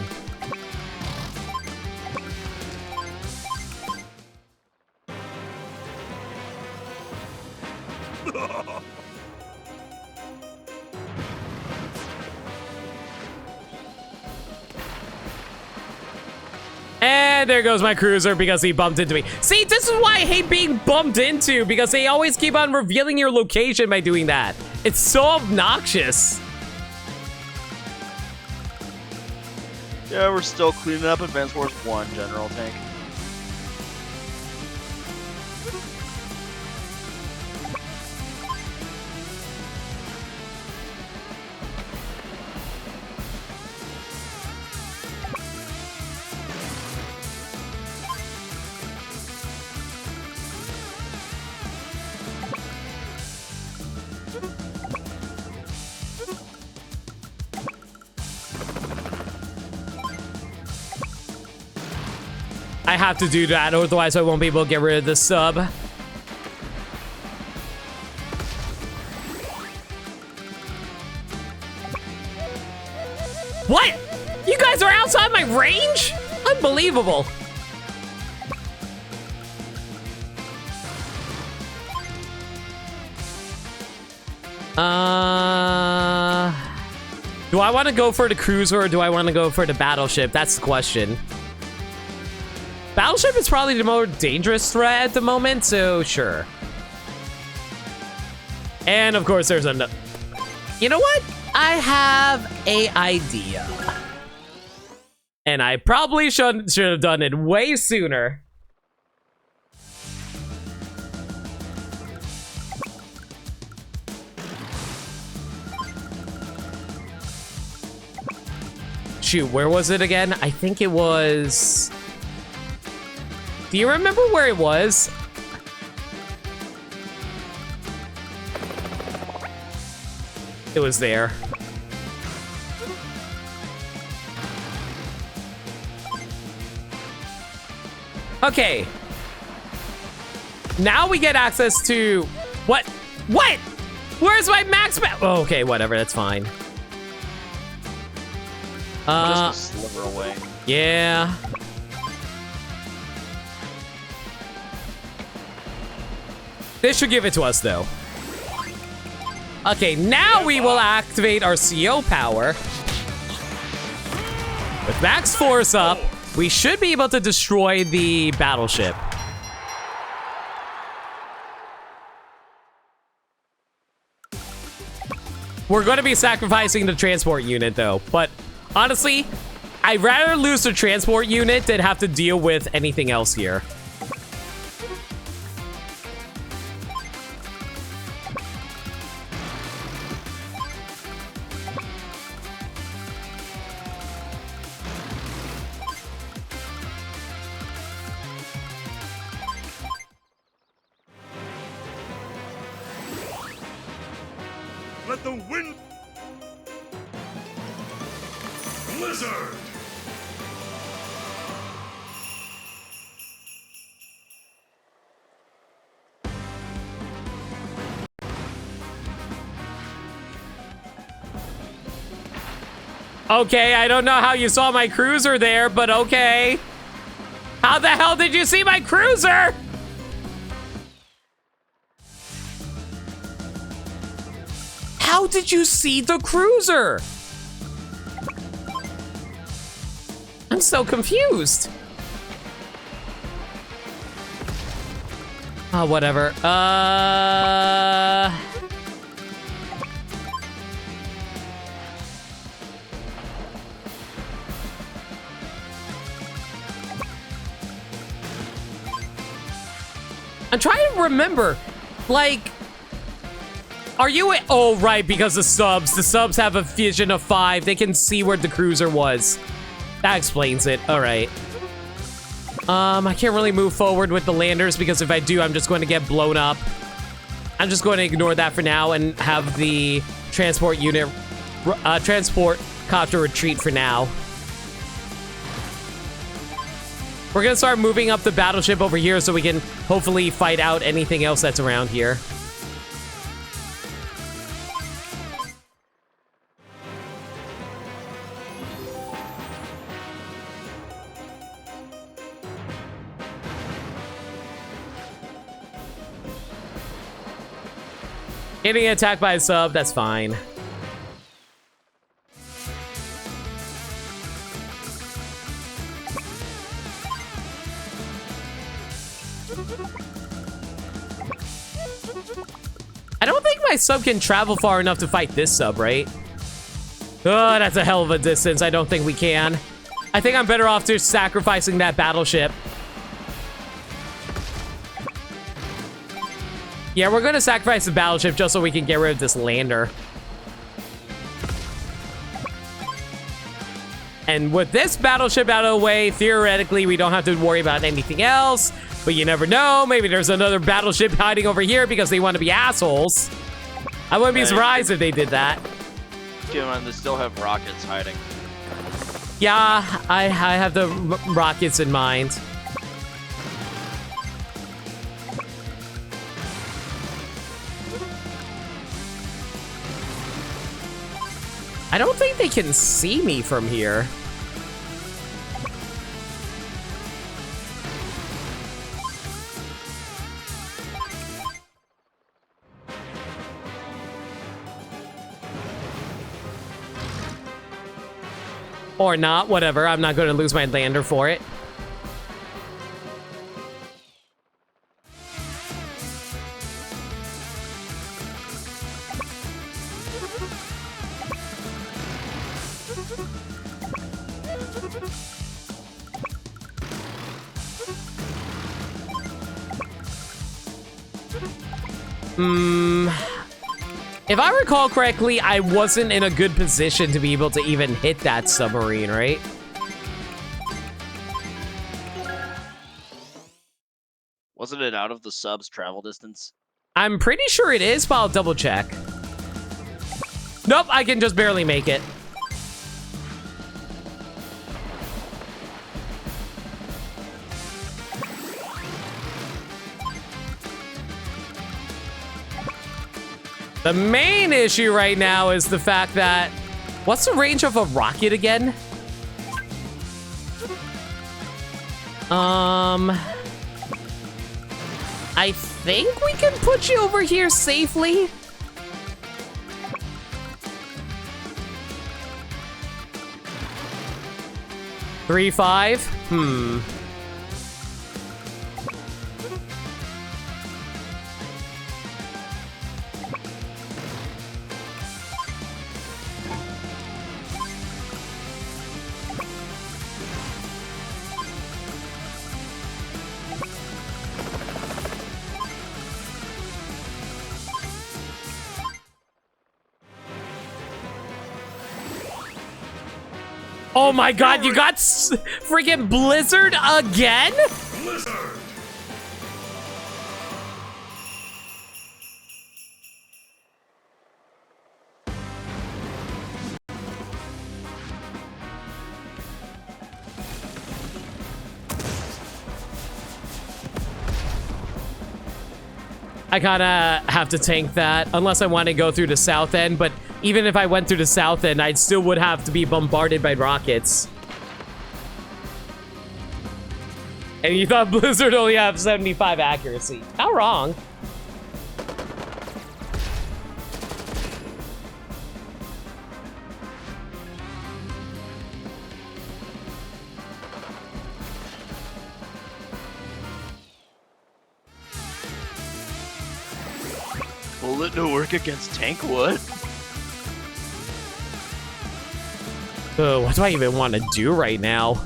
And there goes my cruiser because he bumped into me. See, this is why I hate being bumped into, because they always keep on revealing your location by doing that. It's so obnoxious. Yeah, we're still cleaning up Advance Wars 1, General Tank. I have to do that, otherwise I won't be able to get rid of the sub. What? You guys are outside my range? Unbelievable. Do I want to go for the cruiser or do I want to go for the battleship? That's the question. Battleship is probably the more dangerous threat at the moment, so sure. And of course, there's another. You know what? I have a idea. And I probably should have done it way sooner. Shoot, where was it again? I think it was... Do you remember where it was? It was there. Okay. Now we get access to... What? What? Where's my max... Oh, okay, whatever, that's fine. Just a sliver away. Yeah. This should give it to us, though. Okay, now we will activate our CO power. With max force up, we should be able to destroy the battleship. We're going to be sacrificing the transport unit, though. But honestly, I'd rather lose the transport unit than have to deal with anything else here. Let the wind... Blizzard! Okay, I don't know how you saw my cruiser there, but okay. How the hell did you see my cruiser? How did you see the cruiser? I'm so confused. Oh, whatever. I'm trying to remember, like... Are you... Oh, right, because the subs have a vision of 5. They can see where the cruiser was. That explains it. All right. I can't really move forward with the landers because if I do, I'm just going to get blown up. I'm just going to ignore that for now and have the transport unit, transport copter retreat for now. We're going to start moving up the battleship over here so we can hopefully fight out anything else that's around here. Getting attacked by a sub, that's fine. I don't think my sub can travel far enough to fight this sub, right? Oh, that's a hell of a distance. I don't think we can. I think I'm better off just sacrificing that battleship. Yeah, we're going to sacrifice the battleship just so we can get rid of this lander. And with this battleship out of the way, theoretically, we don't have to worry about anything else. But you never know. Maybe there's another battleship hiding over here because they want to be assholes. I wouldn't be surprised if they did that. Keep in mind, they still have rockets hiding. Yeah, I have the rockets in mind. I don't think they can see me from here. Or not, whatever. I'm not going to lose my lander for it. If I recall correctly, I wasn't in a good position to be able to even hit that submarine, right? Wasn't it out of the sub's travel distance? I'm pretty sure it is, but I'll double check. Nope, I can just barely make it. The main issue right now is the fact that... What's the range of a rocket again? I think we can put you over here safely. Three, 5? Oh my god, you got freaking Blizzard again? Blizzard! I kinda have to tank that, unless I want to go through the south end, but even if I went through the south end, I still would have to be bombarded by rockets. And you thought Blizzard only have 75 accuracy. How wrong? Bullet to work against tank wood? What do I even want to do right now?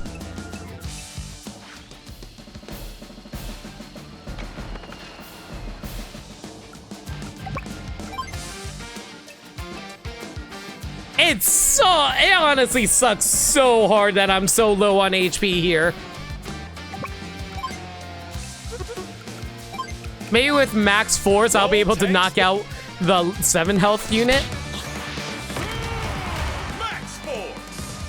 It honestly sucks so hard that I'm so low on HP here. Maybe with max force, I'll be able to knock out the 7 health unit. Max force!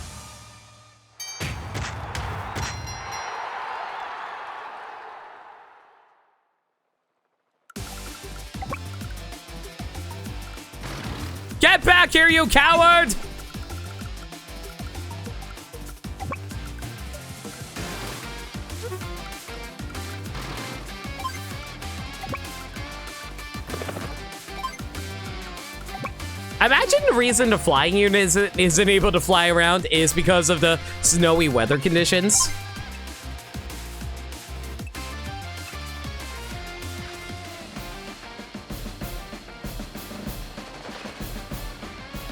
Get back here, you coward! I imagine the reason the flying unit isn't able to fly around is because of the snowy weather conditions.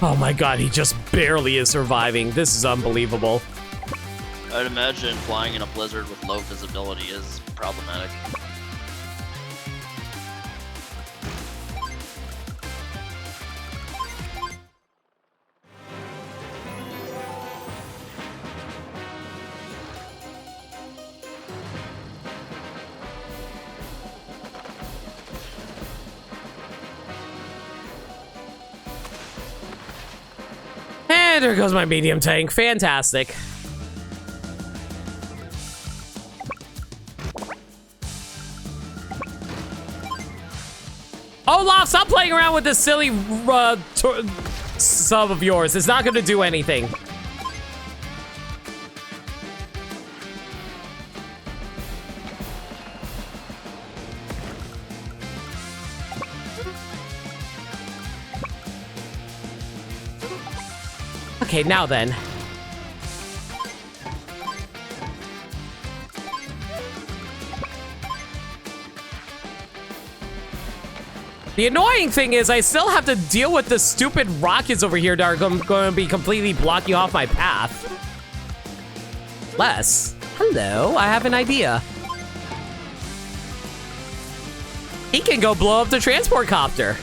Oh my god, he just barely is surviving. This is unbelievable. I'd imagine flying in a blizzard with low visibility is problematic. And there goes my medium tank. Fantastic. Olaf, stop playing around with this silly sub of yours. It's not going to do anything. Okay, now then. The annoying thing is I still have to deal with the stupid rockets over here that are going to be completely blocking off my path. Hello, I have an idea. He can go blow up the transport copter.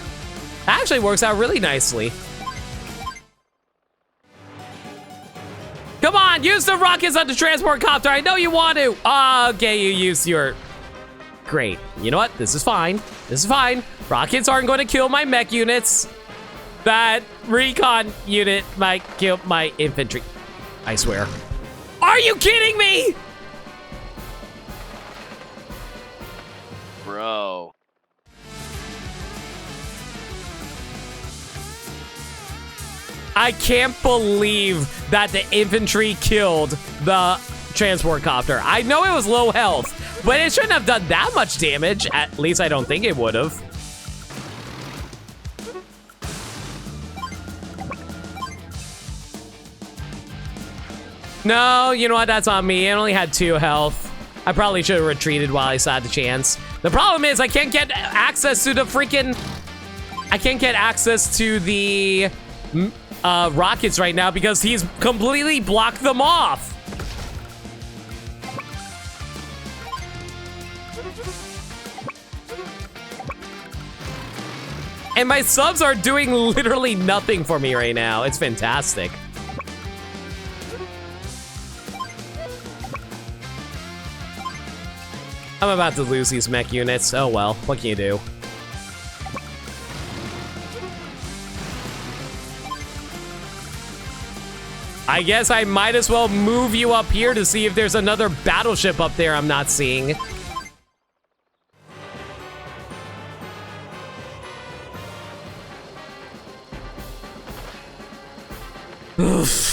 That actually works out really nicely. Come on, use the rockets on the transport copter. I know you want to. Okay, you used your... Great. You know what? This is fine. This is fine. Rockets aren't going to kill my mech units. That recon unit might kill my infantry. I swear. Are you kidding me? Bro. I can't believe that the infantry killed the transport copter. I know it was low health, but it shouldn't have done that much damage. At least I don't think it would have. No, you know what? That's on me. It only had 2 health. I probably should have retreated while I still had the chance. The problem is I can't get access to the freaking... I can't get access to the rockets right now because he's completely blocked them off. And my subs are doing literally nothing for me right now. It's fantastic. I'm about to lose these mech units. Oh well, what can you do? I guess I might as well move you up here to see if there's another battleship up there I'm not seeing. Oof.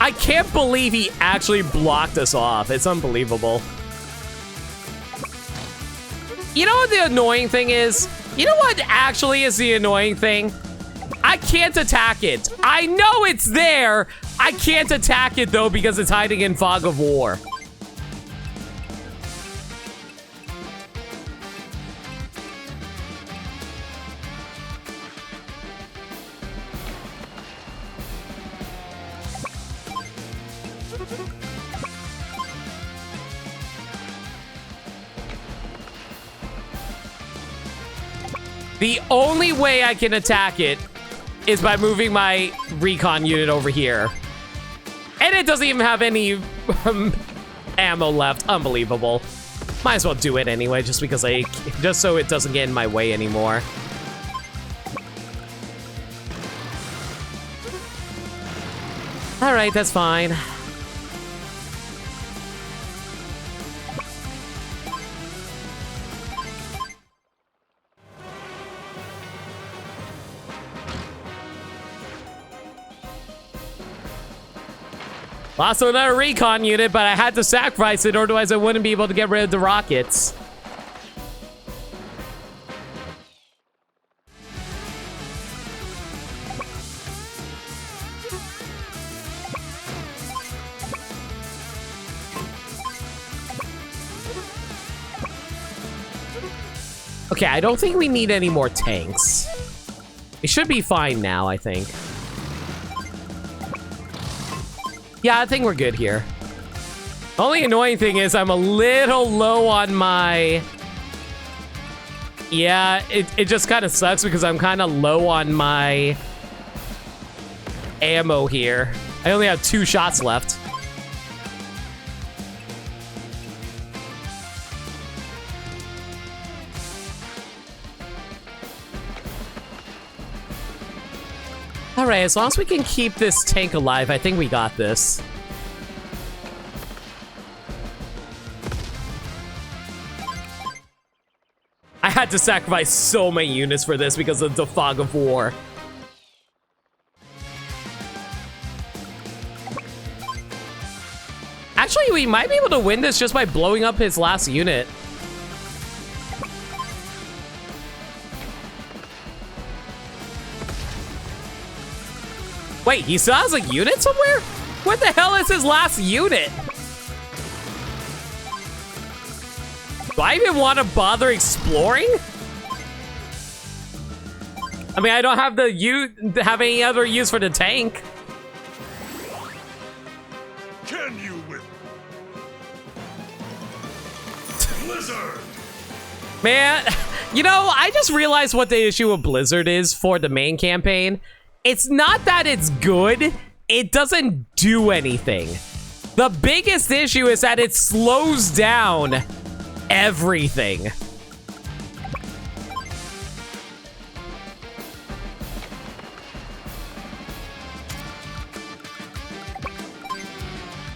I can't believe he actually blocked us off. It's unbelievable. You know what the annoying thing is? You know what actually is the annoying thing? I can't attack it. I know it's there. I can't attack it though because it's hiding in fog of war. The only way I can attack it is by moving my recon unit over here. And it doesn't even have any ammo left. Unbelievable. Might as well do it anyway, just because just so it doesn't get in my way anymore. All right, that's fine. Lost another recon unit, but I had to sacrifice it, or otherwise I wouldn't be able to get rid of the rockets. Okay, I don't think we need any more tanks. It should be fine now, I think. Yeah, I think we're good here. Only annoying thing is I'm a little low on my... Yeah, it just kind of sucks because I'm kind of low on my ammo here. I only have 2 shots left. All right, as long as we can keep this tank alive, I think we got this. I had to sacrifice so many units for this because of the fog of war. Actually, we might be able to win this just by blowing up his last unit. Wait, he still has a unit somewhere? What the hell is his last unit? Do I even want to bother exploring? I mean, I don't have have any other use for the tank. Can you with Blizzard? Man, you know, I just realized what the issue with Blizzard is for the main campaign. It's not that it's good, it doesn't do anything. The biggest issue is that it slows down everything.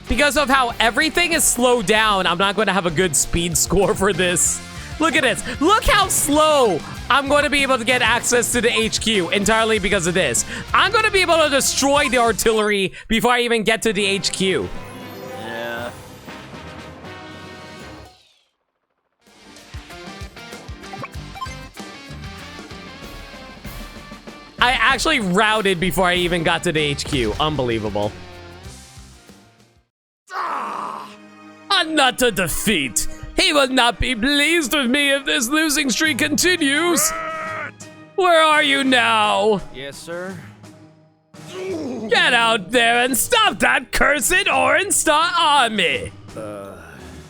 Because of how everything is slowed down, I'm not going to have a good speed score for this. Look at this. Look how slow I'm going to be able to get access to the HQ entirely because of this. I'm going to be able to destroy the artillery before I even get to the HQ. Yeah. I actually routed before I even got to the HQ. Unbelievable. Not to defeat. He will not be pleased with me if this losing streak continues. Where are you now? Yes, sir. Get out there and stop that cursed Orange Star Army.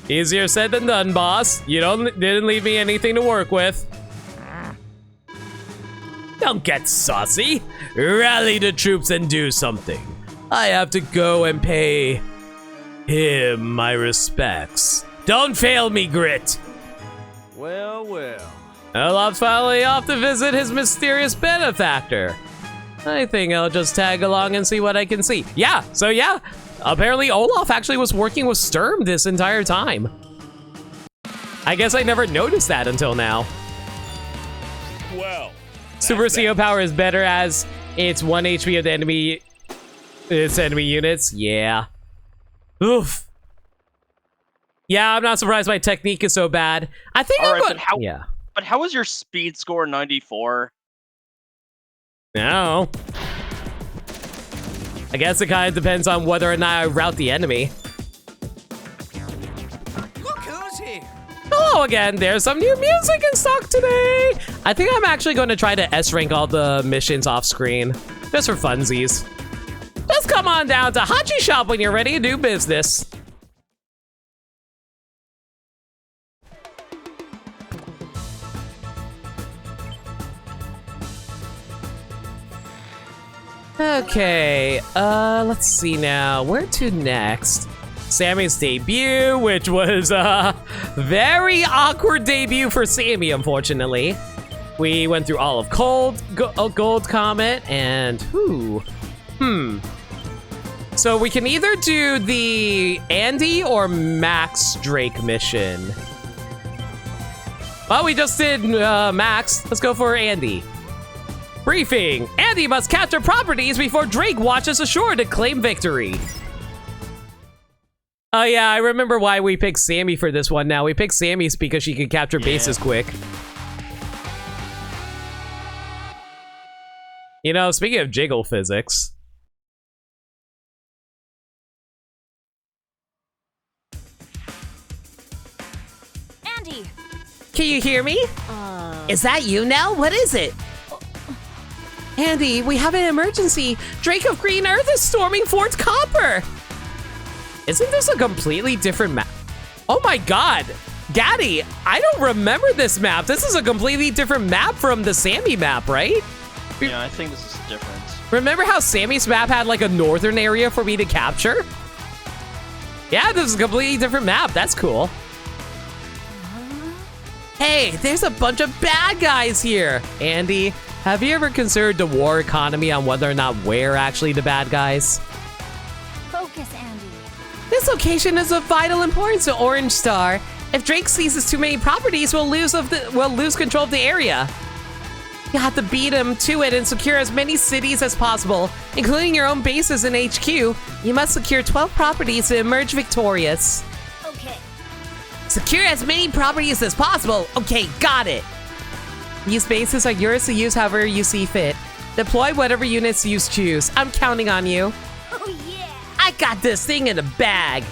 Easier said than done, boss. You didn't leave me anything to work with. Don't get saucy. Rally the troops and do something. I have to go and pay him my respects. Don't fail me, Grit. Well, well. Olaf's finally off to visit his mysterious benefactor. I think I'll just tag along and see what I can see. Yeah, so yeah, apparently Olaf actually was working with Sturm this entire time. I guess I never noticed that until now. Well, Super CO power is better as it's 1 HP of the enemy, its enemy units. Yeah. Oof. Yeah, I'm not surprised my technique is so bad. I think All I'm right, going. but how? Yeah. But how is your speed score 94? No. I guess it kind of depends on whether or not I route the enemy. Look who's here. Hello again. There's some new music in stock today. I think I'm actually going to try to S-rank all the missions off screen, just for funsies. Just come on down to Hachi Shop when you're ready to do business. Okay, let's see now. Where to next? Sammy's debut, which was a very awkward debut for Sammy, unfortunately. We went through all of Gold Comet, and So we can either do the Andy or Max Drake mission. Well, we just did Max. Let's go for Andy. Briefing. Andy must capture properties before Drake watches ashore to claim victory. Oh yeah, I remember why we picked Sammy for this one now. We picked Sammy because she could capture bases quick. You know, speaking of jiggle physics. Andy! Can you hear me? Is that you, Nell? What is it? Andy, we have an emergency. Drake of Green Earth is storming Fort Copper. Isn't this a completely different map? Oh my god. Gaddy, I don't remember this map. This is a completely different map from the Sammy map, right? Yeah, I think this is different. Remember how Sammy's map had like a northern area for me to capture? Yeah, this is a completely different map. That's cool. Hey, there's a bunch of bad guys here. Andy, have you ever considered the war economy on whether or not we're actually the bad guys? Focus, Andy. This location is of vital importance to Orange Star. If Drake seizes too many properties, we'll lose control of the area. You have to beat him to it and secure as many cities as possible, including your own bases in HQ. You must secure 12 properties to emerge victorious. Okay. Secure as many properties as possible. Okay, got it. These bases are yours to use however you see fit. Deploy whatever units you choose. I'm counting on you. Oh yeah! I got this thing in a bag.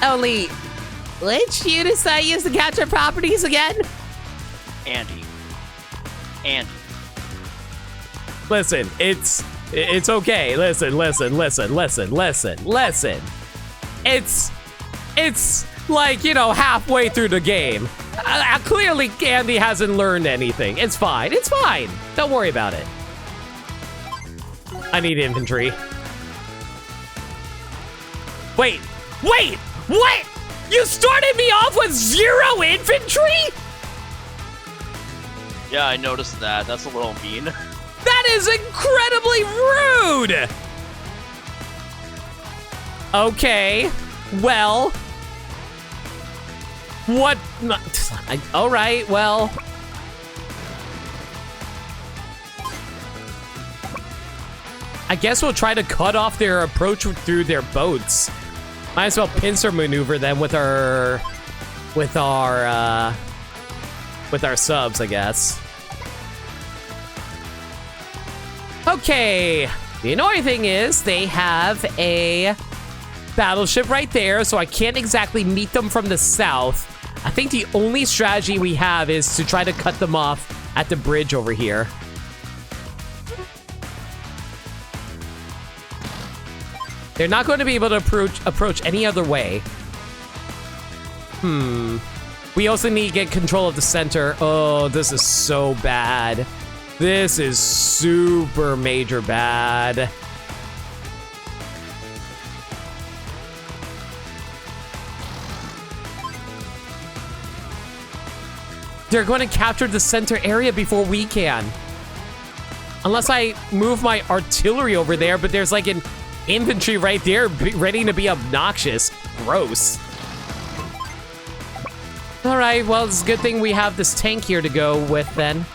Only, which units do I use to capture properties again? Andy. Listen, it's okay. Listen. It's like, you know, halfway through the game. Clearly, Andy hasn't learned anything. It's fine. Don't worry about it. I need infantry. Wait, what? You started me off with 0 infantry? Yeah, I noticed that. That's a little mean. That is incredibly rude! Okay, well... What? All right, well... I guess we'll try to cut off their approach through their boats. Might as well pincer maneuver them with our subs, I guess. Okay, the annoying thing is they have a battleship right there, so I can't exactly meet them from the south. I think the only strategy we have is to try to cut them off at the bridge over here. They're not going to be able to approach any other way. We also need to get control of the center. Oh, this is so bad. This is super major bad. They're going to capture the center area before we can. Unless I move my artillery over there, but there's like an infantry right there ready to be obnoxious. Gross. All right, well, it's a good thing we have this tank here to go with then.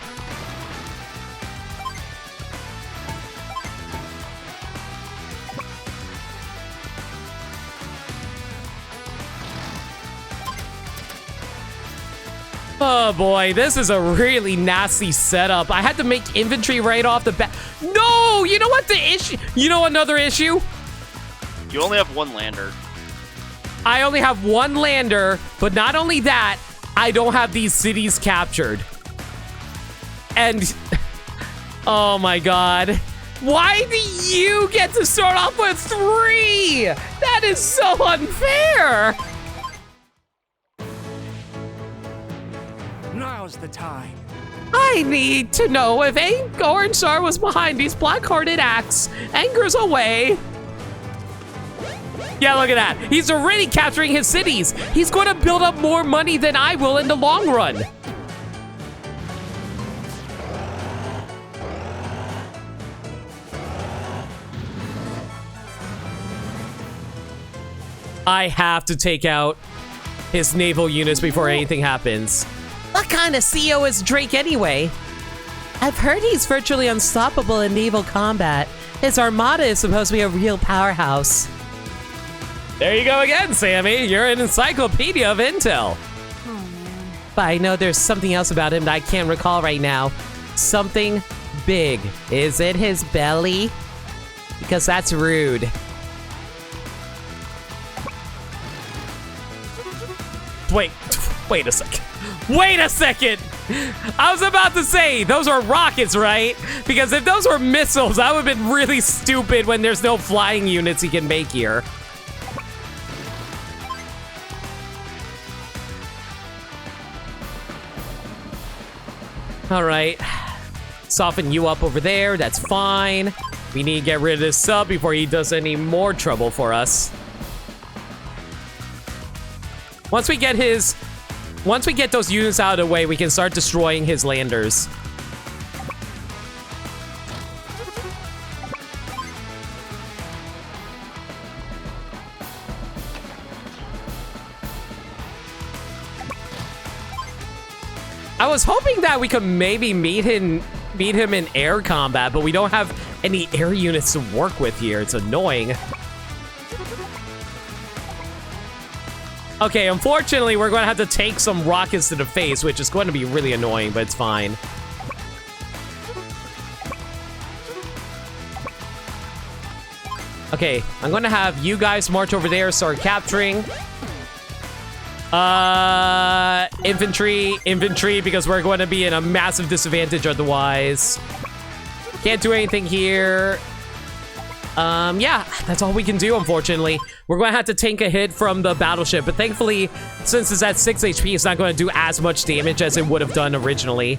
Oh boy, this is a really nasty setup. I had to make infantry right off the bat. No, you know what the issue? You know another issue? You only have 1 lander. I only have 1 lander, but not only that, I don't have these cities captured. And, oh my god. Why do you get to start off with 3? That is so unfair. Now's the time. I need to know if Orange Star was behind these black-hearted acts. Anger's away. Yeah, look at that. He's already capturing his cities. He's going to build up more money than I will in the long run. I have to take out his naval units before anything happens. What kind of CEO is Drake anyway? I've heard he's virtually unstoppable in naval combat. His armada is supposed to be a real powerhouse. There you go again, Sammy. You're an encyclopedia of intel. Oh man. But I know there's something else about him that I can't recall right now. Something big. Is it his belly? Because that's rude. Wait a second. Wait a second! I was about to say, those are rockets, right? Because if those were missiles, that would have been really stupid when there's no flying units he can make here. All right. Soften you up over there. That's fine. We need to get rid of this sub before he does any more trouble for us. Once we get those units out of the way, we can start destroying his landers. I was hoping that we could maybe meet him in air combat, but we don't have any air units to work with here. It's annoying. Okay, unfortunately, we're going to have to take some rockets to the face, which is going to be really annoying, but it's fine. Okay, I'm gonna have you guys march over there, start capturing. Infantry, because we're going to be in a massive disadvantage otherwise. Can't do anything here. Yeah, that's all we can do, unfortunately. We're going to have to tank a hit from the battleship, but thankfully, since it's at 6 HP, it's not going to do as much damage as it would have done originally.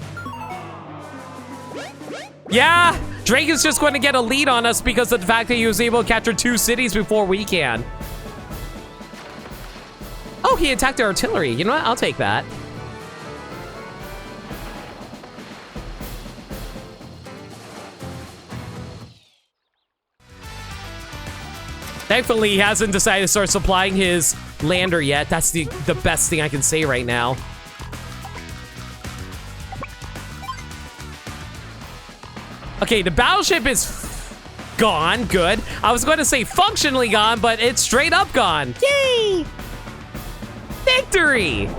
Yeah, Drake is just going to get a lead on us because of the fact that he was able to capture 2 cities before we can. Oh, he attacked our artillery. You know what? I'll take that. Thankfully, he hasn't decided to start supplying his lander yet. That's the best thing I can say right now. Okay, the battleship is gone. Good. I was going to say functionally gone, but it's straight up gone. Yay! Victory!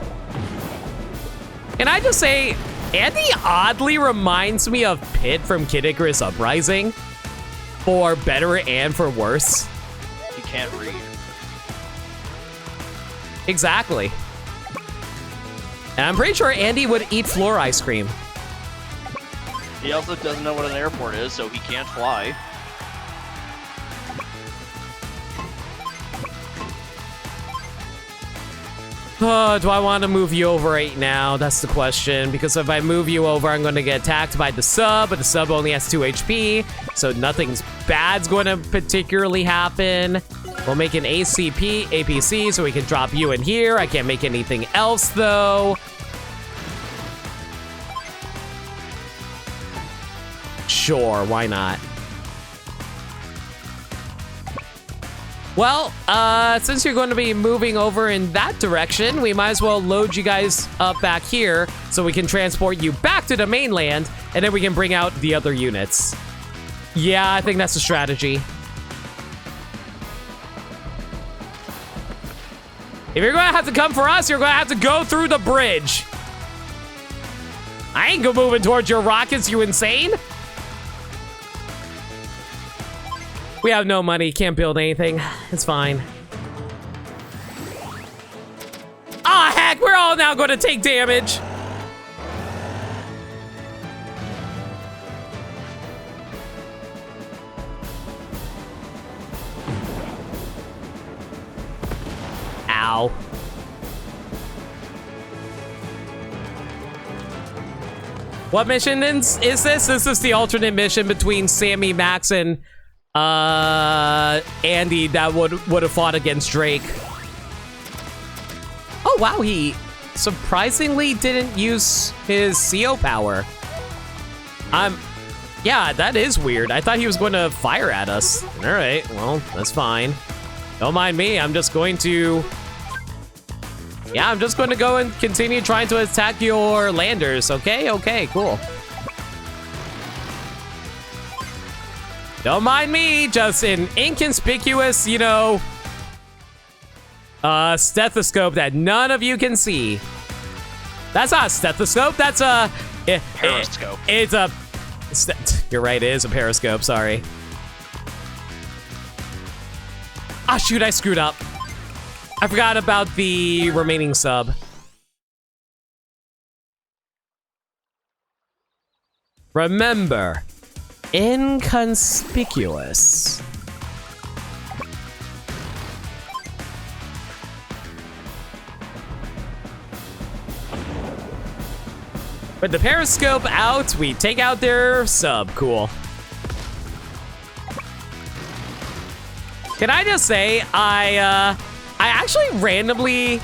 Can I just say, Andy oddly reminds me of Pit from Kid Icarus Uprising. For better and for worse. He can't read. Exactly. And I'm pretty sure Andy would eat floor ice cream. He also doesn't know what an airport is, so he can't fly. Oh, do I want to move you over right now? That's the question. Because if I move you over, I'm going to get attacked by the sub, but the sub only has 2 HP, so nothing's bad's going to particularly happen. We'll make an APC, so we can drop you in here. I can't make anything else, though. Sure, why not? Well, since you're going to be moving over in that direction, we might as well load you guys up back here so we can transport you back to the mainland, and then we can bring out the other units. Yeah, I think that's the strategy. If you're going to have to come for us, you're going to have to go through the bridge. I ain't go moving towards your rockets, you insane? We have no money, can't build anything. It's fine. Ah, heck, we're all now going to take damage. Ow. What mission is this? This is the alternate mission between Sammy, Max, and Andy that would have fought against Drake. Oh wow, he surprisingly didn't use his CO power. Yeah, that is weird. I thought he was going to fire at us. All right, well, that's fine. Don't mind me. I'm just going to go and continue trying to attack your landers. Okay, cool. Don't mind me, just an inconspicuous, you know, stethoscope that none of you can see. That's not a stethoscope, that's a... Periscope. It's a... You're right, it is a periscope, sorry. Ah, shoot, I screwed up. I forgot about the remaining sub. Remember, inconspicuous. With the periscope out, we take out their sub. Cool. Can I just say, I actually randomly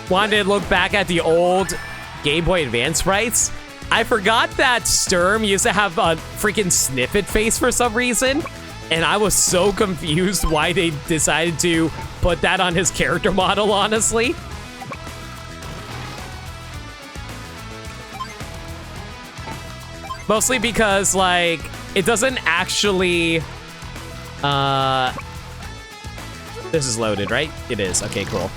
wanted to look back at the old Game Boy Advance sprites. I forgot that Sturm used to have a freaking snippet face for some reason, and I was so confused why they decided to put that on his character model, honestly. Mostly because, like, it doesn't actually... This is loaded, right? It is. Okay, cool.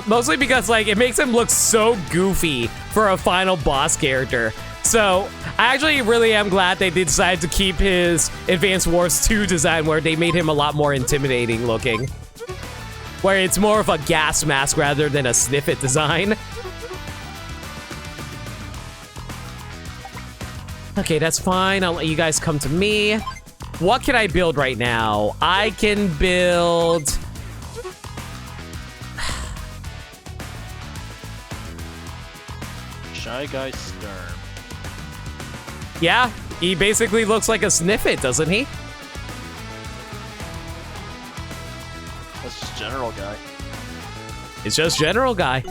Mostly because, like, it makes him look so goofy for a final boss character. So, I actually really am glad they decided to keep his Advance Wars 2 design where they made him a lot more intimidating looking. Where it's more of a gas mask rather than a sniff it design. Okay, that's fine. I'll let you guys come to me. What can I build right now? I can build... Shy Guy Stern. Yeah, he basically looks like a sniff it, doesn't he? That's just General Guy. It's just General Guy.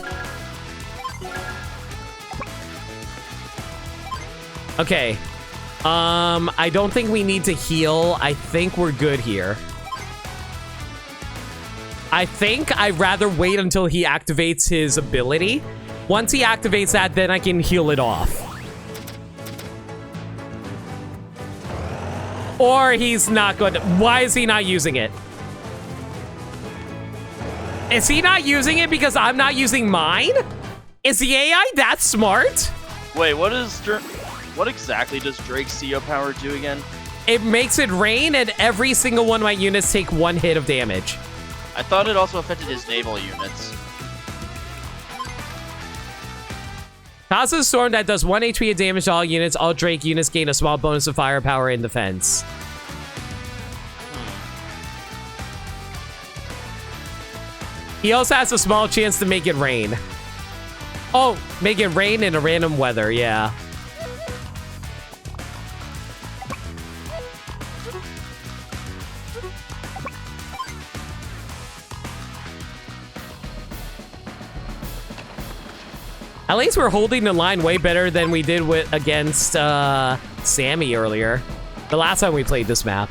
Okay. I don't think we need to heal. I think we're good here. I think I'd rather wait until he activates his ability. Once he activates that, then I can heal it off. Or he's not good. Why is he not using it? Is he not using it because I'm not using mine? Is the AI that smart? Wait, what exactly does Drake's CO power do again? It makes it rain and every single one of my units take 1 hit of damage. I thought it also affected his naval units. Causes a storm that does 1 HP of damage to all units. All Drake units gain a small bonus of firepower and defense. He also has a small chance to make it rain. Oh, make it rain in a random weather, yeah. At least we're holding the line way better than we did against Sammy earlier. The last time we played this map.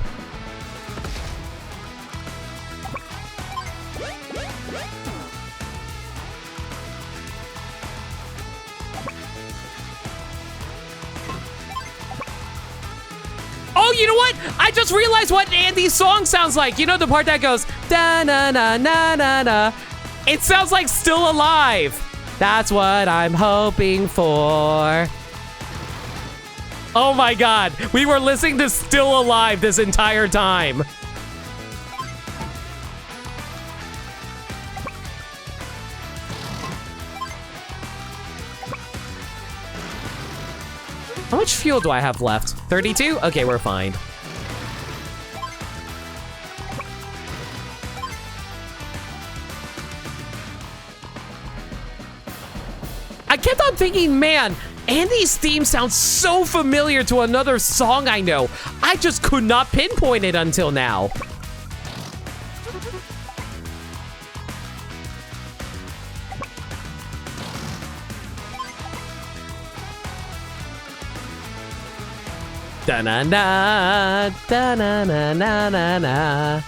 Oh, you know what? I just realized what Andy's song sounds like. You know the part that goes da na na na na na. It sounds like Still Alive. That's what I'm hoping for. Oh my god, we were listening to Still Alive this entire time. How much fuel do I have left? 32? Okay, we're fine. I kept on thinking, man, Andy's theme sounds so familiar to another song I know. I just could not pinpoint it until now. Da-na-na, da-na-na-na-na-na.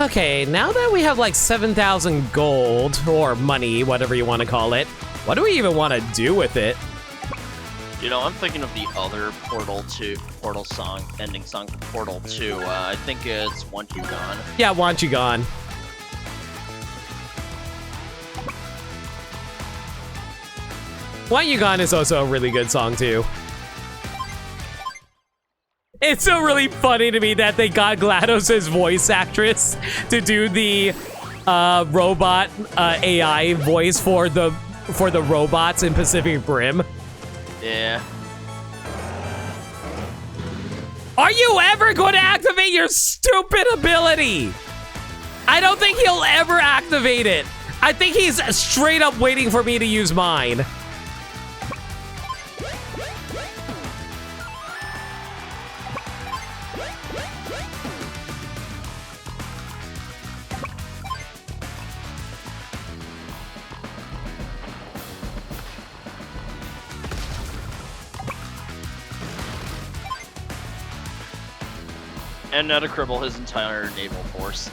Okay, now that we have like 7,000 gold, or money, whatever you want to call it, what do we even want to do with it? You know, I'm thinking of the other Portal song, ending song for Portal 2. I think it's Want You Gone. Yeah, Want You Gone. Want You Gone is also a really good song, too. It's so really funny to me that they got GLaDOS' voice actress to do the robot AI voice for the robots in Pacific Rim. Yeah. Are you ever going to activate your stupid ability? I don't think he'll ever activate it. I think he's straight up waiting for me to use mine. And now to cripple his entire naval force.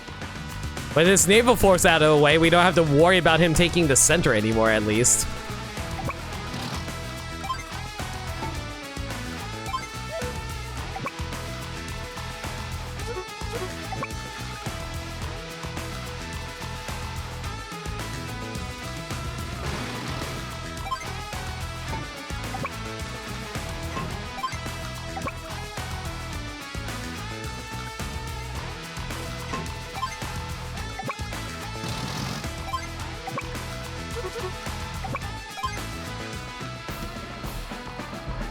With his naval force out of the way, we don't have to worry about him taking the center anymore, at least.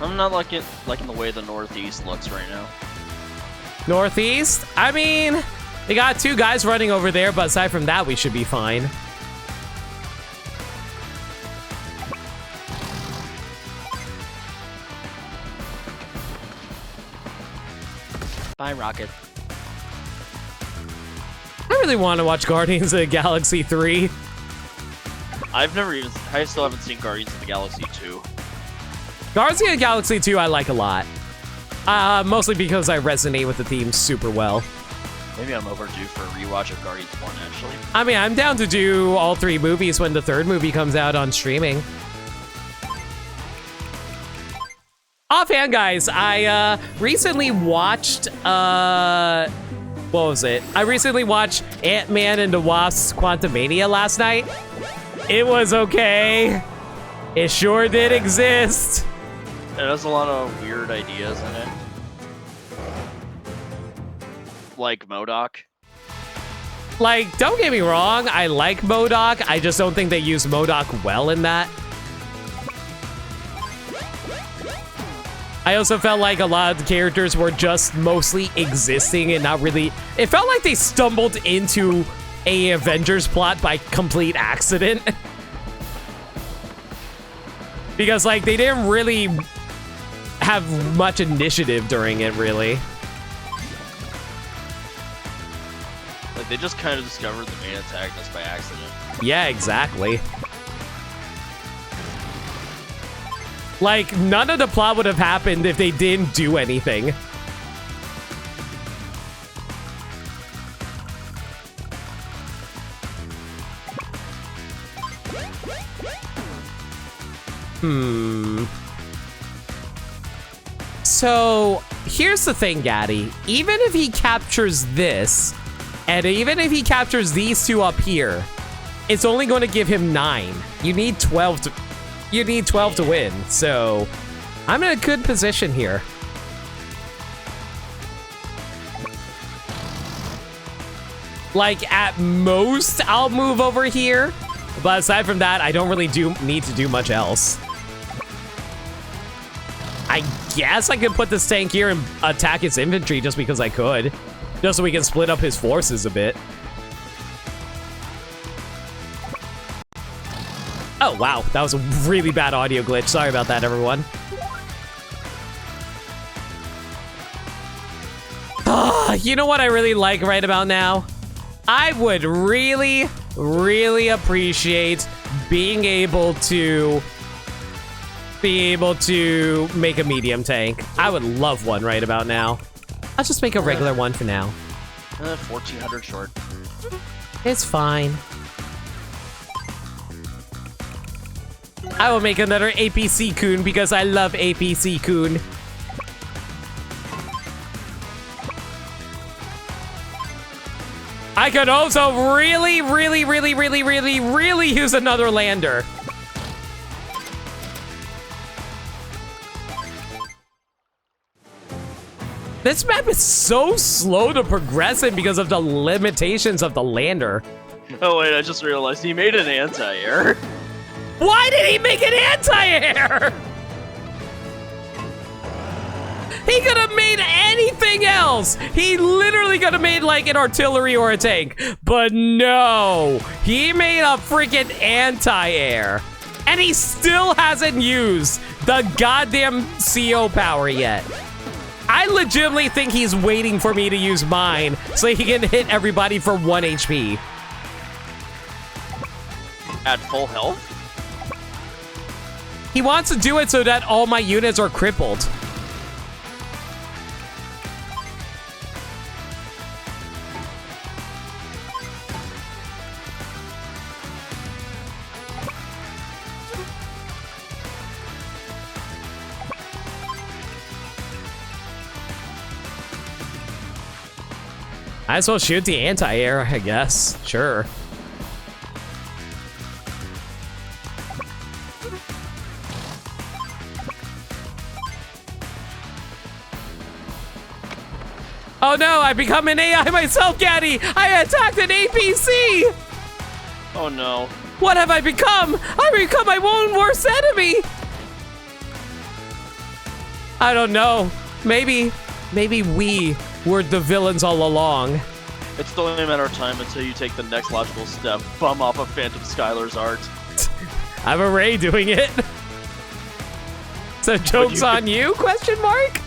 I'm not liking the way the Northeast looks right now. Northeast? I mean, they got 2 guys running over there, but aside from that, we should be fine. Bye, Rocket. I really want to watch Guardians of the Galaxy 3. I still haven't seen Guardians of the Galaxy 2. Guardians of the Galaxy 2 I like a lot. Mostly because I resonate with the theme super well. Maybe I'm overdue for a rewatch of Guardians 1, actually. I mean, I'm down to do all 3 movies when the 3rd movie comes out on streaming. Offhand, guys, I recently watched, what was it? I recently watched Ant-Man and the Wasp's Quantumania last night. It was okay. It sure did exist. It has a lot of weird ideas in it. Like MODOK. Like, don't get me wrong, I like MODOK. I just don't think they use MODOK well in that. I also felt like a lot of the characters were just mostly existing and not really... It felt like they stumbled into a Avengers plot by complete accident. Because, like, they didn't really have much initiative during it, really. Like, they just kind of discovered the main antagonist by accident. Yeah, exactly. Like, none of the plot would have happened if they didn't do anything. So, here's the thing, Gaddy. Even if he captures this, and even if he captures these 2 up here, it's only going to give him 9. You need 12 to... You need 12 to win, so I'm in a good position here. Like, at most, I'll move over here. But aside from that, I don't really need to do much else. I guess I could put this tank here and attack its infantry just because I could. Just so we can split up his forces a bit. Oh, wow. That was a really bad audio glitch. Sorry about that, everyone. You know what I really like right about now? I would really, really appreciate being able to make a medium tank. I would love one right about now. I'll just make a regular one for now. 1400 short. It's fine. I will make another APC-kun because I love APC-kun. I could also really use another lander. This map is so slow to progress in because of the limitations of the lander. Oh wait, I just realized he made an anti-air. Why did he make an anti-air? He could have made anything else. He literally could have made like an artillery or a tank. But no, he made a freaking anti-air. And he still hasn't used the goddamn CO power yet. I legitimately think he's waiting for me to use mine so he can hit everybody for 1 HP. At full health? He wants to do it so that all my units are crippled. Might as well shoot the anti-air, I guess. Sure. Oh no, I become an AI myself, Gaddy! I attacked an APC! Oh no. What have I become? I've become my own worst enemy! I don't know. Maybe we were the villains all along. It's only a matter of time until you take the next logical step. Bum off of Phantom Skylar's art. I'm already doing it. So joke's on you? Question mark?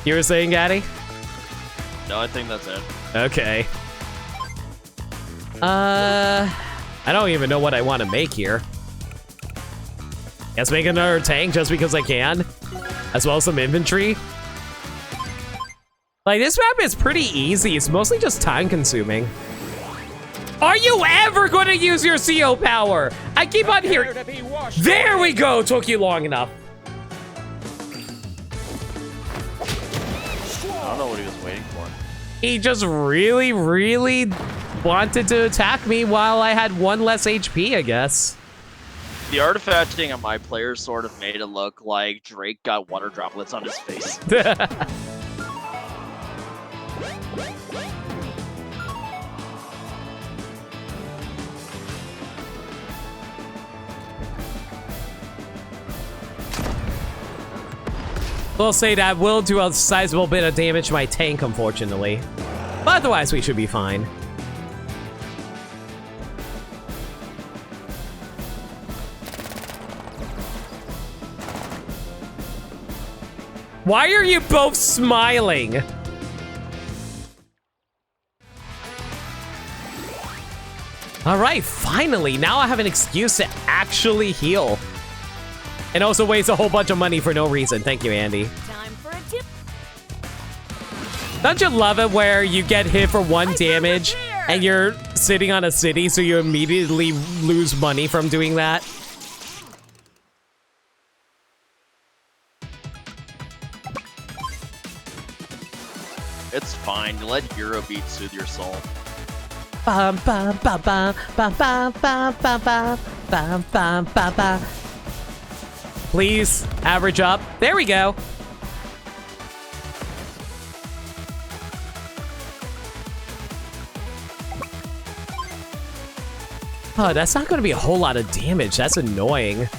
You were saying, Gaddy? No, I think that's it. Okay. I don't even know what I want to make here. Guess make another tank just because I can. As well as some infantry. Like, this map is pretty easy. It's mostly just time consuming. Are you ever going to use your CO power? I keep on hearing. There we go. Took you long enough. I don't know what he was waiting for. He just really, really wanted to attack me while I had one less HP, I guess. The artifacting on my player sort of made it look like Drake got water droplets on his face. We'll say that will do a sizable bit of damage to my tank, unfortunately. But otherwise, we should be fine. Why are you both smiling? All right, finally. Now I have an excuse to actually heal. And also waste a whole bunch of money for no reason. Thank you, Andy. Time for a tip. Don't you love it where you get hit for one damage and you're sitting on a city, so you immediately lose money from doing that? It's fine. Let Eurobeat soothe your soul. Bum, bum, bum, bum, bum, bum, bum, bum, bum, bum, bum, bum, bum. Please, average up. There we go. Oh, that's not going to be a whole lot of damage. That's annoying.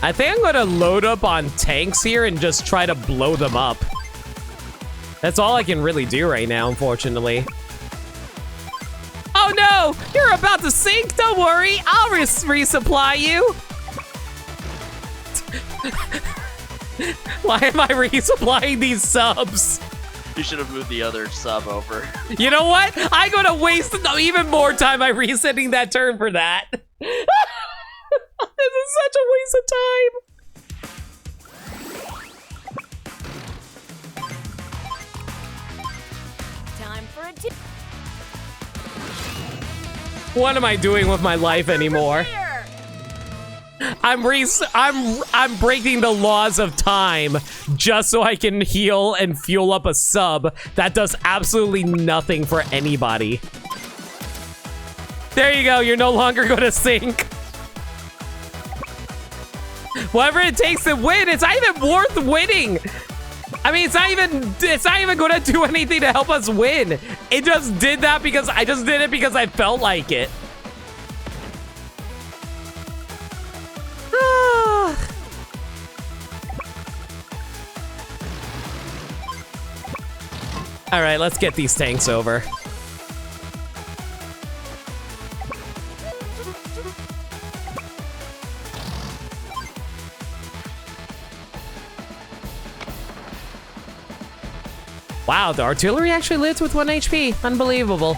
I think I'm going to load up on tanks here and just try to blow them up. That's all I can really do right now, unfortunately. Oh no! You're about to sink! Don't worry! I'll resupply you! Why am I resupplying these subs? You should have moved the other sub over. You know what? I'm gonna waste even more time by resetting that turn for that. This is such a waste of time. Time for a tip. What am I doing with my life anymore? Here. I'm breaking the laws of time just so I can heal and fuel up a sub that does absolutely nothing for anybody. There you go. You're no longer going to sink. Whatever it takes to win, it's not even worth winning. I mean, it's not even going to do anything to help us win. It just did that because I just did it because I felt like it. All right, let's get these tanks over. Wow, the artillery actually lived with 1 HP. Unbelievable.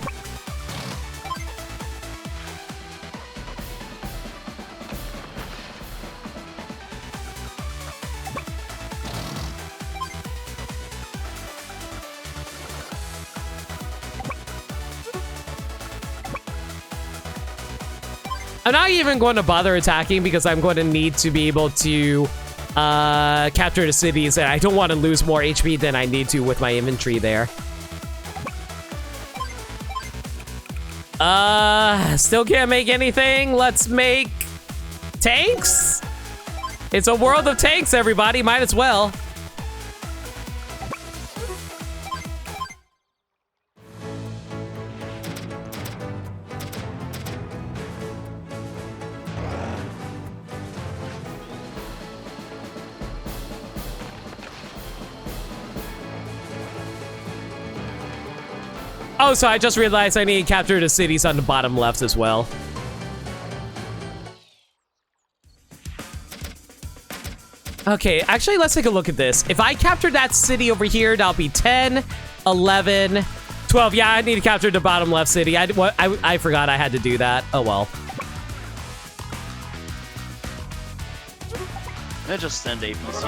I'm not even going to bother attacking because I'm going to need to be able to capture the cities, and I don't want to lose more HP than I need to with my infantry there. Still can't make anything. Let's make tanks. It's a world of tanks, everybody. Might as well. Oh, so I just realized I need to capture the cities on the bottom left as well. Okay, actually, let's take a look at this. If I capture that city over here, that'll be 10, 11, 12. Yeah, I need to capture the bottom left city. I forgot I had to do that. Oh, well. I just send APC.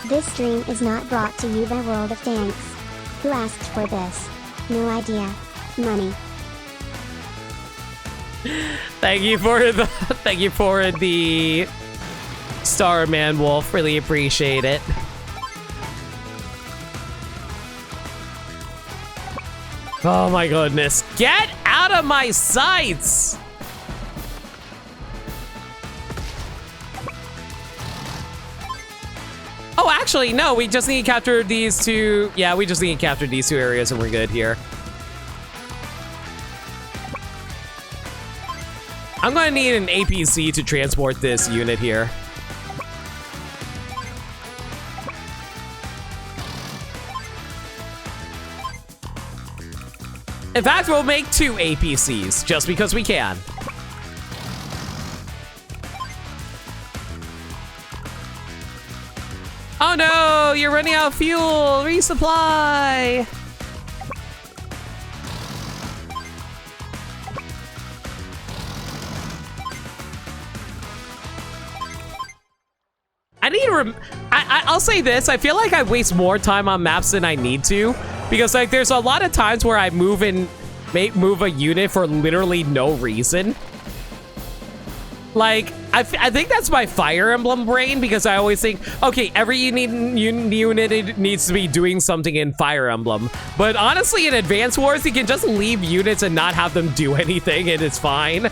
This stream is not brought to you by World of Tanks. Who asked for this? No idea. Money. Thank you for the Starman Wolf. Really appreciate it. Oh my goodness. Get out of my sights! Oh, actually, no, we just need to capture these two. Yeah, we just need to capture these two areas and we're good here. I'm gonna need an APC to transport this unit here. In fact, we'll make 2 APCs just because we can. Oh no, you're running out of fuel. Resupply. I need to I'll say this, I feel like I waste more time on maps than I need to, because like there's a lot of times where I move a unit for literally no reason. Like, I think that's my Fire Emblem brain, because I always think, okay, every unit needs to be doing something in Fire Emblem. But honestly, in Advance Wars, you can just leave units and not have them do anything, and it's fine.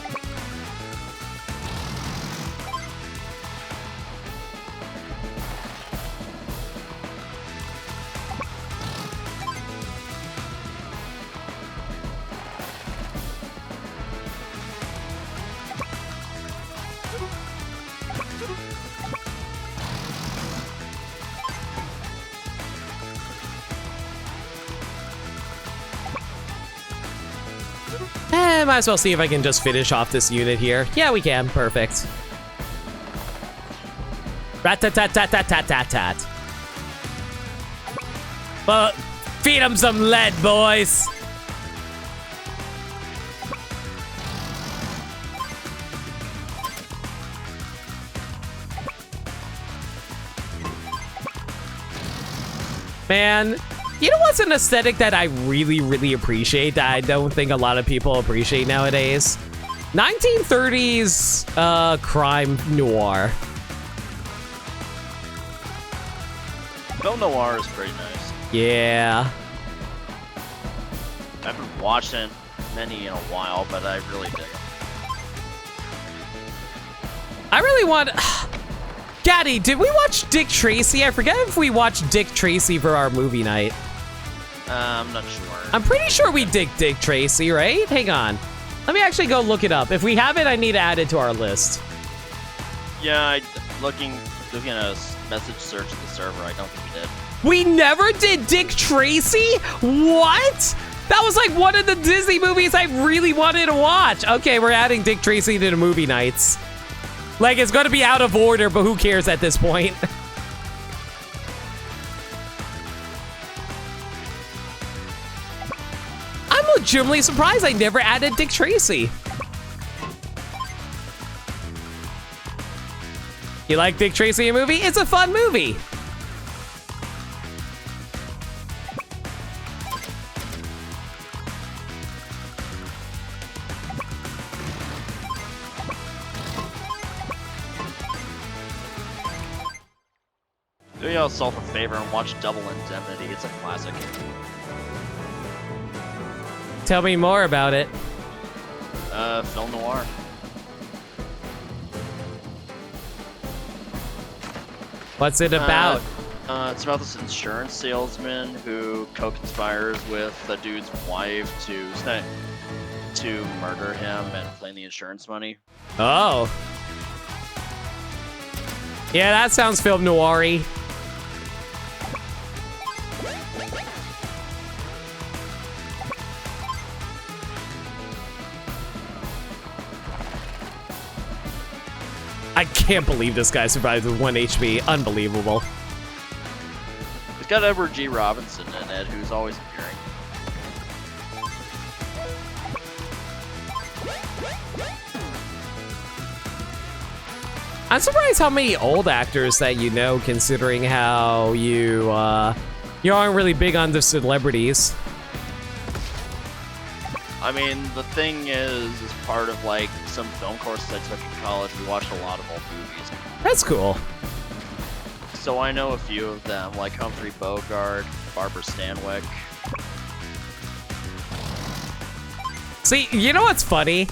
Might as well see if I can just finish off this unit here. Yeah, we can. Perfect. Rat-tat-tat-tat-tat-tat-tat. Well, feed them some lead, boys. Man. You know what's an aesthetic that I really, really appreciate that I don't think a lot of people appreciate nowadays? 1930s crime noir. Film noir is pretty nice. Yeah. I haven't watched many in a while, but I really dig them. I really want... Gaddy, did we watch Dick Tracy? I forget if we watched Dick Tracy for our movie night. I'm not sure. I'm pretty sure we did Dick Tracy, right? Hang on. Let me actually go look it up. If we have it, I need to add it to our list. Yeah, looking at a message search of the server, I don't think we did. We never did Dick Tracy? What? That was like one of the Disney movies I really wanted to watch. Okay, we're adding Dick Tracy to the movie nights. Like, it's going to be out of order, but who cares at this point? I'm legitimately surprised I never added Dick Tracy. You like Dick Tracy a movie? It's a fun movie. Do yourself a favor and watch Double Indemnity. It's a classic. Tell me more about it. Film noir. What's it about? It's about this insurance salesman who co-conspires with a dude's wife to murder him and claim the insurance money. Oh. Yeah, that sounds film noir-y. can't believe this guy survived with 1 HP. Unbelievable. It's got Edward G. Robinson in it, who's always appearing. I'm surprised how many old actors that you know, considering how you aren't really big on the celebrities. I mean, the thing is part of like some film courses I took in college, we watched a lot of old movies. That's cool. So I know a few of them, like Humphrey Bogart, Barbara Stanwyck. See, you know what's funny?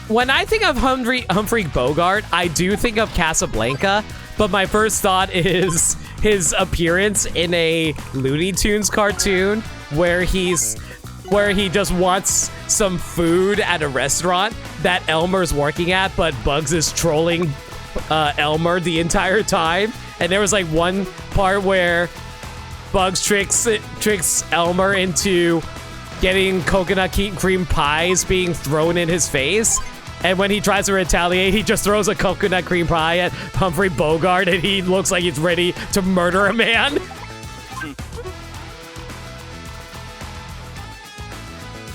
When I think of Humphrey Bogart, I do think of Casablanca, but my first thought is his appearance in a Looney Tunes cartoon where he just wants some food at a restaurant that Elmer's working at, but Bugs is trolling Elmer the entire time. And there was like one part where Bugs tricks Elmer into getting coconut cream pies being thrown in his face. And when he tries to retaliate, he just throws a coconut cream pie at Humphrey Bogart, and he looks like he's ready to murder a man.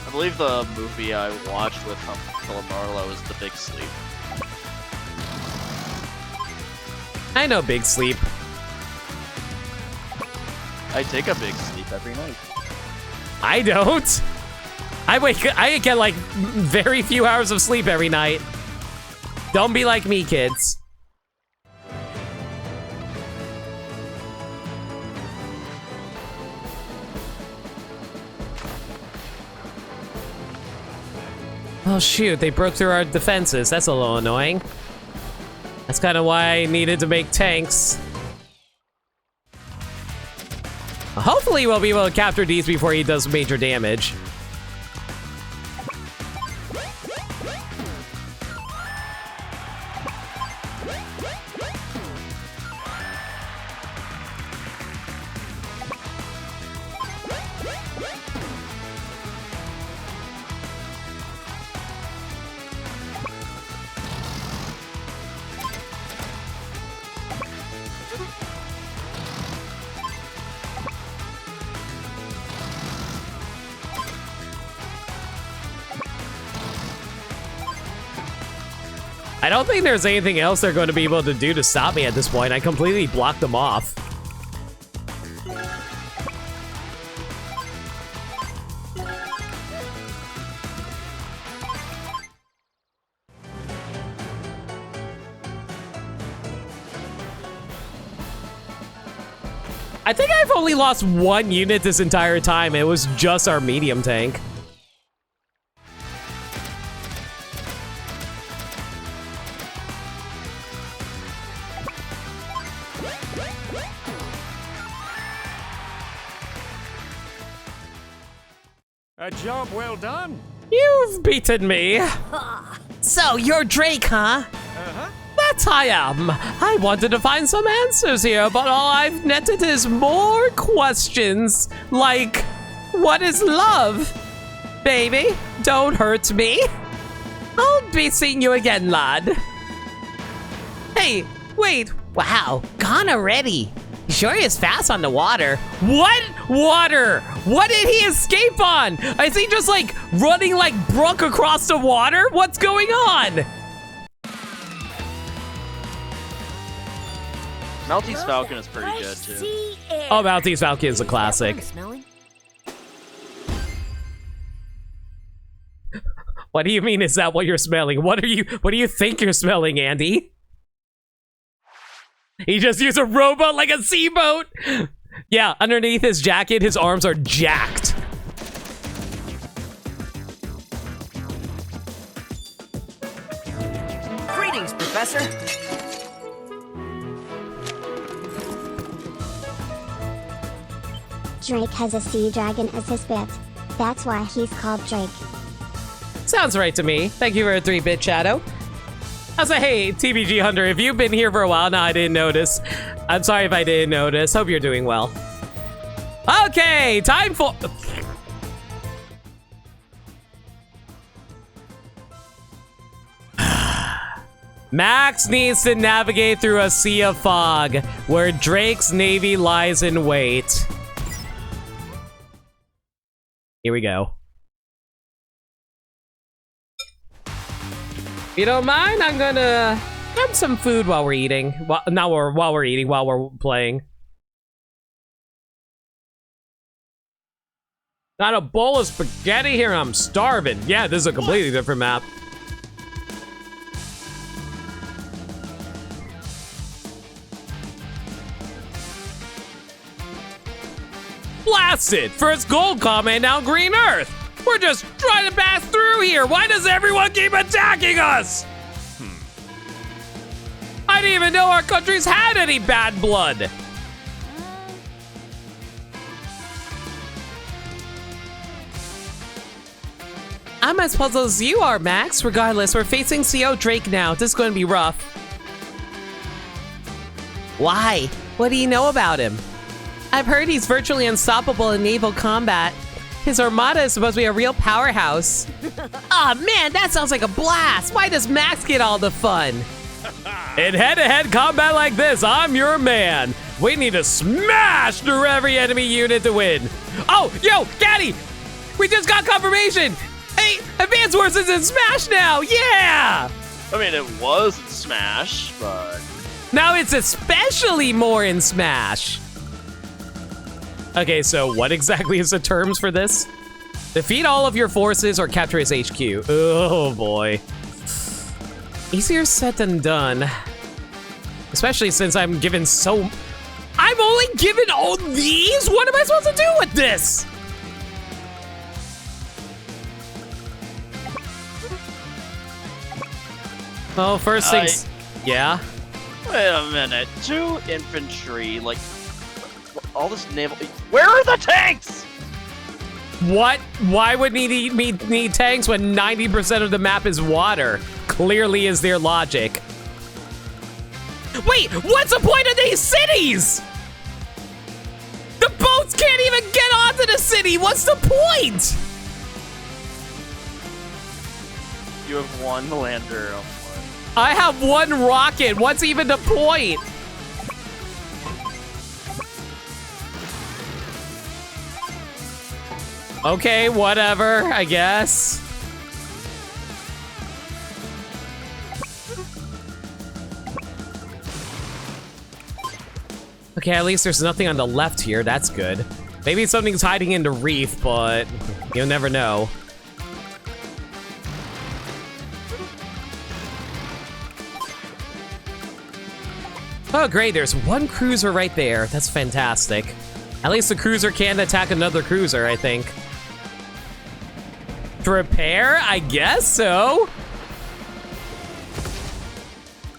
I believe the movie I watched with Philip Marlowe is The Big Sleep. I know Big Sleep. I take a big sleep every night. I don't. I get like very few hours of sleep every night. Don't be like me, kids. Oh shoot, they broke through our defenses. That's a little annoying. That's kind of why I needed to make tanks. Hopefully we'll be able to capture these before he does major damage. I don't think there's anything else they're going to be able to do to stop me at this point. I completely blocked them off. I think I've only lost 1 unit this entire time. It was just our medium tank. A job well done. You've beaten me. So, you're Drake, huh? Uh-huh. That I am. I wanted to find some answers here, but all I've netted is more questions. Like, what is love? Baby, don't hurt me. I'll be seeing you again, lad. Hey, wait. Wow, gone already. He sure is fast on the water. What water? What did he escape on? Is he just like running like Brooke across the water? What's going on? Maltese Falcon is pretty good too. Oh, Maltese Falcon is a classic. What do you mean, is that what you're smelling? What do you think you're smelling, Andy? He just used a rowboat like a seaboat. Yeah, underneath his jacket, his arms are jacked. Greetings, Professor. Drake has a sea dragon as his pet. That's why he's called Drake. Sounds right to me. Thank you for a 3-bit shadow. I was like, hey, TBG Hunter, if you've been here for a while now, I didn't notice. I'm sorry if I didn't notice. Hope you're doing well. Okay, time for... Max needs to navigate through a sea of fog where Drake's navy lies in wait. Here we go. If you don't mind, I'm gonna grab some food while we're eating. While we're playing. Got a bowl of spaghetti here and I'm starving. Yeah, this is a completely different map. Blasted! First gold comment, now green earth! We're just trying to pass through here! Why does everyone keep attacking us? I didn't even know our countries had any bad blood! I'm as puzzled as you are, Max. Regardless, we're facing CO Drake now. This is going to be rough. Why? What do you know about him? I've heard he's virtually unstoppable in naval combat. His armada is supposed to be a real powerhouse. Aw, man, that sounds like a blast. Why does Max get all the fun? In head-to-head combat like this, I'm your man. We need to smash through every enemy unit to win. Oh, yo, Gaddy! We just got confirmation! Hey, Advance Wars is in Smash now! Yeah! I mean, it was in Smash, but... Now it's especially more in Smash. Okay, so what exactly is the terms for this? Defeat all of your forces or capture his HQ. Oh boy. Easier said than done. Especially since I'm given so... I'm only given all these? What am I supposed to do with this? Oh, first things... Yeah? Wait a minute. 2 infantry, like... all this naval... Where are the tanks? What? Why would he need tanks when 90% of the map is water? Clearly is their logic. Wait, what's the point of these cities? The boats can't even get onto the city. What's the point? You have 1 lander. I have 1 rocket. What's even the point? Okay, whatever, I guess. Okay, at least there's nothing on the left here. That's good. Maybe something's hiding in the reef, but you'll never know. Oh, great. There's 1 cruiser right there. That's fantastic. At least the cruiser can attack another cruiser, I think. To repair? I guess so.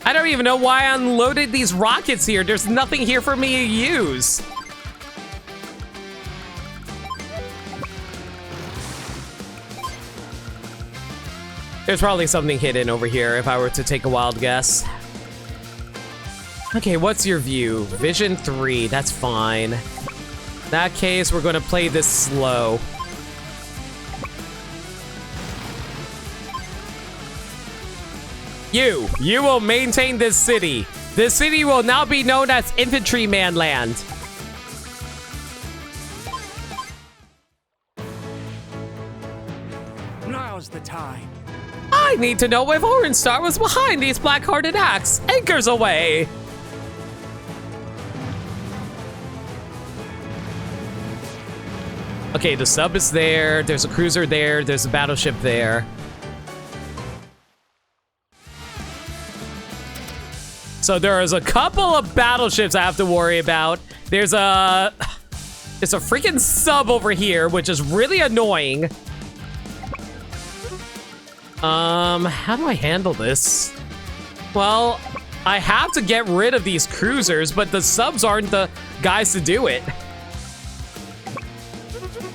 I don't even know why I unloaded these rockets here. There's nothing here for me to use. There's probably something hidden over here if I were to take a wild guess. Okay, what's your view? Vision 3, that's fine. In that case, we're gonna play this slow. You will maintain this city. This city will now be known as Infantryman Land. Now's the time. I need to know if Orenstar was behind these black-hearted acts. Anchors away. Okay, the sub is there. There's a cruiser there. There's a battleship there. So there is a couple of battleships I have to worry about. There's a freaking sub over here, which is really annoying. How do I handle this? Well, I have to get rid of these cruisers, but the subs aren't the guys to do it.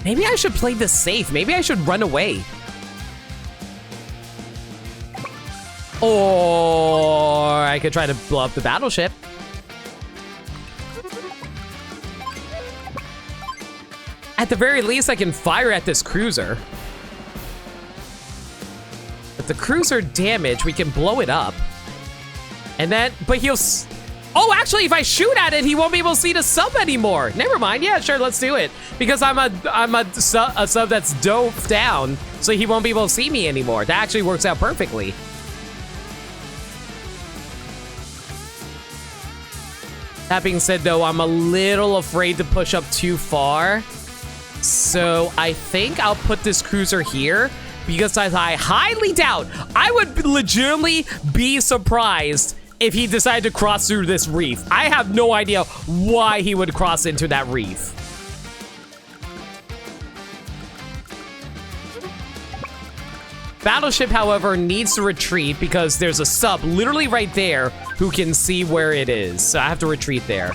Maybe I should play this safe. Maybe I should run away. Or I could try to blow up the battleship. At the very least, I can fire at this cruiser. If the cruiser damage, we can blow it up. And then, but oh, actually, if I shoot at it, he won't be able to see the sub anymore. Never mind. Yeah, sure, let's do it. Because I'm a sub that's doped down, so he won't be able to see me anymore. That actually works out perfectly. That being said, though, I'm a little afraid to push up too far. So I think I'll put this cruiser here because I highly doubt, I would legitimately be surprised if he decided to cross through this reef. I have no idea why he would cross into that reef. Battleship, however, needs to retreat because there's a sub literally right there who can see where it is. So I have to retreat there.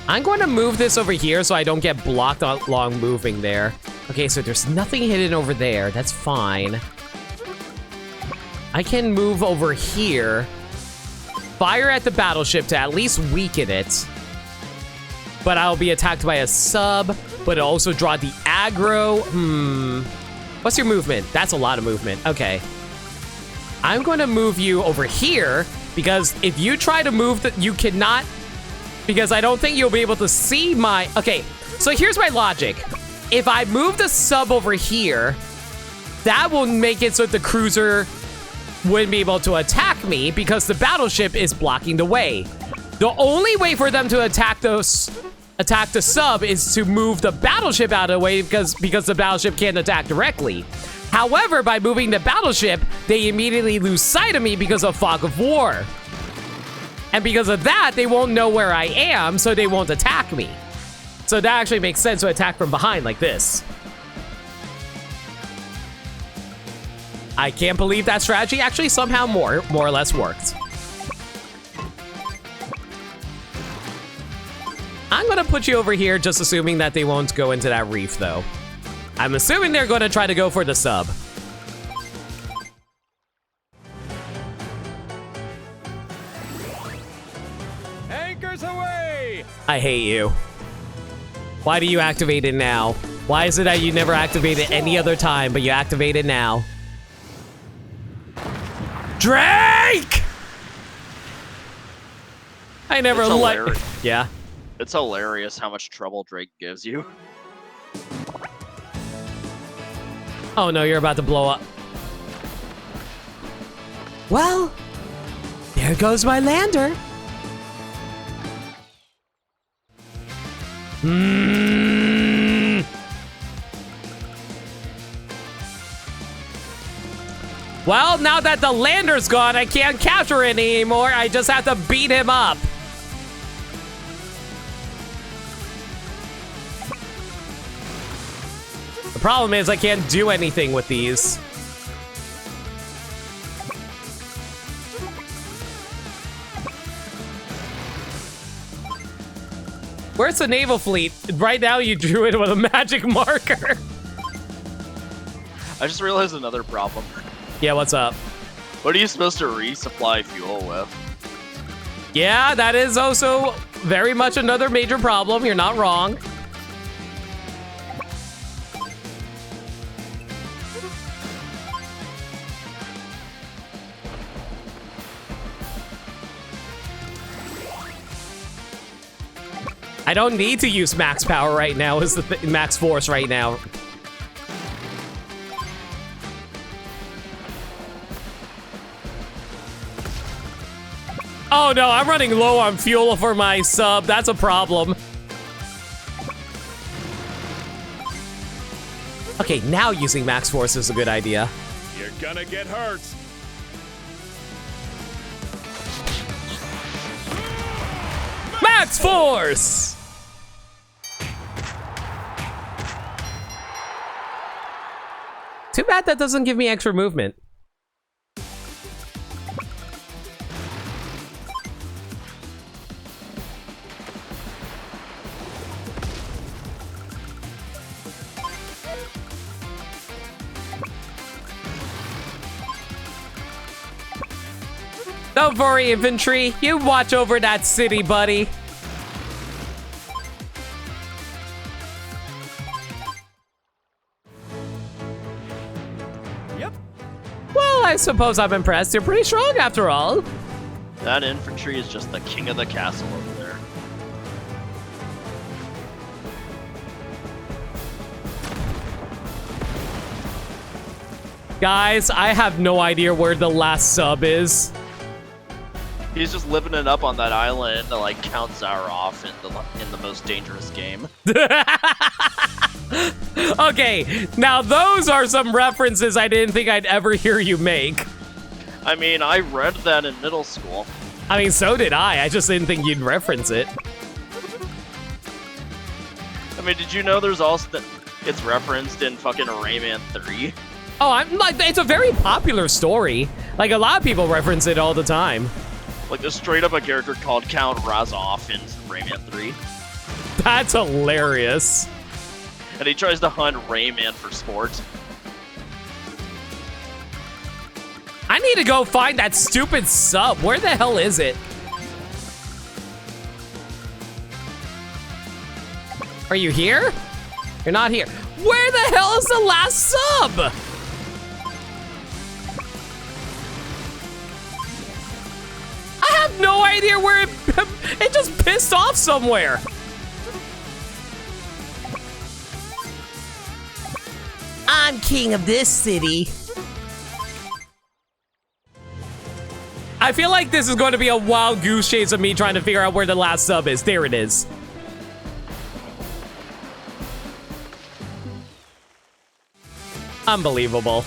I'm going to move this over here so I don't get blocked along moving there. Okay, so there's nothing hidden over there. That's fine. I can move over here, fire at the battleship to at least weaken it. But I'll be attacked by a sub, but it'll also draw the aggro. What's your movement? That's a lot of movement. Okay. I'm going to move you over here because if you try to move, you cannot, because I don't think you'll be able to see my... Okay, so here's my logic. If I move the sub over here, that will make it so that the cruiser wouldn't be able to attack me because the battleship is blocking the way. The only way for them to attack the sub is to move the battleship out of the way because the battleship can't attack directly. However, by moving the battleship, they immediately lose sight of me because of fog of war. And because of that, they won't know where I am, so they won't attack me. So that actually makes sense to attack from behind like this. I can't believe that strategy actually somehow more or less worked. I'm gonna put you over here, just assuming that they won't go into that reef, though. I'm assuming they're gonna try to go for the sub. Anchors away! I hate you. Why do you activate it now? Why is it that you never activate it any other time, but you activate it now? Drake! I never liked... Yeah. It's hilarious how much trouble Drake gives you. Oh no, you're about to blow up. Well, there goes my lander. Well, now that the lander's gone, I can't capture it anymore. I just have to beat him up. The problem is I can't do anything with these. Where's the naval fleet? Right now you drew it with a magic marker. I just realized another problem. Yeah, what's up? What are you supposed to resupply fuel with? Yeah, that is also very much another major problem. You're not wrong. I don't need to use max power right now, is the max force right now. Oh no, I'm running low on fuel for my sub. That's a problem. Okay, now using max force is a good idea. You're gonna get hurt. Max force! Too bad that doesn't give me extra movement. Don't worry, infantry. You watch over that city, buddy. I suppose I'm impressed. You're pretty strong after all. That infantry is just the king of the castle over there. Guys, I have no idea where the last sub is. He's just living it up on that island to like count Zara off in the most dangerous game. Okay, now those are some references I didn't think I'd ever hear you make. I mean, I read that in middle school. I mean, so did I. I just didn't think you'd reference it. I mean, did you know there's also it's referenced in fucking Rayman 3? Oh, I'm like, it's a very popular story. Like, a lot of people reference it all the time. Like, there's straight up a character called Count Razov in Rayman 3. That's hilarious. And he tries to hunt Rayman for sport. I need to go find that stupid sub. Where the hell is it? Are you here? You're not here. Where the hell is the last sub? I have no idea where it just pissed off somewhere. I'm king of this city. I feel like this is going to be a wild goose chase of me trying to figure out where the last sub is. There it is. Unbelievable.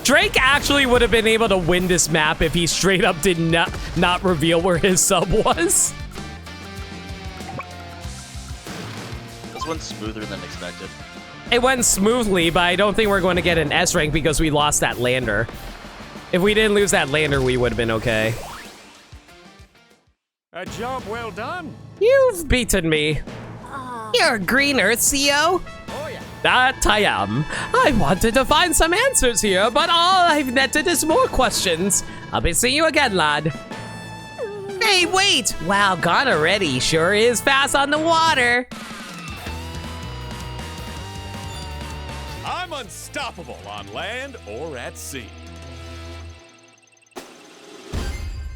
Drake actually would have been able to win this map if he straight up did not reveal where his sub was. This went smoother than expected. It went smoothly, but I don't think we're going to get an S rank because we lost that lander. If we didn't lose that lander, we would have been okay. A job well done. You've beaten me. You're a green Earth CO? Oh yeah. That I am. I wanted to find some answers here, but all I've netted is more questions. I'll be seeing you again, lad. Hey, wait! Wow, gone already. Sure is fast on the water. I'm unstoppable on land or at sea.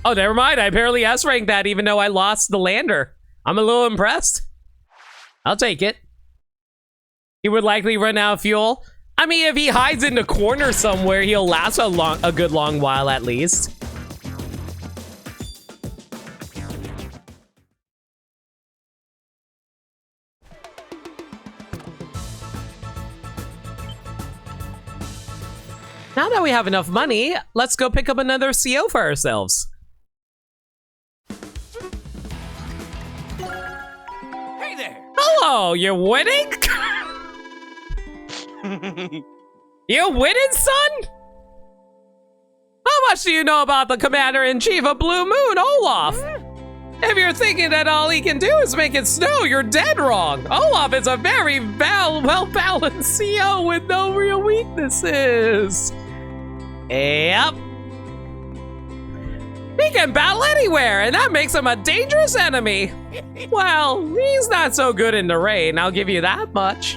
Oh, never mind. I barely S-ranked that even though I lost the lander. I'm a little impressed. I'll take it. He would likely run out of fuel. I mean, if he hides in the corner somewhere, he'll last a good long while at least. Now that we have enough money, let's go pick up another CO for ourselves. Hey there. Hello, you're winning? You winning, son? How much do you know about the Commander-in-Chief of Blue Moon, Olaf? If you're thinking that all he can do is make it snow, you're dead wrong. Olaf is a very well-balanced CO with no real weaknesses. Yep. He can battle anywhere, and that makes him a dangerous enemy. Well, he's not so good in the rain, I'll give you that much.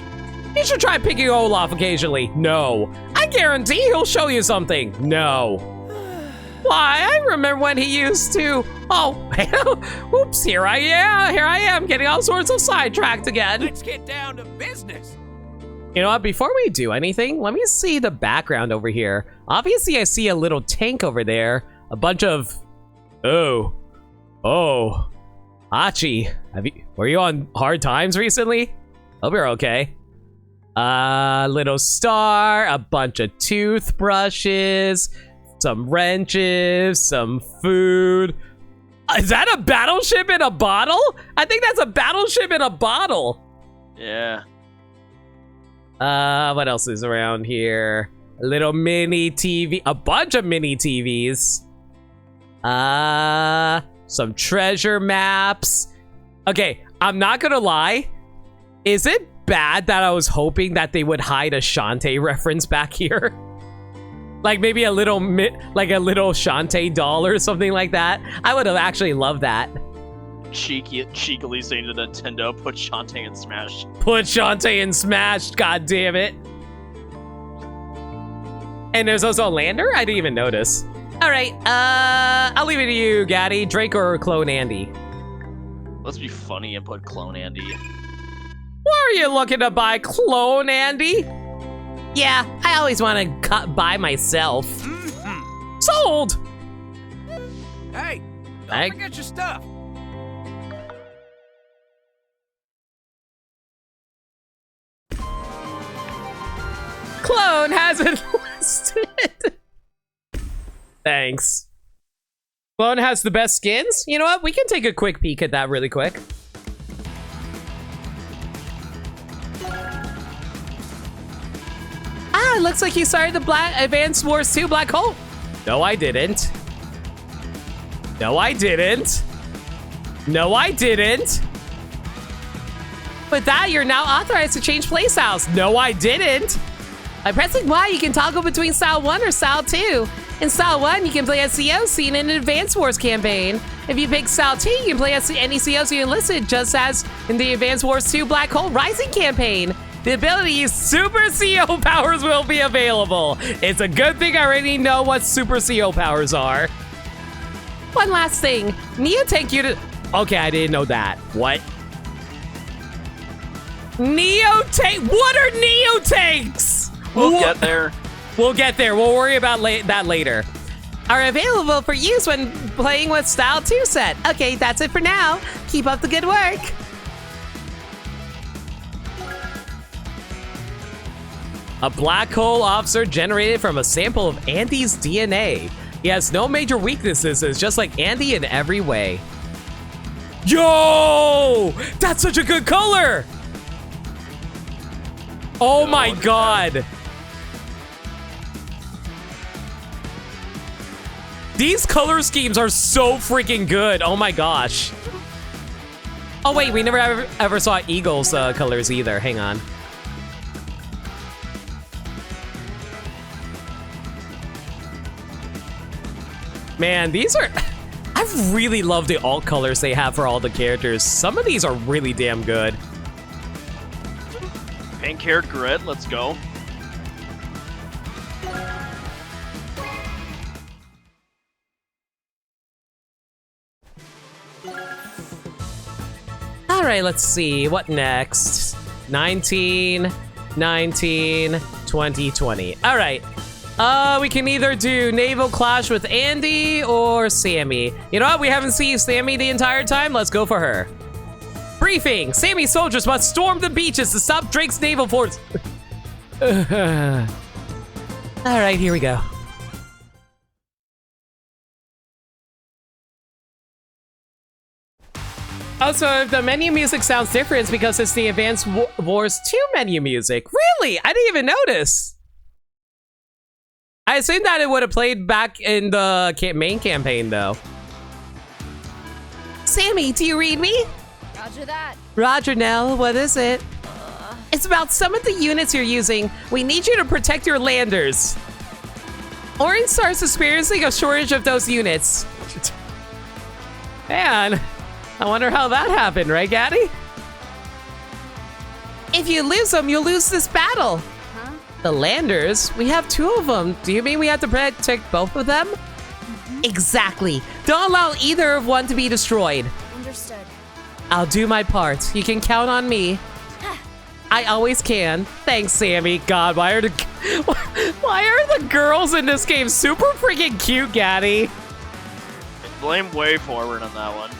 You should try picking Olaf occasionally. No. I guarantee he'll show you something. No. Why, I remember when he used to... Oh, oops, here I am, getting all sorts of sidetracked again. Let's get down to business. You know what, before we do anything, let me see the background over here. Obviously, I see a little tank over there. A bunch of... Oh. Hachi, were you on hard times recently? Hope you're okay. Little star, a bunch of toothbrushes, some wrenches, some food. Is that a battleship in a bottle? I think that's a battleship in a bottle. Yeah. What else is around here? A little mini TV, a bunch of mini TVs. Some treasure maps. Okay, I'm not gonna lie. Is it bad that I was hoping that they would hide a Shantae reference back here? Like maybe a little like a little Shantae doll or something like that. I would have actually loved that. Cheekily saying to Nintendo, put Shantae in Smash. Put Shantae in Smash, god damn it. And there's also a lander? I didn't even notice. All right, I'll leave it to you, Gaddy. Drake or Clone Andy? Let's be funny and put Clone Andy. What are you looking to buy, Clone Andy? Yeah, I always want to buy myself. Sold! Hey, don't Hey. forget your stuff. Clone has it listed. Thanks. Clone has the best skins? You know what? We can take a quick peek at that really quick. Ah, it looks like you started the Advance Wars 2 Black Hole. No, I didn't. No, I didn't. No, I didn't. With that, you're now authorized to change playstyles. No, I didn't. By pressing Y, you can toggle between Style 1 or Style 2. In Style 1, you can play as COs seen in an Advance Wars campaign. If you pick Style 2, you can play as any COs you enlisted, just as in the Advance Wars 2 Black Hole Rising campaign. The ability Super CO powers will be available. It's a good thing I already know what Super CO powers are. One last thing. Neo take you to... Okay, I didn't know that. What? Neo tank? What are Neo tanks? We'll get there. We'll get there. We'll worry about that later. Are available for use when playing with Style 2 set. Okay, that's it for now. Keep up the good work. A black hole officer generated from a sample of Andy's DNA. He has no major weaknesses. It's just like Andy in every way. Yo! That's such a good color! Oh my god. These color schemes are so freaking good. Oh my gosh. Oh wait, we never ever saw Eagle's colors either. Hang on. Man, these are... I really love the alt colors they have for all the characters. Some of these are really damn good. Pink-haired grid, let's go. All right, let's see. What next? 19, 19, 20, 20. All right. We can either do Naval Clash with Andy or Sammy. You know what? We haven't seen Sammy the entire time. Let's go for her. Briefing. Sammy's soldiers must storm the beaches to stop Drake's naval force. All right, here we go. Also, if the menu music sounds different, it's because it's the Advance Wars 2 menu music. Really? I didn't even notice. I assumed that it would have played back in the main campaign, though. Sammy, do you read me? Roger that. Roger, Nell. What is it? It's about some of the units you're using. We need you to protect your landers. Orange Star's experiencing a shortage of those units. Man, I wonder how that happened, right, Gaddy? If you lose them, you'll lose this battle. Huh? The landers? We have 2 of them. Do you mean we have to protect both of them? Exactly. Don't allow either of one to be destroyed. Understood. I'll do my part. You can count on me. I always can. Thanks, Sammy. God, why are the girls in this game super freaking cute, Gaddy? Blame Way Forward on that one.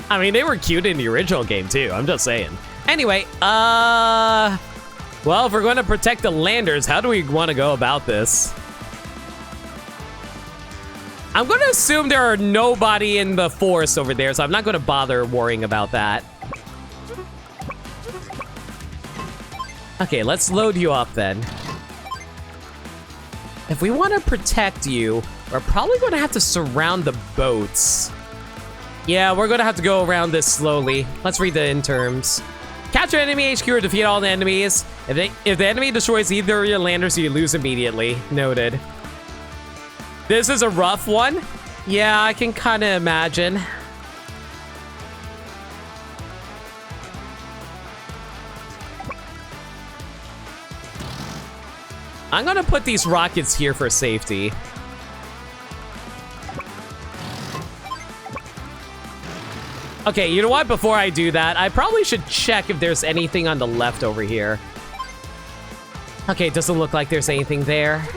I mean, they were cute in the original game, too. I'm just saying. Anyway, well, if we're going to protect the landers, how do we want to go about this? I'm going to assume there are nobody in the forest over there, so I'm not going to bother worrying about that. Okay, let's load you up then. If we want to protect you, we're probably going to have to surround the boats. Yeah, we're going to have to go around this slowly. Let's read the in terms. Capture enemy HQ or defeat all the enemies. If the enemy destroys either of your landers, you lose immediately. Noted. This is a rough one. Yeah, I can kind of imagine. I'm gonna put these rockets here for safety. Okay, you know what? Before I do that, I probably should check if there's anything on the left over here. Okay, it doesn't look like there's anything there.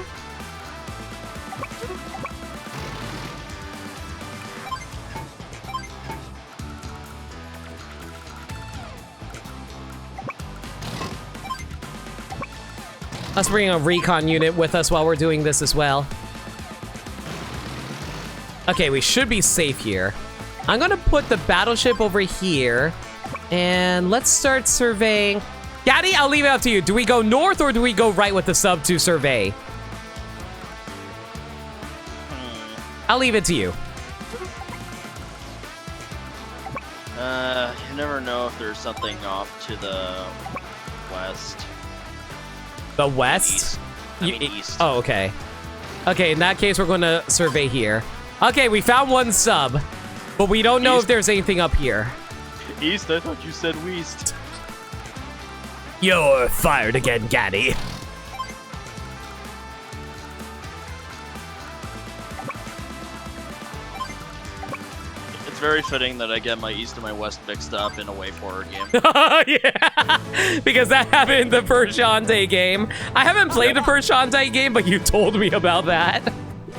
Let's bring a recon unit with us while we're doing this as well. Okay, we should be safe here. I'm gonna put the battleship over here, and let's start surveying. Gaddy, I'll leave it up to you. Do we go north or do we go right with the sub to survey? I'll leave it to you. You never know if there's something off to the west. The west? East. I mean east. Oh, okay. Okay, in that case, we're gonna survey here. Okay, we found one sub, but we don't know if there's anything up here. East? I thought you said west. You're fired again, Gaddy. It's very fitting that I get my east and my west mixed up in a way forward game. Yeah, because that happened in the Pershante game. I haven't played the Pershante game, but you told me about that.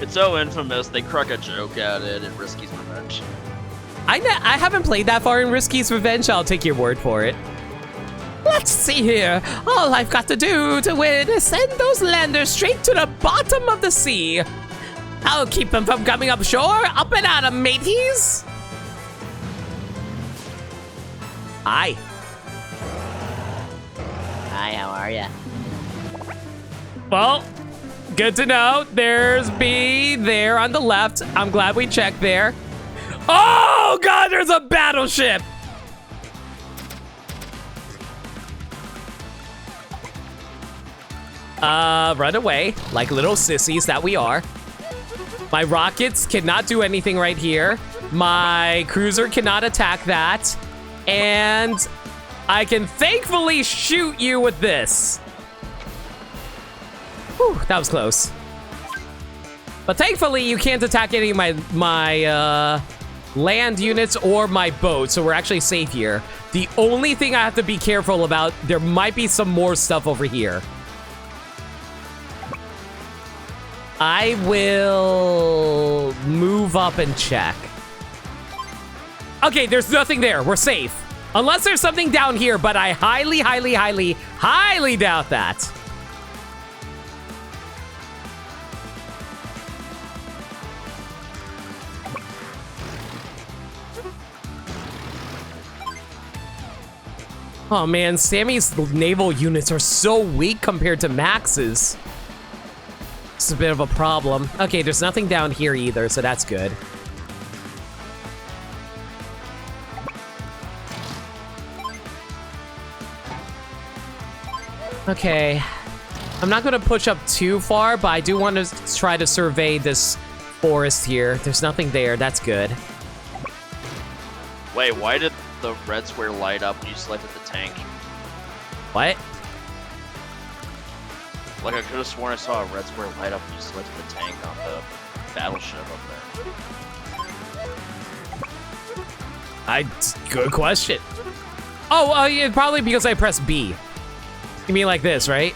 It's so infamous, they crack a joke at it in Risky's Revenge. I haven't played that far in Risky's Revenge. I'll take your word for it. Let's see here. All I've got to do to win is send those landers straight to the bottom of the sea. I'll keep them from coming up shore. Up and at 'em, mateys. Hi. Hi, how are ya? Well, good to know. There's B there on the left. I'm glad we checked there. Oh, God, there's a battleship. Run away like little sissies that we are. My rockets cannot do anything right here. My cruiser cannot attack that. And I can thankfully shoot you with this. Whew, that was close. But thankfully, you can't attack any of my land units or my boat, so we're actually safe here. The only thing I have to be careful about, there might be some more stuff over here. I will move up and check. Okay, there's nothing there. We're safe. Unless there's something down here, but I highly, highly, highly, highly doubt that. Oh man, Sammy's naval units are so weak compared to Max's. It's a bit of a problem. Okay, there's nothing down here either, so that's good. Okay. I'm not gonna push up too far, but I do want to try to survey this forest here. There's nothing there, that's good. Wait, why did the red square light up when you selected the tank? What? Like, I could have sworn I saw a red square light up when you selected the tank on the battleship up there. Good question. Oh, yeah, probably because I pressed B. You mean like this, right?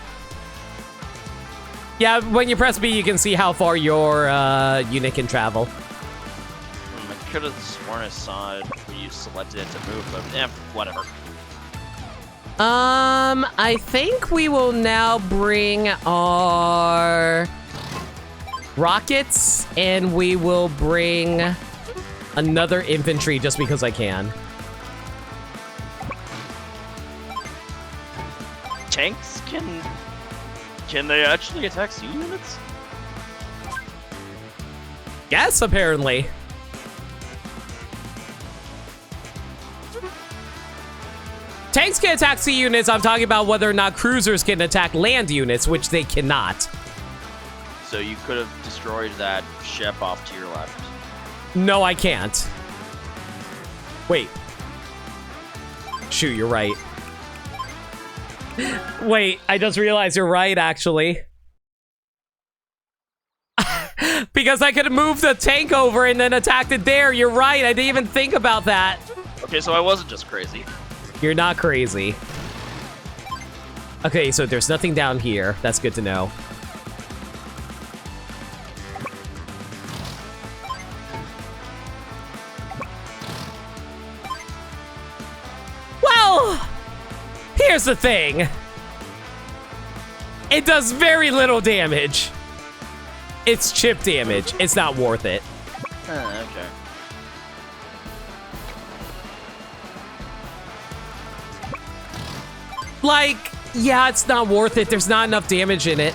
Yeah, when you press B, you can see how far your unit can travel. I could have sworn I saw it when you selected it to move, but whatever. I think we will now bring our rockets, and we will bring another infantry just because I can. Tanks can they actually attack sea units? Yes, apparently. tanks can attack sea units. I'm talking about whether or not cruisers can attack land units, which they cannot. So you could have destroyed that ship off to your left. No, I can't. Wait. Shoot, you're right. Wait, I just realized you're right, actually. Because I could have moved the tank over and then attacked it there. You're right. I didn't even think about that. Okay, so I wasn't just crazy. You're not crazy. Okay, so there's nothing down here. That's good to know. Well, here's the thing. It does very little damage. It's chip damage. It's not worth it. Okay. Like, yeah, it's not worth it. There's not enough damage in it.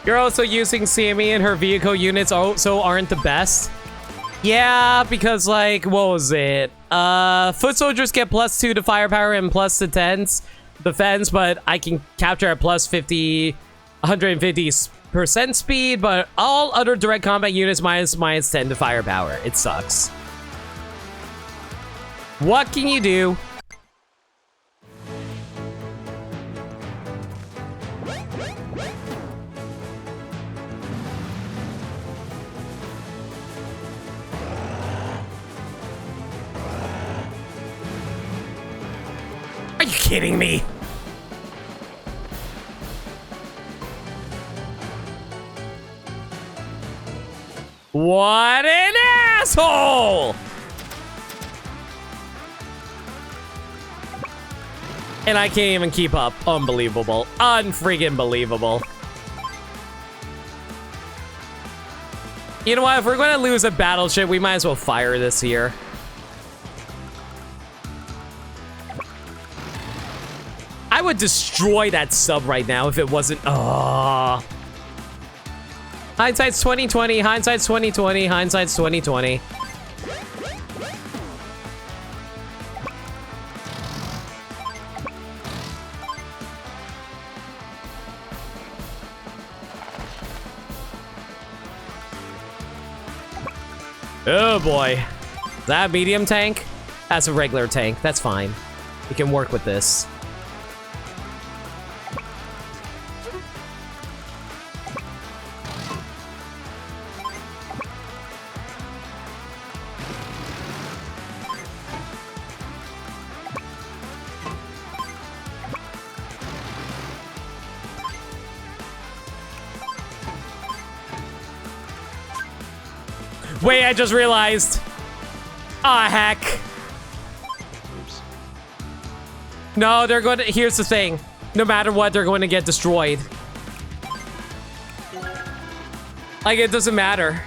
You're also using Sammy and her vehicle units also aren't the best. Yeah, because like, what was it? Foot soldiers get +2 to firepower and +10 defense, but I can capture at +50, 150% speed, but all other direct combat units -10 to firepower. It sucks. What can you do? Are you kidding me? What an asshole! And I can't even keep up. Unbelievable. Unfreaking believable. You know what? If we're going to lose a battleship, we might as well fire this here. I would destroy that sub right now if it wasn't. Oh. Hindsight's 2020. Hindsight's 2020. Hindsight's 2020. Oh boy. Is that a medium tank? That's a regular tank. That's fine. We can work with this. Wait, I just realized. Ah, heck. Oops. No, they're going to... Here's the thing. No matter what, they're going to get destroyed. Like, it doesn't matter.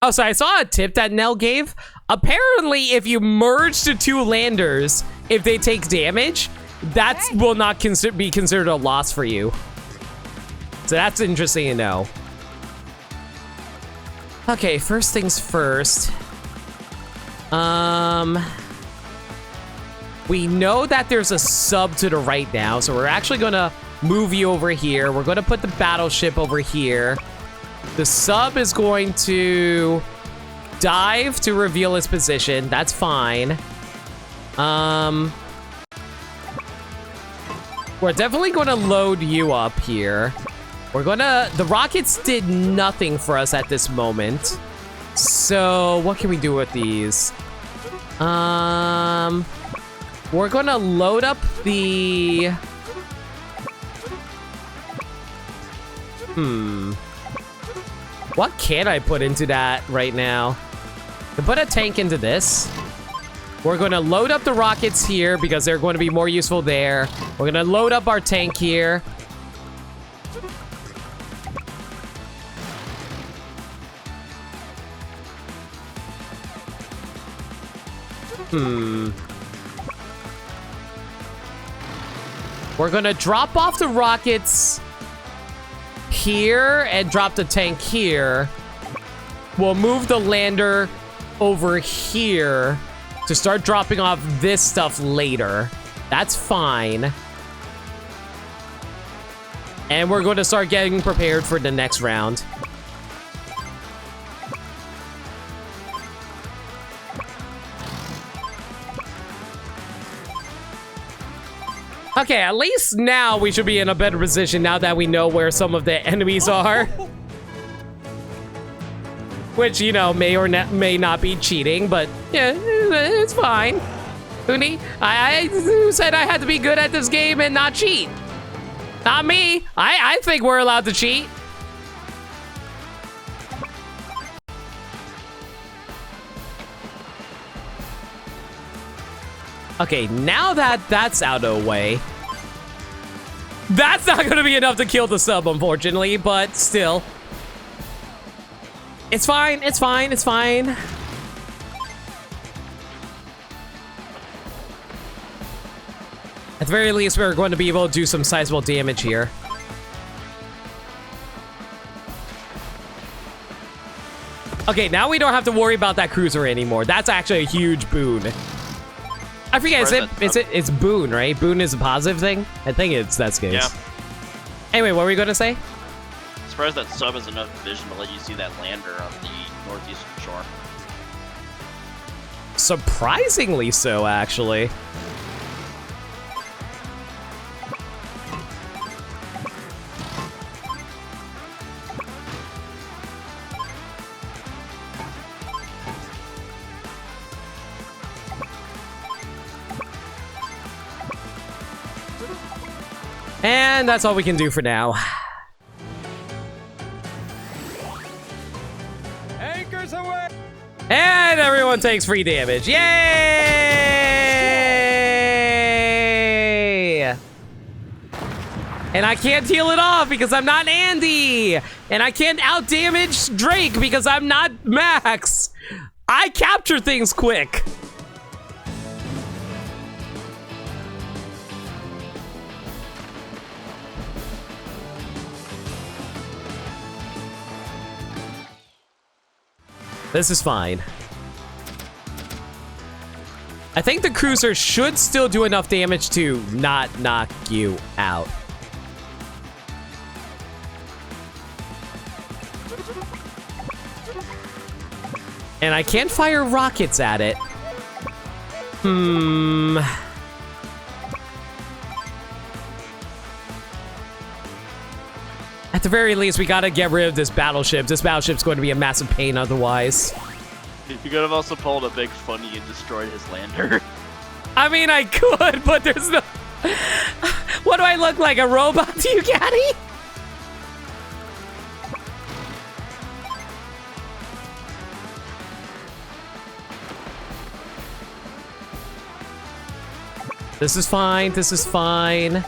Oh, so I saw a tip that Nell gave. Apparently, if you merge the two landers, if they take damage, that will not be considered a loss for you. So that's interesting to know. Okay, first things first. We know that there's a sub to the right now, so we're actually gonna move you over here. We're gonna put the battleship over here. The sub is going to dive to reveal its position. That's fine. We're definitely going to load you up here. We're gonna... The rockets did nothing for us at this moment. So, what can we do with these? We're gonna load up the... What can I put into that right now? To put a tank into this. We're gonna load up the rockets here because they're going to be more useful there. We're gonna load up our tank here. We're gonna drop off the rockets here and drop the tank here. We'll move the lander over here to start dropping off this stuff later. That's fine. And we're going to start getting prepared for the next round. Okay, at least now we should be in a better position now that we know where some of the enemies are. Which, you know, may or may not be cheating, but yeah, it's fine. Who said I had to be good at this game and not cheat? Not me. I think we're allowed to cheat. Okay, now that that's out of the way, that's not going to be enough to kill the sub, unfortunately, but still. It's fine, it's fine, it's fine. At the very least, we're going to be able to do some sizable damage here. Okay, now we don't have to worry about that cruiser anymore. That's actually a huge boon. I forget, it's boon, right? Boon is a positive thing? I think that's good. Yeah. Anyway, what were we gonna say? Surprised that sub has enough vision to let you see that lander on the northeastern shore. Surprisingly so, actually. And that's all we can do for now. Anchors away! And everyone takes free damage. Yay! And I can't heal it off because I'm not Andy. And I can't out-damage Drake because I'm not Max. I capture things quick. This is fine. I think the cruiser should still do enough damage to not knock you out. And I can't fire rockets at it. At the very least, we gotta get rid of this battleship. This battleship's going to be a massive pain otherwise. You could have also pulled a big funny and destroyed his lander. I mean, I could, but there's no... What do I look like, a robot to you, Caddy? This is fine, this is fine.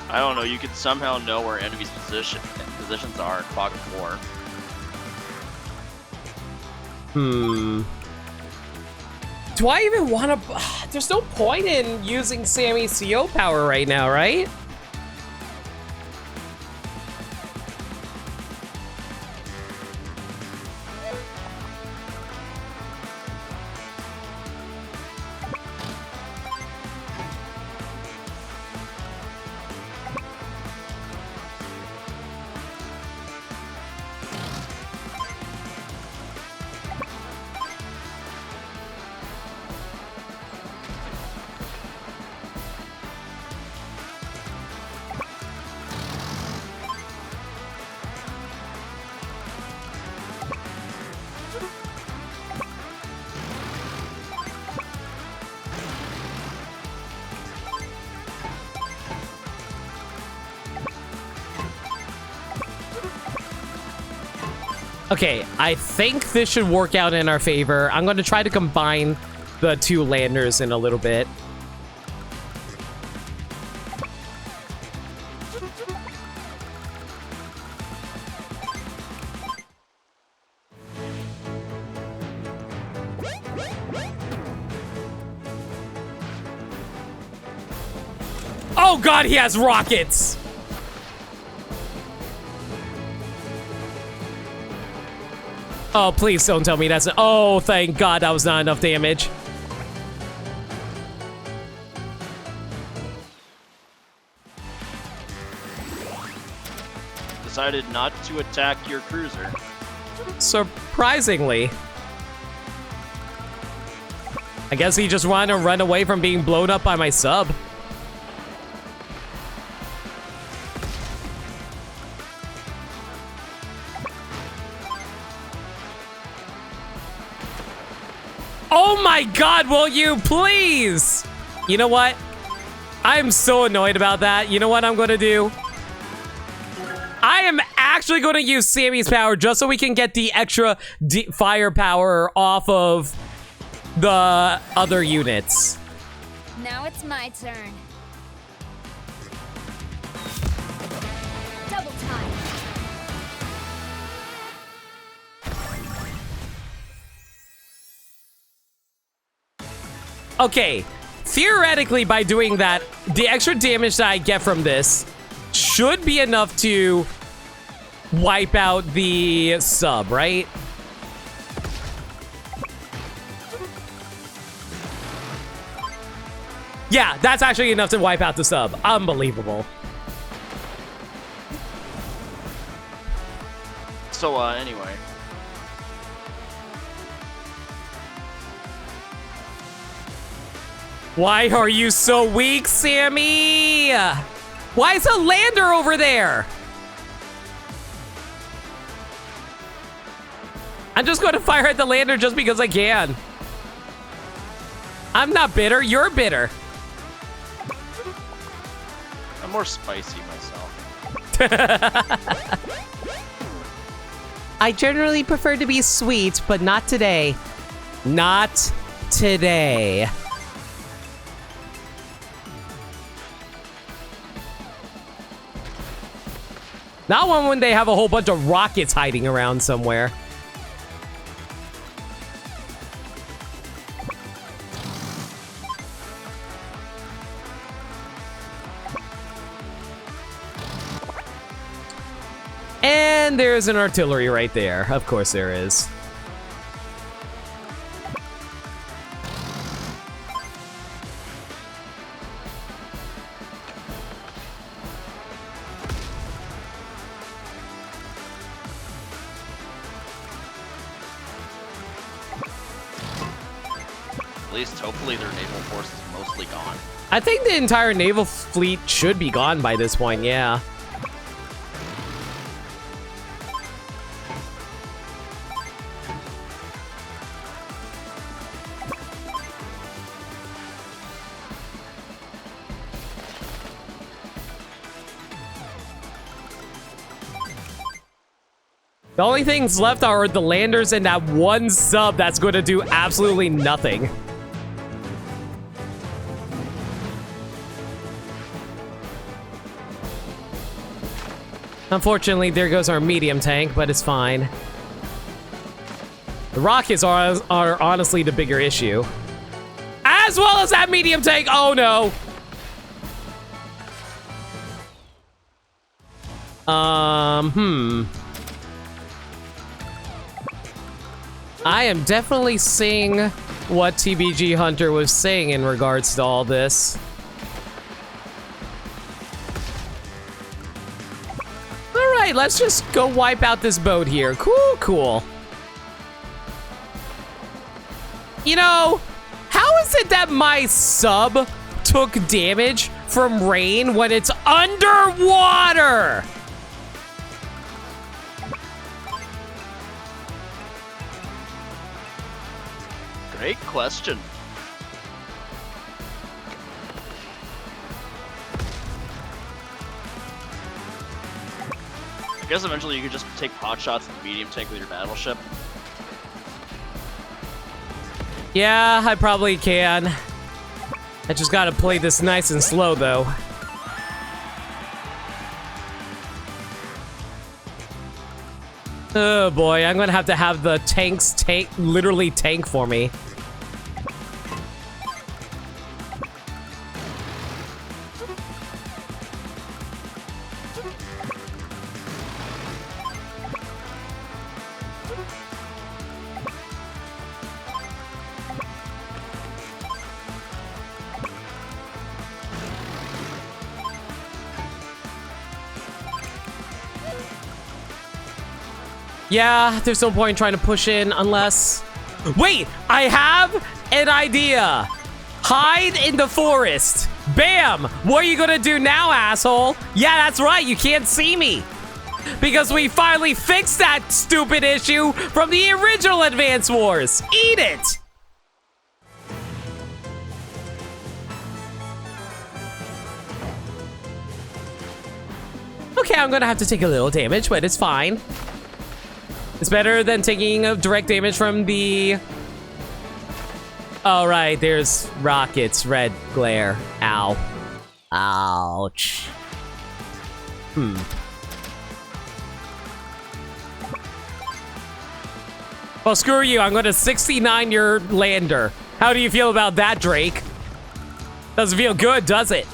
I don't know, you could somehow know where enemies' positions are in Fog of War. Do I even want to... There's no point in using Sammy's CO power right now, right? Okay, I think this should work out in our favor. I'm going to try to combine the two landers in a little bit. Oh god, he has rockets! Oh, please don't tell me that's... Oh, thank god that was not enough damage. Decided not to attack your cruiser. Surprisingly. I guess he just wanted to run away from being blown up by my sub. Oh my god, will you please? You know what? I'm so annoyed about that. You know what I'm gonna do? I am actually gonna use Sammy's power just so we can get the extra firepower off of the other units. Now it's my turn. Double time. Okay, theoretically by doing that, the extra damage that I get from this should be enough to wipe out the sub, right? Yeah, that's actually enough to wipe out the sub. Unbelievable. So, anyway. Why are you so weak, Sammy? Why is a lander over there? I'm just going to fire at the lander just because I can. I'm not bitter, you're bitter. I'm more spicy myself. I generally prefer to be sweet, but not today. Not today. Not one when they have a whole bunch of rockets hiding around somewhere. And there's an artillery right there. Of course there is. At least, hopefully, their naval force is mostly gone. I think the entire naval fleet should be gone by this point, yeah. The only things left are the landers and that one sub that's going to do absolutely nothing. Unfortunately, there goes our medium tank, but it's fine. The rockets are honestly the bigger issue. As well as that medium tank! Oh no! I am definitely seeing what TBG Hunter was saying in regards to all this. Alright, let's just go wipe out this boat here. Cool, cool. You know, how is it that my sub took damage from rain when it's underwater? Great question. I guess eventually you could just take pot shots at the medium tank with your battleship. Yeah, I probably can. I just gotta play this nice and slow, though. Oh boy, I'm gonna have the tanks literally tank for me. Yeah, there's no point trying to push in unless... Wait, I have an idea. Hide in the forest. Bam! What are you gonna do now, asshole? Yeah, that's right, you can't see me. Because we finally fixed that stupid issue from the original Advance Wars. Eat it! Okay, I'm gonna have to take a little damage, but it's fine. It's better than taking a direct damage from the... Oh, right, there's rockets, red glare. Ow. Ouch. Well, screw you, I'm gonna 69 your lander. How do you feel about that, Drake? Doesn't feel good, does it?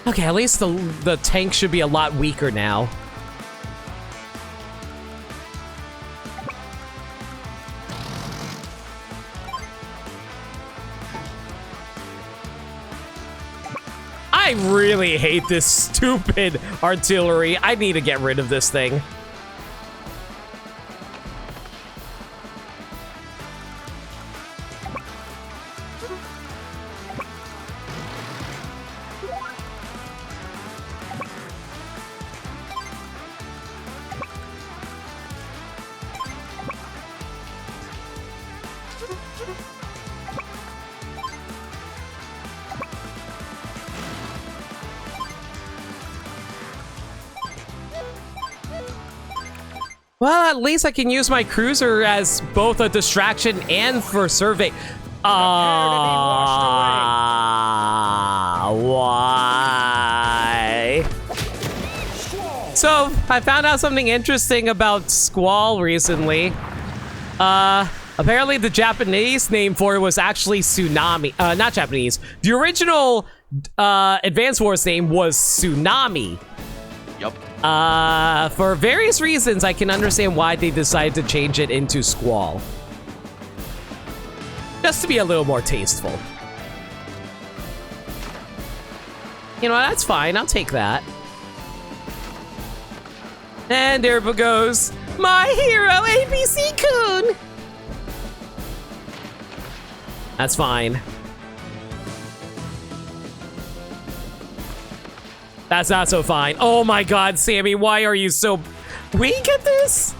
Okay, at least the tank should be a lot weaker now. I really hate this stupid artillery. I need to get rid of this thing. Well, at least I can use my cruiser as both a distraction and for survey. Why? So, I found out something interesting about Squall recently. Apparently the Japanese name for it was actually Tsunami. Not Japanese. The original Advance Wars name was Tsunami. Yup. For various reasons, I can understand why they decided to change it into Squall. Just to be a little more tasteful. You know, that's fine. I'll take that. And there goes my hero, ABC-kun! That's fine. That's not so fine. Oh my god, Sammy, why are you so weak at this?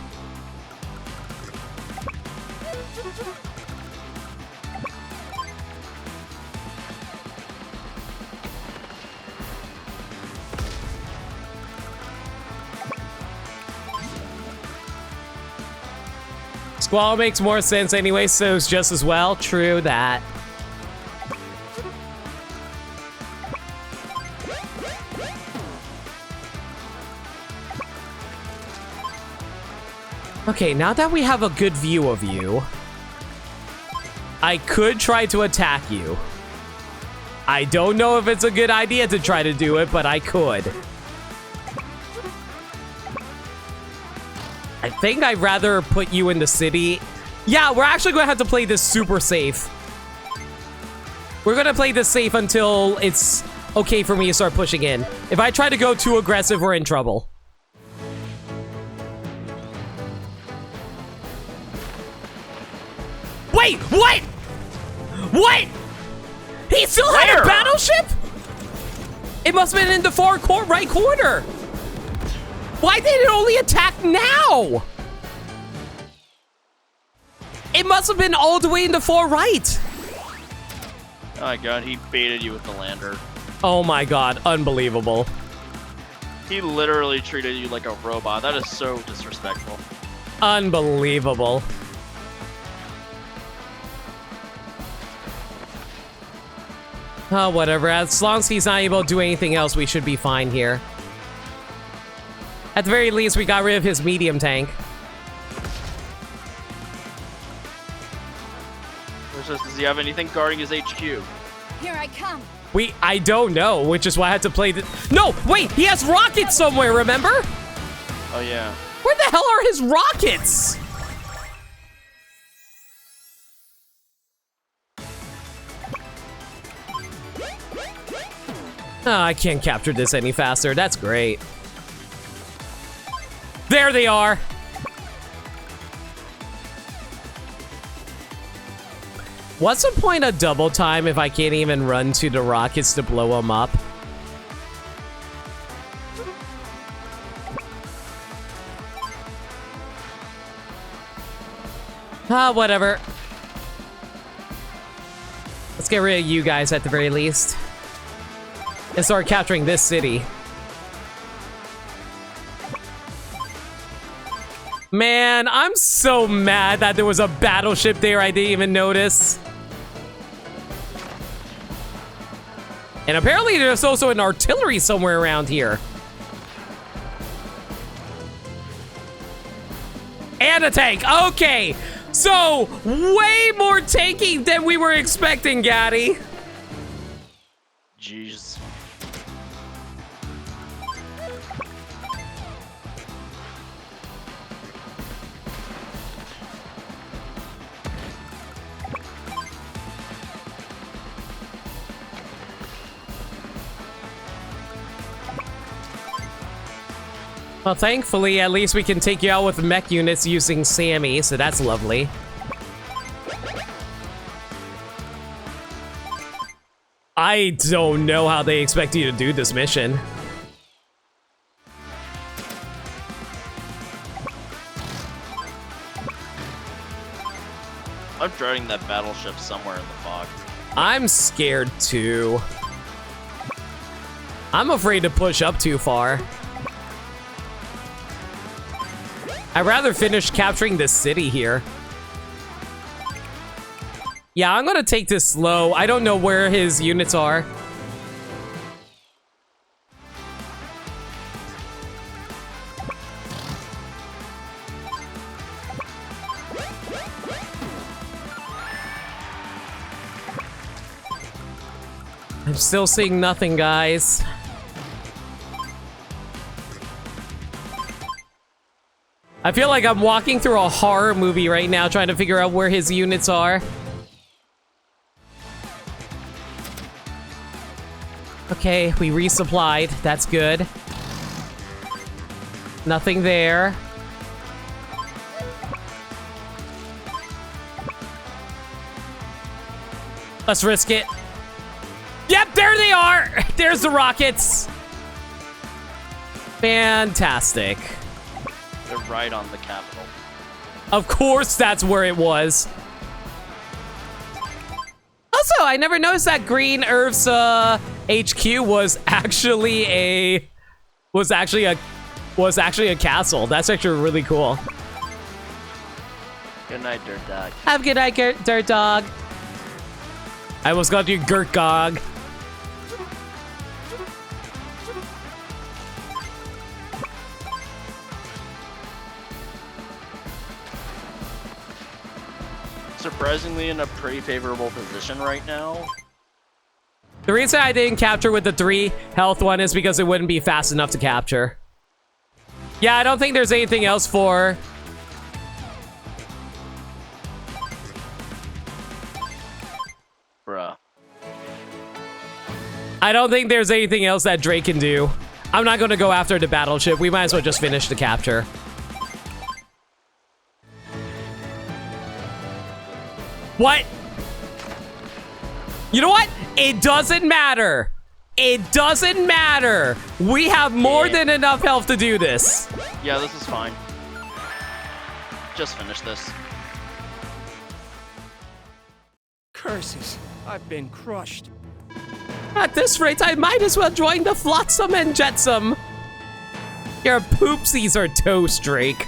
Squall makes more sense anyway, so it's just as well. True that. Okay, now that we have a good view of you, I could try to attack you. I don't know if it's a good idea to try to do it, but I could. I think I'd rather put you in the city. Yeah, we're actually going to have to play this super safe. We're going to play this safe until it's okay for me to start pushing in. If I try to go too aggressive, we're in trouble. Wait, what? What? He still had a battleship? It must have been in the far right corner. Why did it only attack now? It must have been all the way in the far right. Oh my god, he baited you with the lander. Oh my god, unbelievable. He literally treated you like a robot. That is so disrespectful. Unbelievable. Oh, whatever. As long as he's not able to do anything else, we should be fine here. At the very least, we got rid of his medium tank. Does he have anything guarding his HQ? Here I come. I don't know, which is why I had to play the... No, wait, he has rockets somewhere, remember? Oh, yeah. Where the hell are his rockets? Oh, I can't capture this any faster. That's great. There they are. What's the point of double time if I can't even run to the rockets to blow them up? Ah, whatever. Let's get rid of you guys at the very least. And start capturing this city. Man, I'm so mad that there was a battleship there I didn't even notice. And apparently there's also an artillery somewhere around here. And a tank. Okay. So, way more tanking than we were expecting, Gaddy. Jeez. Well, thankfully, at least we can take you out with mech units using Sammy, so that's lovely. I don't know how they expect you to do this mission. I'm dreading that battleship somewhere in the fog. I'm scared too. I'm afraid to push up too far. I'd rather finish capturing this city here. Yeah, I'm gonna take this slow. I don't know where his units are. I'm still seeing nothing, guys. I feel like I'm walking through a horror movie right now trying to figure out where his units are. Okay, we resupplied. That's good. Nothing there. Let's risk it. Yep, there they are! There's the rockets! Fantastic. They're right on the capital. Of course that's where it was. Also, I never noticed that Green Earth's HQ was actually a castle. That's actually really cool. Good night, Dirt Dog. Have a good night, Dirt Dog. I almost got you, Gert Gog. Surprisingly in a pretty favorable position right now. The reason I didn't capture with the 3 health one is because it wouldn't be fast enough to capture. Yeah, I don't think there's anything else for... Bruh. I don't think there's anything else that Drake can do. I'm not going to go after the battleship. We might as well just finish the capture. What? You know what? It doesn't matter. It doesn't matter. We have more than enough health to do this. Yeah, this is fine. Just finish this. Curses. I've been crushed. At this rate, I might as well join the Flotsam and Jetsam. Your poopsies are toast, Drake.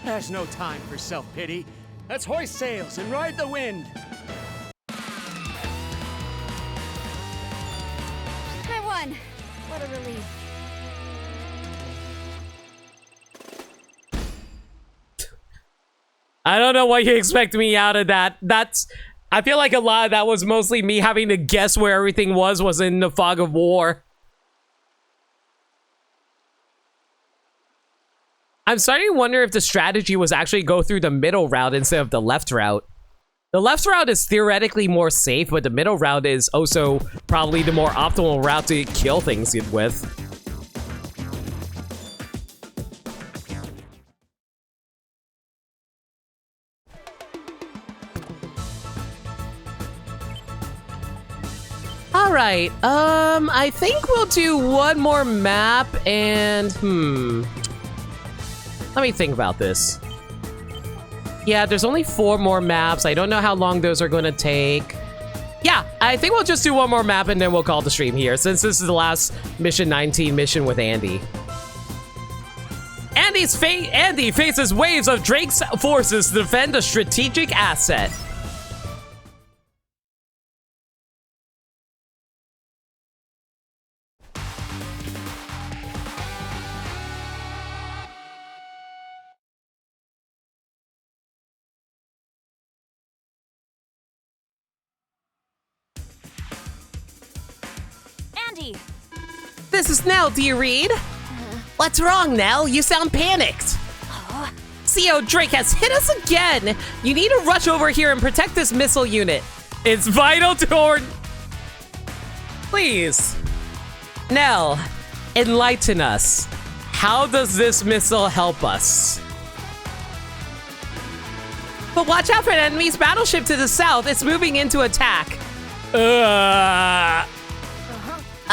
There's no time for self-pity. Let's hoist sails and ride the wind. I won. What a relief. I don't know what you expect me out of that. I feel like a lot of that was mostly me having to guess where everything was in the fog of war. I'm starting to wonder if the strategy was actually go through the middle route instead of the left route. The left route is theoretically more safe, but the middle route is also probably the more optimal route to kill things with. Alright, I think we'll do one more map and, let me think about this. Yeah, there's only 4 more maps. I don't know how long those are going to take. Yeah, I think we'll just do one more map and then we'll call the stream here, since this is the last Mission 19 mission with Andy. Andy faces waves of Drake's forces to defend a strategic asset. Andy! This is Nell, do you read? What's wrong, Nell? You sound panicked. CO Drake has hit us again. You need to rush over here and protect this missile unit. It's vital to our... Please. Nell, enlighten us. How does this missile help us? But watch out for an enemy's battleship to the south. It's moving into attack.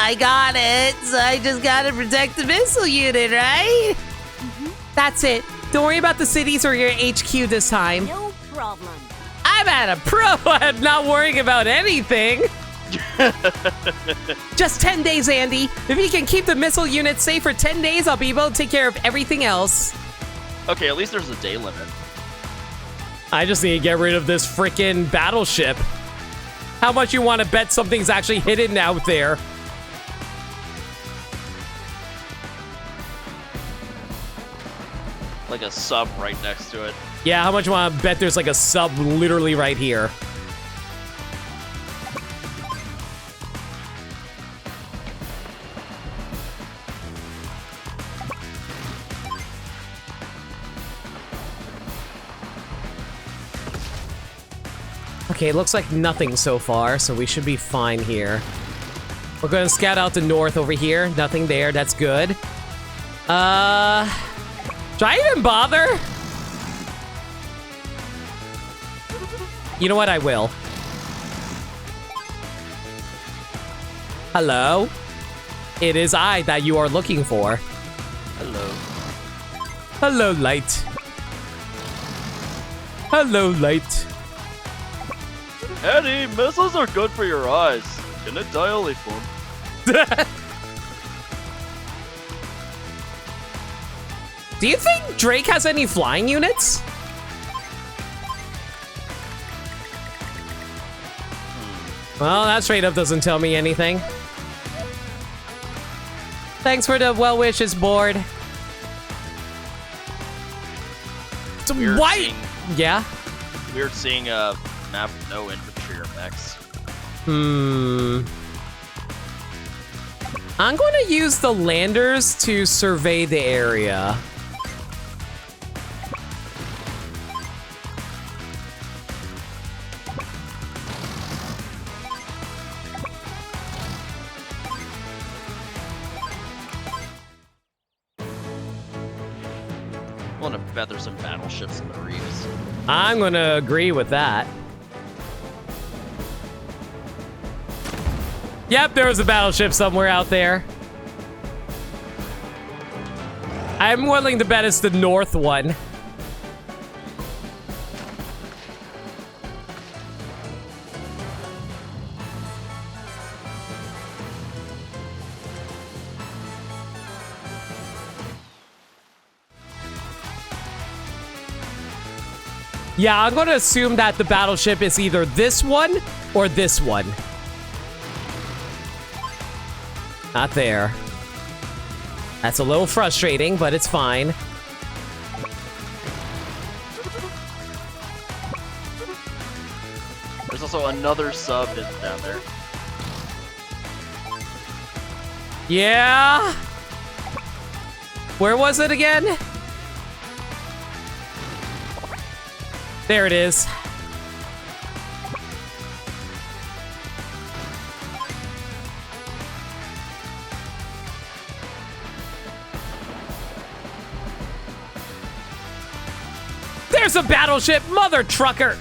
I got it. So I just gotta protect the missile unit, right? That's it. Don't worry about the cities or your HQ this time. No problem. I'm at a pro at not worrying about anything. Just 10 days, Andy. If you can keep the missile unit safe for 10 days, I'll be able to take care of everything else. Okay, at least there's a day limit. I just need to get rid of this frickin' battleship. How much you want to bet something's actually hidden out there? Like a sub right next to it. Yeah, how much you want to bet there's like a sub literally right here? Okay, it looks like nothing so far, so we should be fine here. We're gonna scout out the north over here. Nothing there, that's good. Should I even bother? You know what, I will. Hello? It is I that you are looking for. Hello. Hello, light. Hello, light. Eddie, missiles are good for your eyes. Can it dilate them? Do you think Drake has any flying units? Well, that straight up doesn't tell me anything. Thanks for the well wishes, board. So why? Yeah. Weird seeing a map with no infantry or mechs. I'm going to use the landers to survey the area. I want to bet there's some battleships in the reefs. I'm going to agree with that. Yep, there was a battleship somewhere out there. I'm willing to bet it's the north one. Yeah, I'm gonna assume that the battleship is either this one or this one. Not there. That's a little frustrating, but it's fine. There's also another sub down there. Yeah. Where was it again? There it is. There's a battleship, mother trucker.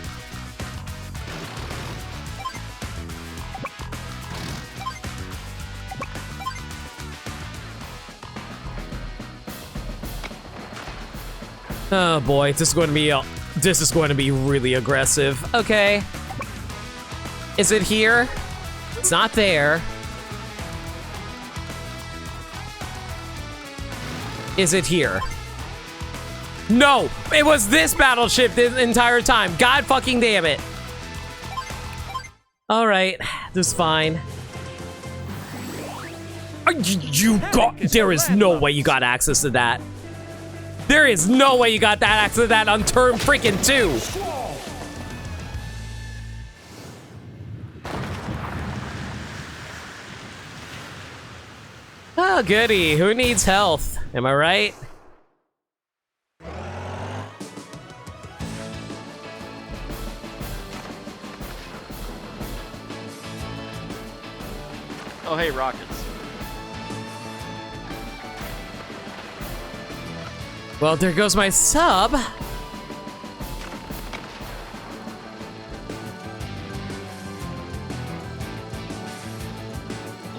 Oh boy, this is going to be really aggressive. Okay. Is it here? It's not there. Is it here? No! It was this battleship the entire time. God fucking damn it. Alright, this is fine. There is no way you got access to that. There is no way you got that access to that on turn freaking 2. Oh, goody. Who needs health? Am I right? Oh, hey, rockets. Well, there goes my sub. At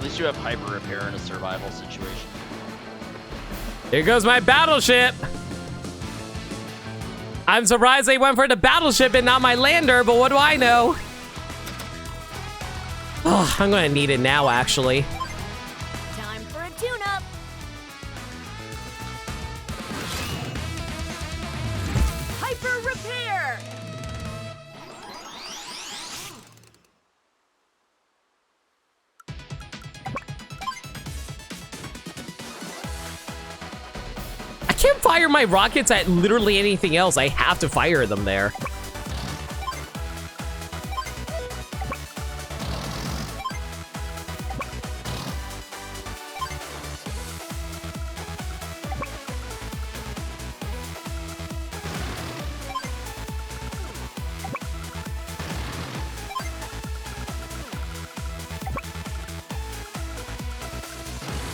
least you have hyper repair in a survival situation. Here goes my battleship. I'm surprised they went for the battleship and not my lander, but what do I know? Oh, I'm gonna need it now, actually. Time for a tune-up. Hyper repair. I can't fire my rockets at literally anything else. I have to fire them there.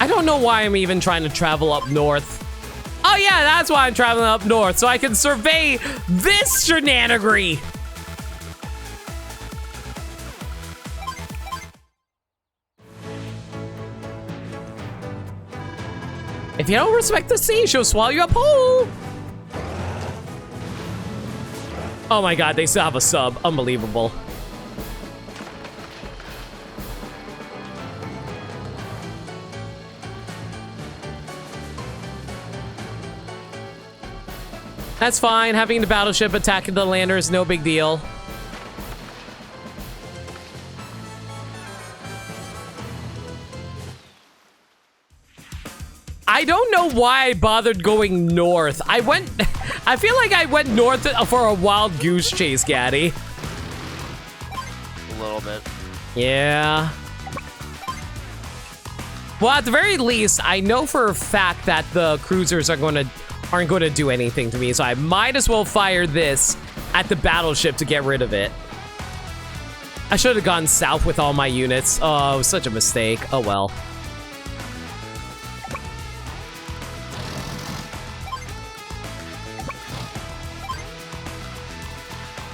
I don't know why I'm even trying to travel up north. Oh yeah, that's why I'm traveling up north, so I can survey this shenanigery. If you don't respect the sea, she'll swallow you up whole. Oh my god, they still have a sub. Unbelievable. That's fine. Having the battleship attack the lander is no big deal. I don't know why I bothered going north. I feel like I went north for a wild goose chase, Gaddy. A little bit. Yeah. Well, at the very least, I know for a fact that the cruisers aren't going to do anything to me, so I might as well fire this at the battleship to get rid of it. I should have gone south with all my units. Oh, it was such a mistake. Oh well.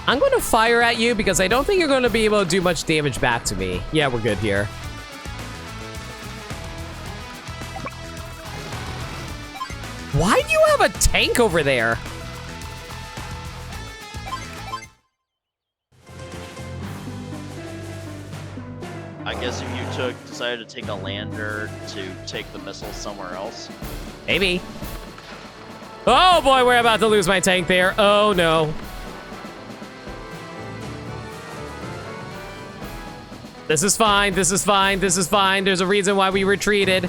I'm going to fire at you because I don't think you're going to be able to do much damage back to me. Yeah, we're good here. Why do you have a tank over there? I guess if you decided to take a lander to take the missiles somewhere else. Maybe. Oh boy, we're about to lose my tank there. Oh no. This is fine, this is fine, this is fine. There's a reason why we retreated.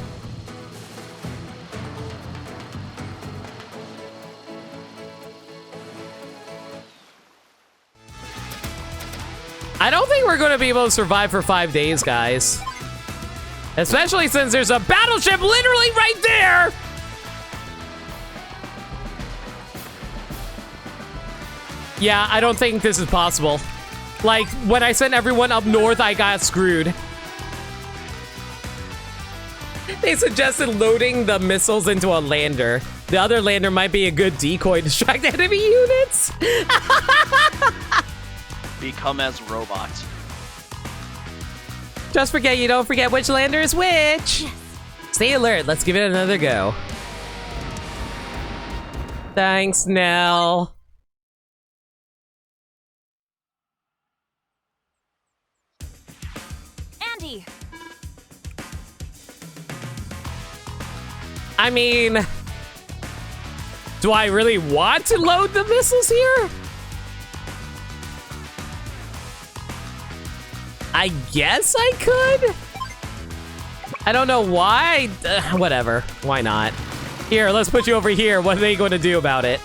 I don't think we're going to be able to survive for 5 days, guys. Especially since there's a battleship literally right there! Yeah, I don't think this is possible. Like, when I sent everyone up north, I got screwed. They suggested loading the missiles into a lander. The other lander might be a good decoy to distract enemy units. Become as robots. Just forget you don't forget which lander is which. Stay alert. Let's give it another go. Thanks, Nell. Andy. I mean, do I really want to load the missiles here? I guess I could. I don't know why. Whatever. Why not? Here, let's put you over here. What are they going to do about it?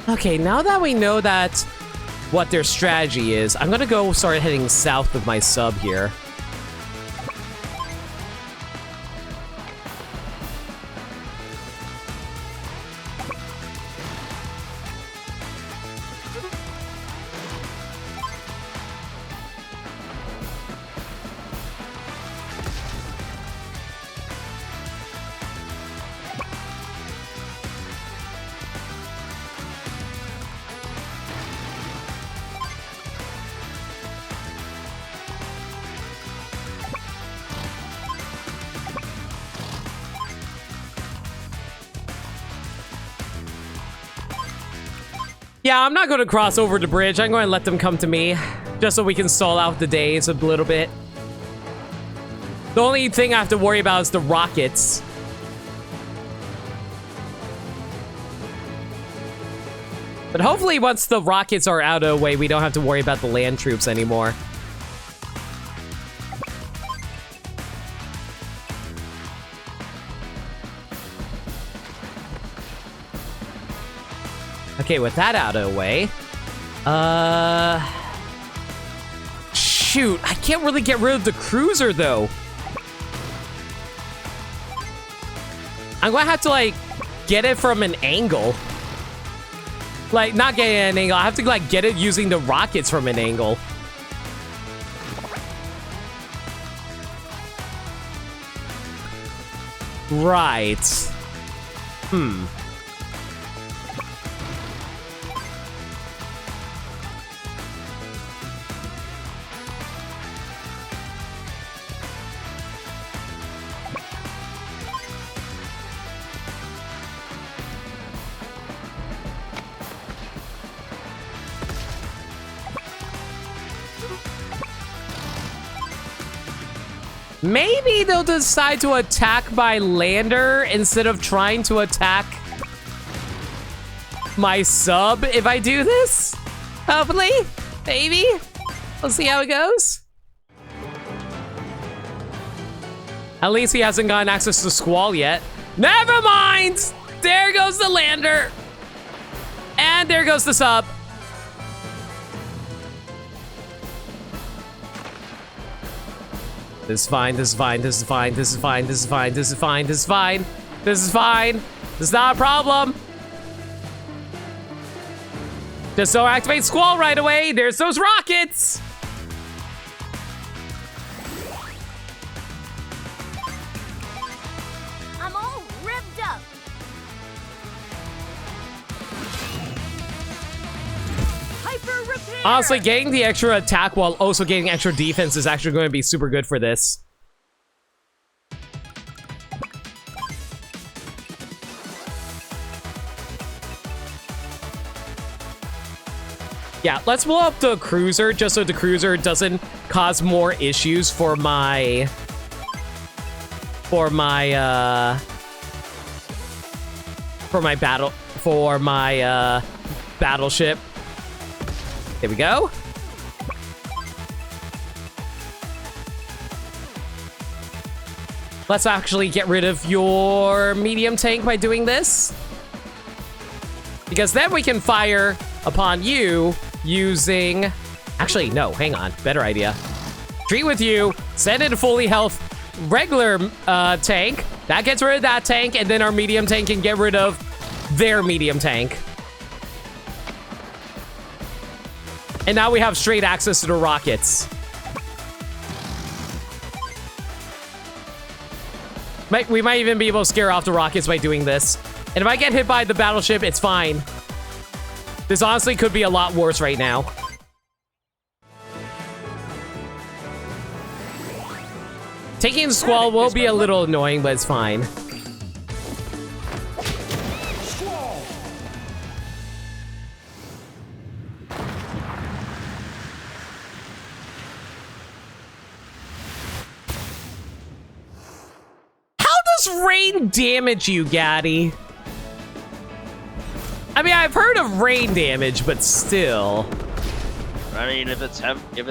Okay, now that we know that what their strategy is, I'm gonna go start heading south with my sub here. Yeah, I'm not going to cross over the bridge. I'm going to let them come to me, just so we can stall out the days a little bit. The only thing I have to worry about is the rockets. But hopefully once the rockets are out of the way, we don't have to worry about the land troops anymore. Okay, with that out of the way, shoot, I can't really get rid of the cruiser though. I'm gonna have to like get it from an angle. Like, not get it at an angle, I have to like get it using the rockets from an angle. Right. Maybe they'll decide to attack my lander instead of trying to attack my sub if I do this. Hopefully. Maybe. We'll see how it goes. At least he hasn't gotten access to Squall yet. Never mind! There goes the lander. And there goes the sub. This is fine, this is fine, this is fine, this is fine, this is fine, this is fine, this is fine, this is fine. This is not a problem. Just don't activate Squall right away. There's those rockets. I'm all ripped up. Hyper repair. Honestly, getting the extra attack while also getting extra defense is actually going to be super good for this. Yeah, let's blow up the cruiser just so the cruiser doesn't cause more issues for my for my battleship. There we go. Let's actually get rid of your medium tank by doing this. Because then we can fire upon you using... Actually, no, hang on. Better idea. Treat with you, send in a fully health regular tank. That gets rid of that tank, and then our medium tank can get rid of their medium tank. And now we have straight access to the rockets. We might even be able to scare off the rockets by doing this. And if I get hit by the battleship, it's fine. This honestly could be a lot worse right now. Taking the Squall will be a little annoying, but it's fine. How does rain damage you, Gaddy? I mean, I've heard of rain damage, but still. I mean, if it's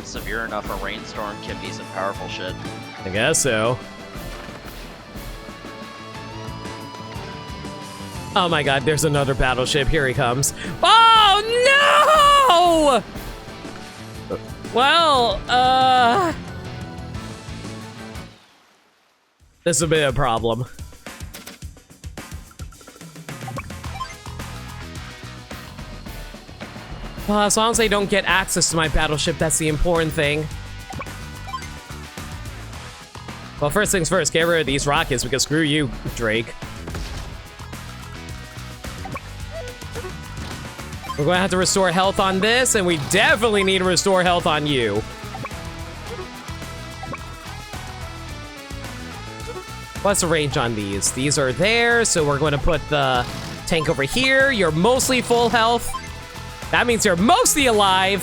severe enough, a rainstorm can be some powerful shit. I guess so. Oh my god, there's another battleship. Here he comes. Oh no! Well, this is a bit of a problem. Well, as long as they don't get access to my battleship, that's the important thing. Well, first things first, get rid of these rockets, because screw you, Drake. We're going to have to restore health on this, and we definitely need to restore health on you. What's the range on these? These are there, so we're going to put the tank over here. You're mostly full health. That means you're mostly alive.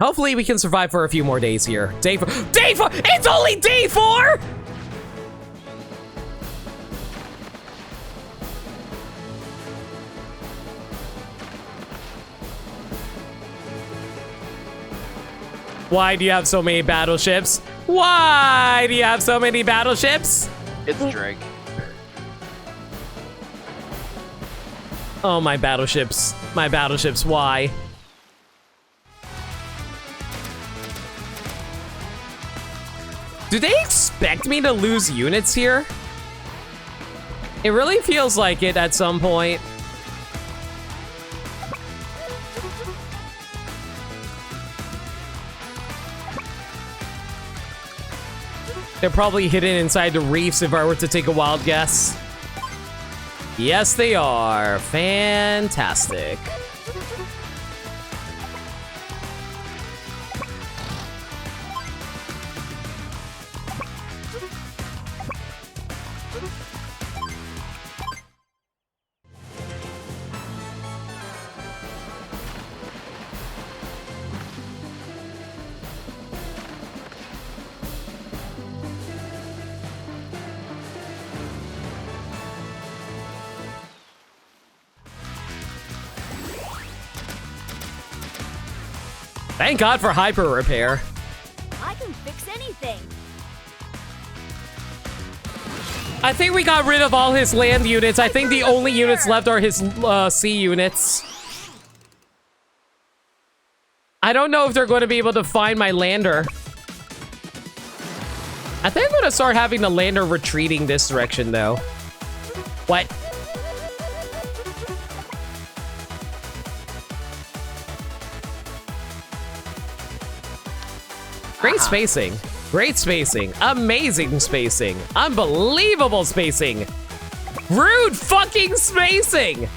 Hopefully we can survive for a few more days here. Day 4. Day 4! It's only day 4! Why do you have so many battleships? Why do you have so many battleships? It's Drake. Oh, my battleships. My battleships, why? Do they expect me to lose units here? It really feels like it at some point. They're probably hidden inside the reefs if I were to take a wild guess. Yes, they are. Fantastic. Thank God for hyper repair. I can fix anything. I think we got rid of all his land units. I think the only units left are his sea units. I don't know if they're going to be able to find my lander. I think I'm going to start having the lander retreating this direction, though. What? Great spacing. Great spacing. Amazing spacing. Unbelievable spacing. Rude fucking spacing.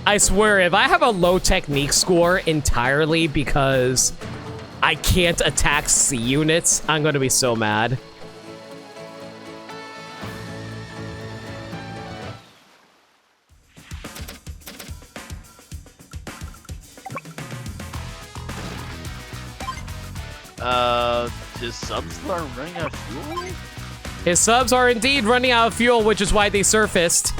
I swear, if I have a low technique score entirely because I can't attack C units. I'm gonna be so mad. His subs are running out of fuel? His subs are indeed running out of fuel, which is why they surfaced.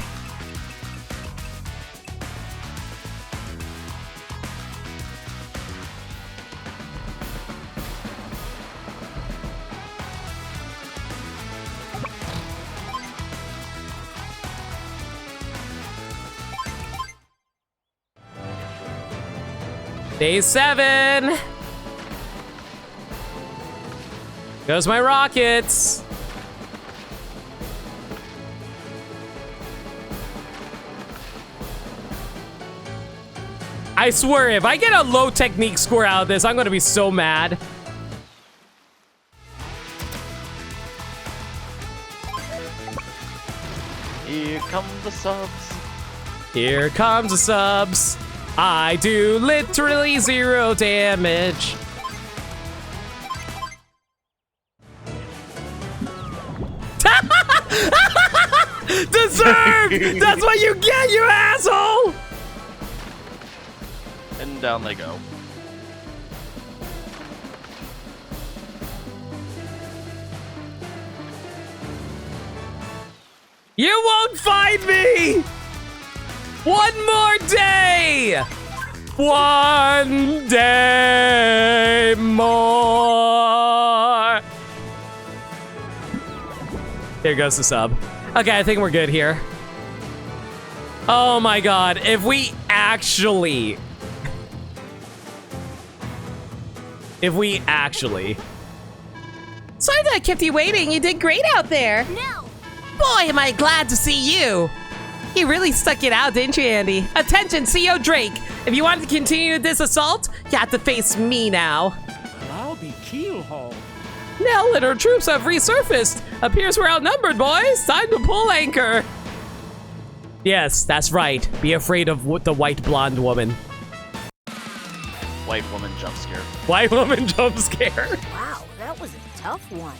Day 7. Goes my rockets. I swear, if I get a low technique score out of this, I'm gonna be so mad. Here come the subs. Here comes the subs. I do literally 0 damage. Deserved! That's what you get, you asshole! And down they go. You won't find me! One more day! One day more! Here goes the sub. Okay, I think we're good here. Oh my god, if we actually... Sorry that I kept you waiting. You did great out there. No! Boy, am I glad to see you. You really stuck it out, didn't you, Andy? Attention, CO Drake. If you want to continue this assault, you have to face me now. Well, I'll be keelhauled. Nell and her troops have resurfaced. Appears we're outnumbered, boys. Time to pull anchor. Yes, that's right. Be afraid of the white blonde woman. White woman jump scare. White woman jump scare. Wow, that was a tough one.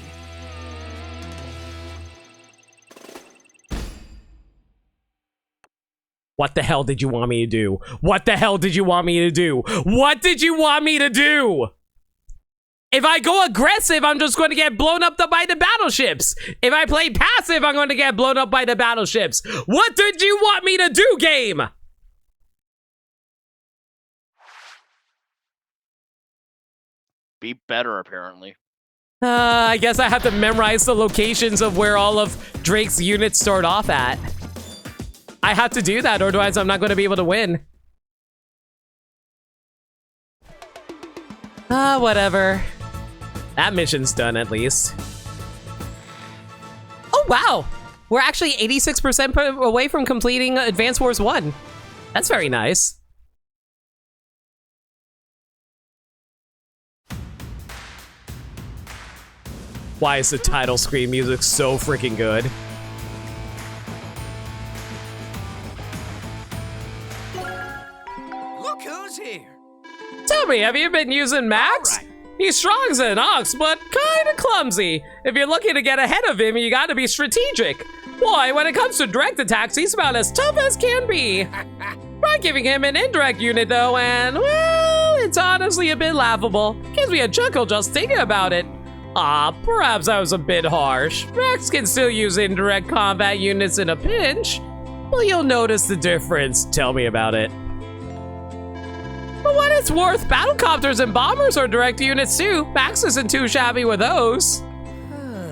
What the hell did you want me to do? What the hell did you want me to do? What did you want me to do? If I go aggressive, I'm just going to get blown up by the battleships. If I play passive, I'm going to get blown up by the battleships. What did you want me to do, game? Be better, apparently. I guess I have to memorize the locations of where all of Drake's units start off at. I have to do that, or otherwise I'm not going to be able to win. Whatever. That mission's done, at least. Oh, wow! We're actually 86% away from completing Advance Wars 1. That's very nice. Why is the title screen music so freaking good? Look who's here. Tell me, have you been using Max? All right. He's strong as an ox, but kinda clumsy. If you're looking to get ahead of him, you gotta be strategic. Boy, when it comes to direct attacks, he's about as tough as can be. Try giving him an indirect unit though, and well, it's honestly a bit laughable. Gives me a chuckle just thinking about it. Perhaps I was a bit harsh. Max can still use indirect combat units in a pinch. Well, you'll notice the difference. Tell me about it. For what it's worth, battlecopters and bombers are direct units too. Max isn't too shabby with those.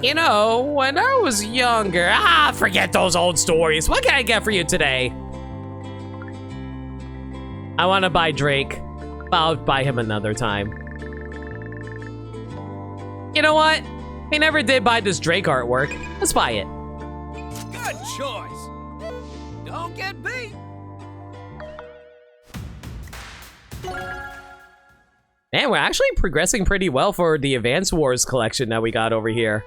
You know, when I was younger... forget those old stories. What can I get for you today? I want to buy Drake. I'll buy him another time. You know what? We never did buy this Drake artwork. Let's buy it. Good choice. Don't get beat. Man, we're actually progressing pretty well for the Advance Wars collection that we got over here.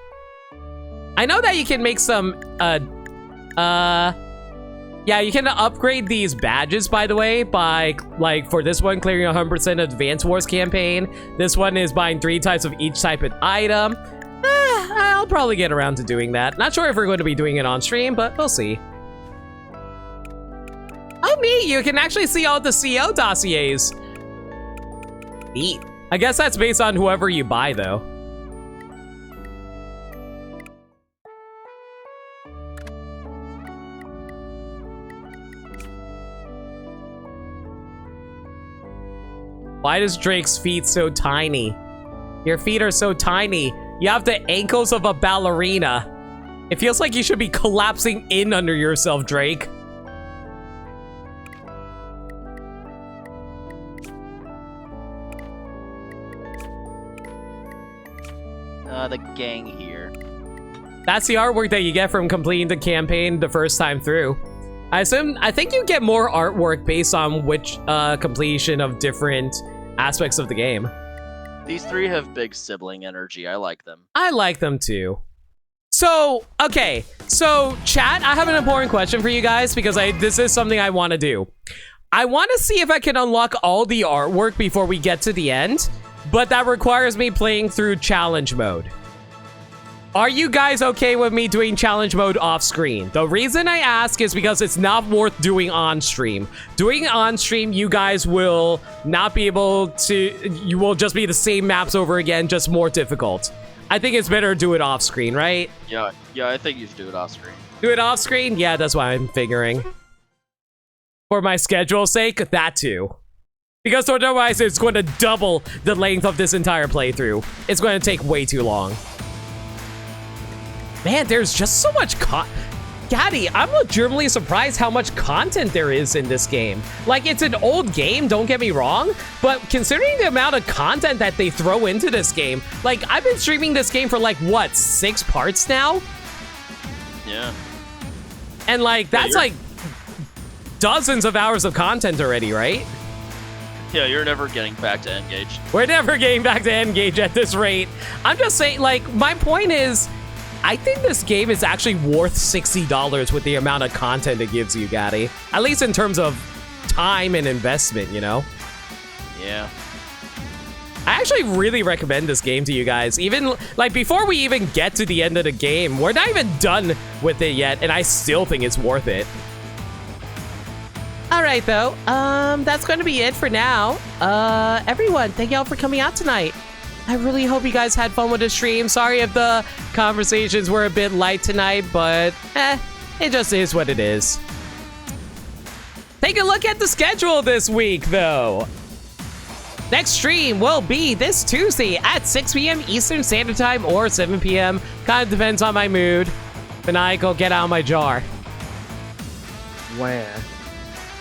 I know that you can make some, you Yeah, you can upgrade these badges, by the way, by, like, for this one, clearing 100% Advance Wars campaign. This one is buying 3 types of each type of item. I'll probably get around to doing that. Not sure if we're going to be doing it on stream, but we'll see. Oh, neat. You can actually see all the CO dossiers. Neat. I guess that's based on whoever you buy, though. Why is Drake's feet so tiny? Your feet are so tiny. You have the ankles of a ballerina. It feels like you should be collapsing in under yourself, Drake. The gang here. That's the artwork that you get from completing the campaign the first time through. I think you get more artwork based on which completion of different aspects of the game. These 3 have big sibling energy. I like them. I like them too. So, okay. So, chat, I have an important question for you guys because this is something I want to do. I want to see if I can unlock all the artwork before we get to the end, but that requires me playing through challenge mode. Are you guys okay with me doing challenge mode off screen? The reason I ask is because it's not worth doing on stream. Doing on stream, you guys will not be able to, you will just be the same maps over again, just more difficult. I think it's better to do it off screen, right? Yeah, I think you should do it off screen. Do it off screen? Yeah, that's what I'm figuring. For my schedule's sake, that too. Because otherwise it's going to double the length of this entire playthrough. It's going to take way too long. Man, there's just so much Gaddy, I'm legitimately surprised how much content there is in this game. Like, it's an old game, don't get me wrong, but considering the amount of content that they throw into this game, like, I've been streaming this game for, like, what, 6 parts now? Yeah. And, like, that's, like, dozens of hours of content already, right? Yeah, you're never getting back to Engage. We're never getting back to Engage at this rate. I'm just saying, like, my point is, I think this game is actually worth $60 with the amount of content it gives you, Gaddy. At least in terms of time and investment, you know? Yeah. I actually really recommend this game to you guys. Even, like, before we even get to the end of the game, we're not even done with it yet, and I still think it's worth it. All right, though. That's going to be it for now. Everyone, thank y'all for coming out tonight. I really hope you guys had fun with the stream. Sorry if the conversations were a bit light tonight, but it just is what it is. Take a look at the schedule this week, though. Next stream will be this Tuesday at 6 p.m. Eastern Standard Time or 7 p.m. Kind of depends on my mood. Maniacal, get out of my jar. Where?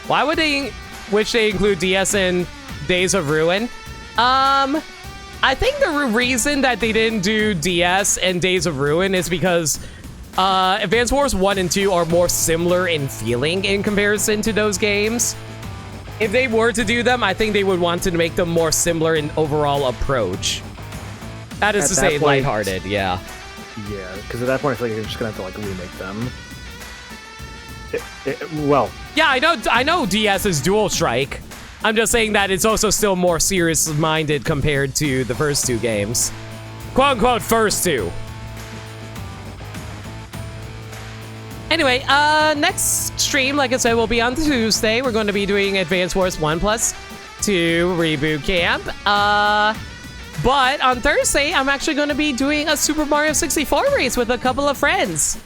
Why would they wish they include DS in Days of Ruin? I think the reason that they didn't do DS and Days of Ruin is because Advance Wars 1 and 2 are more similar in feeling in comparison to those games. If they were to do them, I think they would want to make them more similar in overall approach. That is to say, lighthearted, yeah. Yeah, because at that point I feel like you're just gonna have to like remake them. Well, yeah, I know DS is Dual Strike. I'm just saying that it's also still more serious-minded compared to the first 2 games. Quote-unquote first 2. Anyway, next stream, like I said, will be on Tuesday. We're going to be doing Advance Wars 1+2 Reboot Camp. But on Thursday, I'm actually going to be doing a Super Mario 64 race with a couple of friends.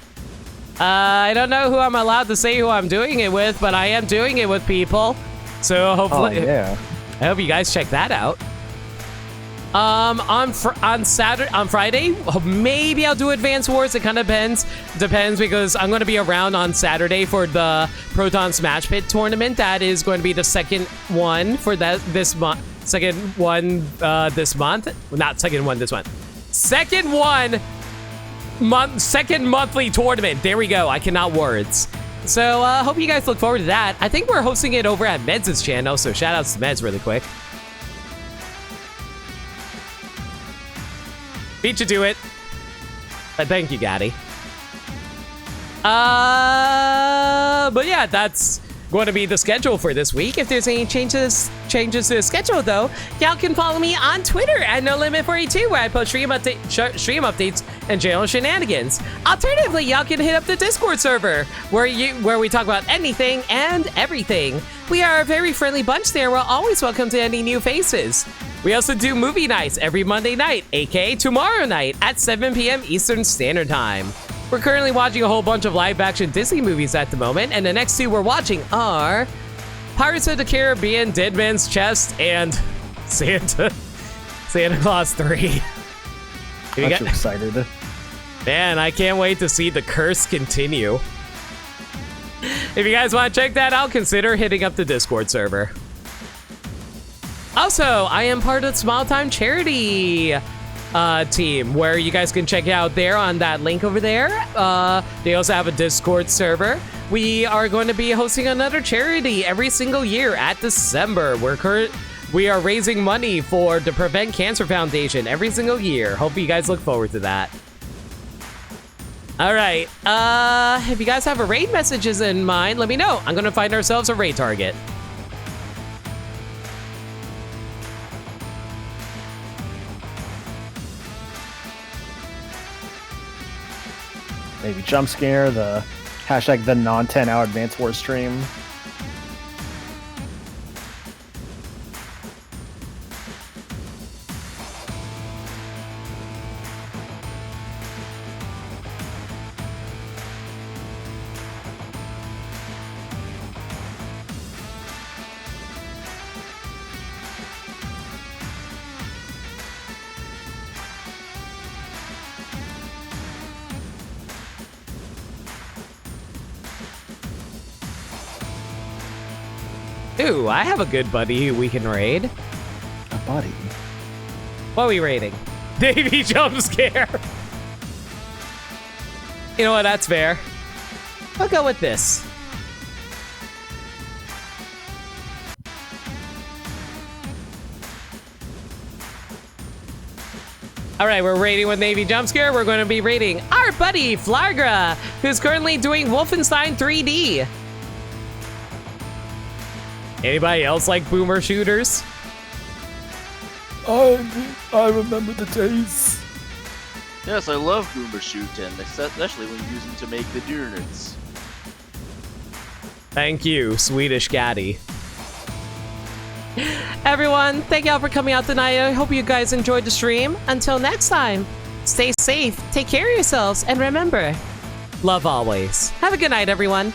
I don't know who I'm allowed to say who I'm doing it with, but I am doing it with people. So hopefully, yeah. I hope you guys check that out. On Friday, maybe I'll do Advance Wars. It kind of depends because I'm going to be around on Saturday for the Proton Smash Pit tournament. That is going to be the second one for this month. Second one this month. Well, not second one this month. Second monthly tournament. There we go. I cannot words. So, hope you guys look forward to that. I think we're hosting it over at Meds' channel, so shout outs to Meds really quick. Beat you to it. But thank you, Gaddy. But yeah, that's going to be the schedule for this week. If there's any changes to the schedule, though, y'all can follow me on Twitter at NoLimit42, where I post stream updates and general shenanigans. Alternatively, y'all can hit up the Discord server, where we talk about anything and everything. We are a very friendly bunch there. We're always welcome to any new faces. We also do movie nights every Monday night, aka tomorrow night at 7 p.m. Eastern Standard Time. We're currently watching a whole bunch of live-action Disney movies at the moment, and the next two we're watching are Pirates of the Caribbean, Dead Man's Chest, and Santa Claus 3. I'm so excited. Man, I can't wait to see the curse continue. If you guys want to check that out, consider hitting up the Discord server. Also, I am part of the Small Time Charity team, where you guys can check it out there on that link over there. They also have a Discord server. We are going to be hosting another charity every single year at December. We are raising money for the Prevent Cancer Foundation every single year. Hope you guys look forward to that. All right, if you guys have a raid messages in mind, let me know. I'm gonna find ourselves a raid target. Maybe jump scare, the hashtag the non 10-hour Advance Wars stream. Ooh, I have a good buddy who we can raid. A buddy? What are we raiding? Davey jump scare. You know what? That's fair. I'll go with this. All right, we're raiding with Navy Jump Scare. We're going to be raiding our buddy Flagra, who's currently doing Wolfenstein 3D. Anybody else like boomer shooters? I remember the days. Yes, I love boomer shooting, especially when you use them to make the donuts. Thank you, Swedish Gaddy. Everyone, thank y'all for coming out tonight. I hope you guys enjoyed the stream. Until next time, stay safe, take care of yourselves, and remember, love always. Have a good night, everyone.